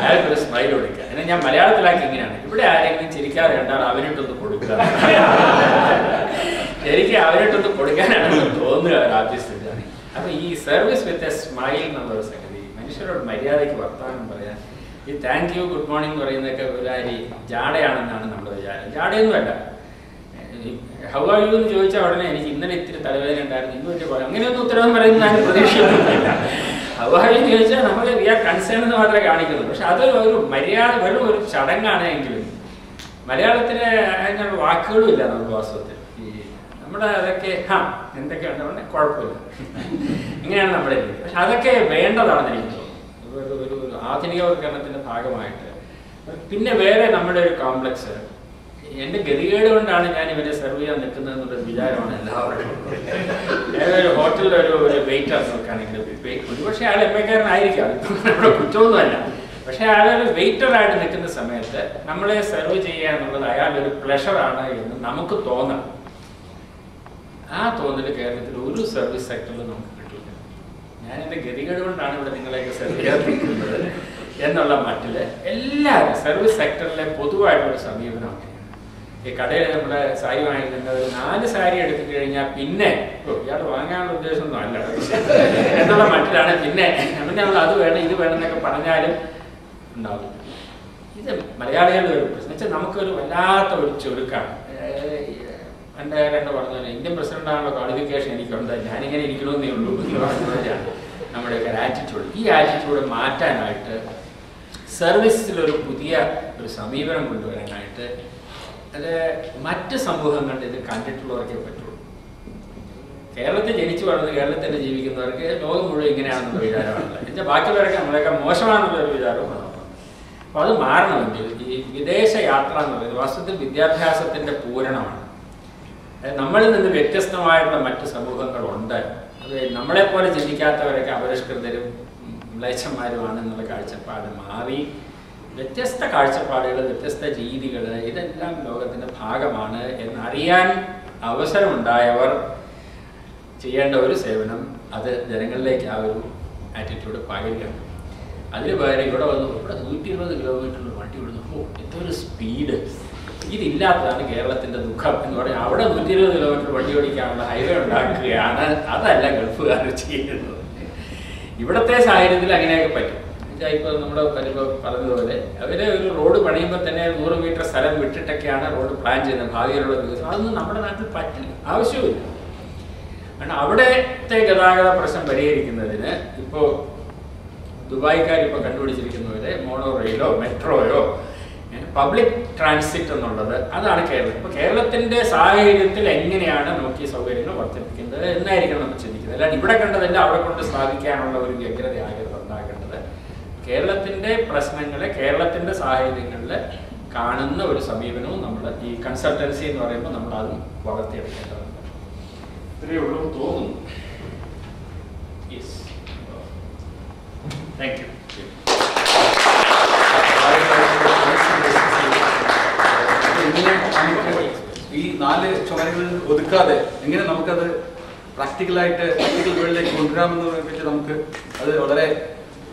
അയാൾക്കൊരു സ്മൈൽ കൊടുക്കുക. എന്നാൽ ഞാൻ മലയാളത്തിലാക്കി ഇങ്ങനെയാണ്, ഇവിടെ ആരെങ്കിലും ചിരിക്കാതെ കണ്ടാൽ അവനിട്ടൊന്ന് കൊടുക്കുക. ശരിക്കും അവനിട്ടൊന്ന് കൊടുക്കാനാണ് തോന്നുക ആർട്ടിസ്റ്റ്. അപ്പോൾ ഈ സർവീസ് വിത്ത് എ സ്മൈൽ എന്നുള്ളൊരു സംഗതി, മനുഷ്യരോട് മര്യാദയ്ക്ക് വർത്തമാനം പറയാൻ, ഈ താങ്ക് യു ഗുഡ് മോർണിംഗ് പറയുന്നതൊക്കെ ഒരു ജാടയാണെന്നാണ് നമ്മുടെ വിചാരം. ജാടയൊന്നുമല്ല. ഹൗ ആർ യു എന്ന് ചോദിച്ചാൽ ഉടനെ എനിക്ക് ഇന്നലെ ഇത്തിരി തലവേദന ഉണ്ടായിരുന്നു, ഇന്ന് വലിയ പോലെ അങ്ങനെയൊന്നും ഉത്തരവും പറയുന്ന ആരും പ്രതീക്ഷിക്കുന്നില്ല. ഹൗ ആർ യു എന്ന് ചോദിച്ചാൽ നമ്മൾ വി ആർ കൺസേൺ എന്ന് മാത്രമേ കാണിക്കുന്നുള്ളൂ. പക്ഷെ അതൊരു മര്യാദ, വെറും ഒരു ചടങ്ങാണ് എങ്കിലും മലയാളത്തിലെ അതിനുള്ള വാക്കുകളും ഇല്ല നമുക്ക് വാസ്തവത്തിൽ. നമ്മുടെ അതൊക്കെ എന്തൊക്കെ ഉണ്ടെങ്കിൽ കുഴപ്പമില്ല, ഇങ്ങനെയാണ് നമ്മുടെ രീതി. പക്ഷെ അതൊക്കെ വേണ്ടതാണെന്ന് എനിക്ക് തോന്നുന്നു ഒരു ആധുനികവൽക്കരണത്തിൻ്റെ ഭാഗമായിട്ട്. പിന്നെ വേറെ നമ്മുടെ ഒരു കോംപ്ലക്സ്, എൻ്റെ ഗതികേട് കൊണ്ടാണ് ഞാൻ ഇവരെ സെർവ് ചെയ്യാൻ നിൽക്കുന്നത് എന്നുള്ളൊരു വിചാരമാണ് എല്ലാവരും. ഏതൊരു ഹോട്ടലിൽ ഒരു വെയിറ്റർ നോക്കുകയാണെങ്കിൽ ഒരുപക്ഷെ അയാൾ എമ്മക്കാരനായിരിക്കാം, നമ്മുടെ കുറ്റമൊന്നുമല്ല. പക്ഷെ അയാളൊരു വെയിറ്ററായിട്ട് നിൽക്കുന്ന സമയത്ത് നമ്മളെ സെർവ് ചെയ്യുക എന്നുള്ളത് അയാളൊരു പ്ലഷറാണ് എന്ന് നമുക്ക് തോന്നണം. ആ തോന്നൽ കേരളത്തിൽ ഒരു സർവീസ് സെക്ടറിൽ നമുക്ക് കിട്ടില്ല. ഞാൻ എൻ്റെ ഗതികേട് കൊണ്ടാണ് ഇവിടെ നിങ്ങളെയൊക്കെ സെർവ് ചെയ്യാൻ നിൽക്കുന്നത് എന്നുള്ള മട്ടിൽ എല്ലാവരും സർവീസ് സെക്ടറിലെ പൊതുവായിട്ടുള്ള സമീപനം അങ്ങനെയാണ്. ഈ കടയിൽ നമ്മുടെ സാരി വാങ്ങിക്കുന്നത് 4 സാരി എടുത്തു കഴിഞ്ഞാൽ പിന്നെ ഇയാൾ വാങ്ങാനുള്ള ഉദ്ദേശമൊന്നും അല്ല എന്നുള്ള മട്ടിലാണ്. പിന്നെ നമ്മൾ അത് വേണം ഇത് വേണം എന്നൊക്കെ പറഞ്ഞാലും ഉണ്ടാവും. ഇത് മലയാളികളുടെ ഒരു പ്രശ്നം വെച്ചാൽ നമുക്കൊരു വല്ലാത്ത ഒരു ചുരുക്കാണ്. എൻ്റെ രണ്ട് പറഞ്ഞാൽ ഇന്ത്യൻ പ്രസിഡന്റാണുള്ള ക്വാളിഫിക്കേഷൻ എനിക്കുണ്ട്, ഞാനിങ്ങനെ ഇരിക്കണമെന്നേ ഉള്ളൂ എന്ന് പറഞ്ഞാണ് നമ്മുടെയൊക്കെ ആറ്റിറ്റ്യൂഡ്. ഈ ആറ്റിറ്റ്യൂഡ് മാറ്റാനായിട്ട് സർവീസിലൊരു പുതിയ ഒരു സമീപനം കൊണ്ടുവരാനായിട്ട് അത് മറ്റ് സമൂഹങ്ങളുടെ ഇത് കണ്ടിട്ടുള്ളവർക്കേ പറ്റുള്ളൂ. കേരളത്തിൽ ജനിച്ചു വളർന്ന് കേരളത്തിൽ തന്നെ ജീവിക്കുന്നവർക്ക് ലോകം മുഴുവൻ ഇങ്ങനെയാണെന്നുള്ള വിചാരമാണല്ലോ. എന്നുവെച്ചാൽ ബാക്കിയുള്ളവരൊക്കെ നമ്മളെയൊക്കെ മോശമാണെന്നുള്ളൊരു വിചാരമാണ്. അപ്പോൾ അത് മാറണമെങ്കിൽ ഈ വിദേശ യാത്ര എന്നുള്ളത് വാസ്തവത്തിൽ വിദ്യാഭ്യാസത്തിൻ്റെ പൂരണമാണ്. നമ്മളിൽ നിന്ന് വ്യത്യസ്തമായിട്ടുള്ള മറ്റ് സമൂഹങ്ങളുണ്ട്. അത് നമ്മളെപ്പോലെ ചിന്തിക്കാത്തവരൊക്കെ അപരിഷ്കൃതരും മ്ലേച്ഛന്മാരുമാണ് എന്നുള്ള കാഴ്ചപ്പാട് മാറി വ്യത്യസ്ത കാഴ്ചപ്പാടുകൾ, വ്യത്യസ്ത രീതികൾ, ഇതെല്ലാം ലോകത്തിൻ്റെ ഭാഗമാണ് എന്നറിയാൻ അവസരമുണ്ടായവർ ചെയ്യേണ്ട ഒരു സേവനം അത് ജനങ്ങളിലേക്ക് ആ ഒരു ആറ്റിറ്റ്യൂഡ് പകരുകയാണ്. അതിന് പകരം ഇവിടെ വന്നു ഇവിടെ 120 കിലോമീറ്ററിൽ വണ്ടി വിടുന്നു, എന്തൊരു സ്പീഡ്. ഇതില്ലാത്തതാണ് കേരളത്തിൻ്റെ ദുഃഖം എന്ന് പറഞ്ഞാൽ അവിടെ 120 കിലോമീറ്റർ വണ്ടി ഓടിക്കാനുള്ള ഹൈവേ ഉണ്ടാക്കുകയാണ്. അതല്ല ഗൾഫുകാർ ചെയ്യുന്നത്. ഇവിടുത്തെ സാഹചര്യത്തിൽ അങ്ങനെയൊക്കെ പറ്റും. ഇപ്പോൾ നമ്മൾ പറഞ്ഞതുപോലെ അവർ ഒരു റോഡ് പണിയുമ്പോൾ തന്നെ 100 മീറ്റർ സ്ഥലം വിട്ടിട്ടൊക്കെയാണ് റോഡ് പ്ലാൻ ചെയ്യുന്നത് ഭാവിയിലുള്ള വികസനം. അതൊന്നും നമ്മുടെ നാട്ടിൽ പറ്റില്ല, ആവശ്യമില്ല. കാരണം അവിടുത്തെ ഗതാഗത പ്രശ്നം പരിഹരിക്കുന്നതിന് ഇപ്പോൾ ദുബായിക്കാർ ഇപ്പോൾ കണ്ടുപിടിച്ചിരിക്കുന്നവരെ മോണോ റെയിലോ മെട്രോയോ പബ്ലിക് ട്രാൻസിറ്റ് എന്നുള്ളത് അതാണ് കേരളം. ഇപ്പോൾ കേരളത്തിൻ്റെ സാഹചര്യത്തിൽ എങ്ങനെയാണ് നമുക്ക് ഈ സൗകര്യങ്ങൾ വർദ്ധിപ്പിക്കുന്നത് എന്നായിരിക്കണം നമ്മൾ ചിന്തിക്കുന്നത്. അല്ലാണ്ട് ഇവിടെ കണ്ടതല്ല അവിടെ കൊണ്ട് സ്ഥാപിക്കാനുള്ള ഒരു വ്യഗ്രത ആകരുത്. കേരളത്തിൻ്റെ പ്രശ്നങ്ങളെ കേരളത്തിൻ്റെ സാഹചര്യങ്ങളിൽ കാണുന്ന ഒരു സമീപനവും നമ്മൾ ഈ കൺസൾട്ടൻസി എന്ന് പറയുമ്പോൾ നമ്മൾ അതും വളർത്തിയെടുക്കേണ്ടതുണ്ട്. ഇത്രയേ ഉള്ളൂ തോന്നുന്നു. Yes, thank you. ഈ 4 ചുമരുകളിൽ ഒതുക്കാതെ എങ്ങനെ നമുക്കത് പ്രാക്ടിക്കൽ വേൾഡിലേക്ക് കൊണ്ടുവരാമെന്ന് വെച്ച് നമുക്ക് അത് വളരെ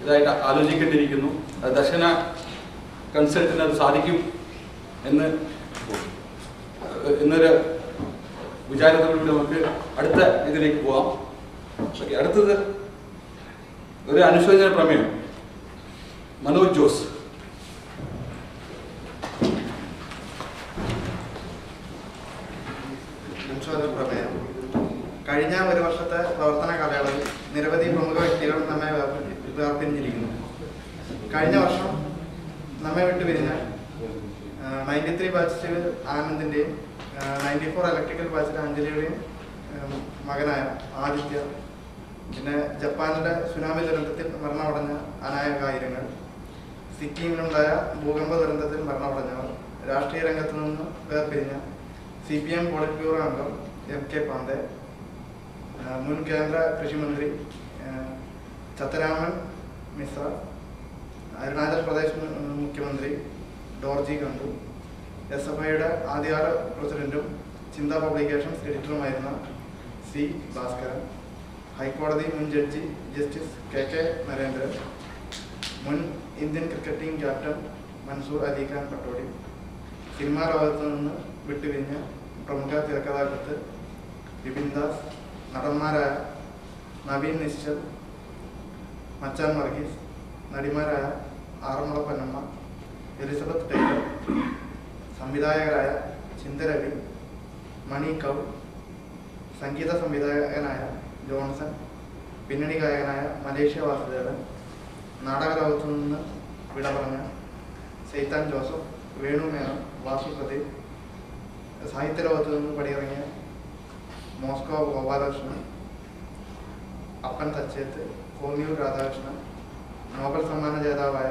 ഇതായിട്ട് ആലോചിക്കേണ്ടിയിരിക്കുന്നു. അത് ദർശന കൺസൾട്ടിന് അത് സാധിക്കും എന്നൊരു വിചാരത്തോടുകൂടി നമുക്ക് അടുത്ത ഇതിലേക്ക് പോവാം. അടുത്തത് ഒരു അനുശോചന പ്രമേയം. മനോജ് ജോസ്. പ്രമേയം. കഴിഞ്ഞ ഒരു വർഷത്തെ പ്രവർത്തന കാലയളവിൽ നിരവധി പ്രമുഖ വ്യക്തികൾ നമ്മെ വേർപിരിഞ്ഞിരിക്കുന്നു. കഴിഞ്ഞ വർഷം നമ്മെ വിട്ടുപിരിഞ്ഞ 93 ബാച്ചിൽ ആനന്ദിൻ്റെയും 94 ഇലക്ട്രിക്കൽ ബാച്ചിൽ അഞ്ജലിയുടെയും മകനായ ആദിത്യ, പിന്നെ ജപ്പാനിലെ സുനാമി ദുരന്തത്തിൽ മരണമടഞ്ഞ അനായകായിരങ്ങൾ, സിക്കിമിലുണ്ടായ ഭൂകമ്പ ദുരന്തത്തിൽ മരണമടഞ്ഞവർ, രാഷ്ട്രീയ രംഗത്തു നിന്ന് വേർപിരിഞ്ഞ CPM പോളിറ്റ് ബ്യൂറോ അംഗം MK പാണ്ഡെ, മുൻ കേന്ദ്ര കൃഷിമന്ത്രി ചത്തരാമൻ മിശ്ര, അരുണാചൽ പ്രദേശ് മുഖ്യമന്ത്രി ഡോർജി കണ്ടു, SFIയുടെ ആദ്യകാല പ്രസിഡന്റും ചിന്ത പബ്ലിക്കേഷൻസ് എഡിറ്ററുമായിരുന്ന C ഭാസ്കരൻ, ഹൈക്കോടതി മുൻ ജഡ്ജി ജസ്റ്റിസ് KK നരേന്ദ്രൻ, മുൻ Indian cricket team captain Mansoor Ali Khan Pataudi, cinema ലോകത്തു നിന്ന് വിട്ടുപിരിഞ്ഞ പ്രമുഖ തിരക്കഥാകൃത്ത് വിപിൻ ദാസ്, നടന്മാരായ നവീൻ നിശ്ചൽ, മച്ചാൻ വർഗീസ്, നടിമാരായ ആറന്മുള പൊന്നമ്മ, എലിസബത്ത് ടൈലർ, സംവിധായകരായ ചിന്തരവി, മണി കൗൾ, സംഗീത സംവിധായകനായ ജോൺസൺ, പിന്നണി ഗായകനായ മലേഷ്യ വാസുദേവൻ, നാടക ലോകത്തു നിന്ന് വിട പറഞ്ഞ സൈത്താൻ ജോസഫ്, വേണു മേനോൻ, വാസു പ്രദീപ്, സാഹിത്യ ലോകത്തു നിന്ന് പടിയിറങ്ങിയ മോസ്കോ ഗോപാലകൃഷ്ണൻ, അപ്പൻ തച്ചേത്ത്, കോന്നിയൂർ രാധാകൃഷ്ണൻ, നോബൽ സമ്മാന ജേതാവായ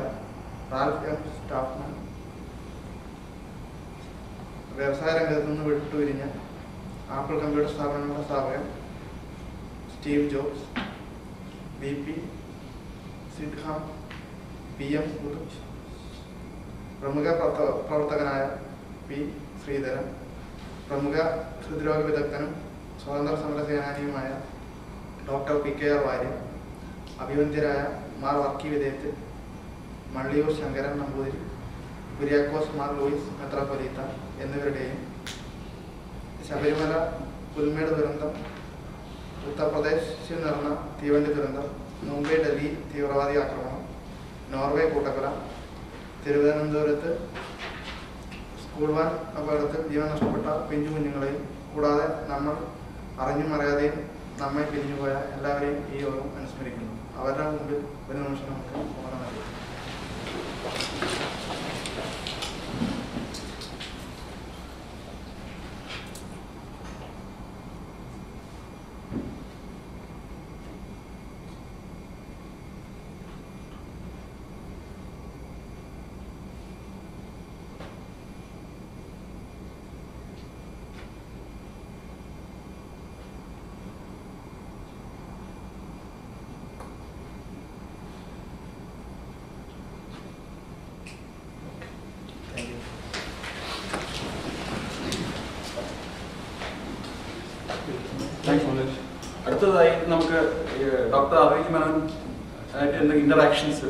റാൽഫ് എം സ്റ്റാഫ്മാൻ, വ്യവസായ രംഗത്തു നിന്ന് വിട്ടുപിരിഞ്ഞ ആപ്പിൾ കമ്പ്യൂട്ടർ സ്ഥാപനങ്ങളുടെ സ്ഥാപകൻ Steve Jobs, BP Sidham, PM Budh, പ്രമുഖ പ്രവർത്തകനായ P ശ്രീധരൻ, പ്രമുഖ ഹൃദ്രോഗ വിദഗ്ധനും സ്വാതന്ത്ര്യ സമര സേനാനിയുമായ ഡോക്ടർ PKR വാര്യർ, അഭിവന്ദ്യരായ മാർ വർക്കി വിധേയത്തിൽ, മള്ളിയൂർ ശങ്കരൻ നമ്പൂതിരി, കുര്യാക്കോസ് മാർ ലൂയിസ് മെത്രാപ്പൊലീത്ത എന്നിവരുടെയും ശബരിമല പുൽമേട് ദുരന്തം, ഉത്തർപ്രദേശിൽ നടന്ന തീവണ്ടി ദുരന്തം, മുംബൈ ഡൽഹി തീവ്രവാദി ആക്രമണം, നോർവേ കൂട്ടക്കൊല, തിരുവനന്തപുരത്ത് സ്കൂൾ വാൻ അപകടത്തിൽ ജീവൻ നഷ്ടപ്പെട്ട പിഞ്ചു കുഞ്ഞുങ്ങളെയും കൂടാതെ നമ്മൾ അറിഞ്ഞും അറിയാതെയും നമ്മെ പിരിഞ്ഞുപോയ എല്ലാവരെയും ഈ യോഗം അനുസ്മരിക്കുന്നു. അവരുടെ മുമ്പിൽ ഒരു നിമിഷം നമുക്ക് ഓർമ്മ നൽകും. അടുത്തതായി നമുക്ക് ഡോക്ടർ അഭിജിത്ത് മേനോൻ ആയിട്ട് എന്തെങ്കിലും ഇന്ററാക്ഷൻസ്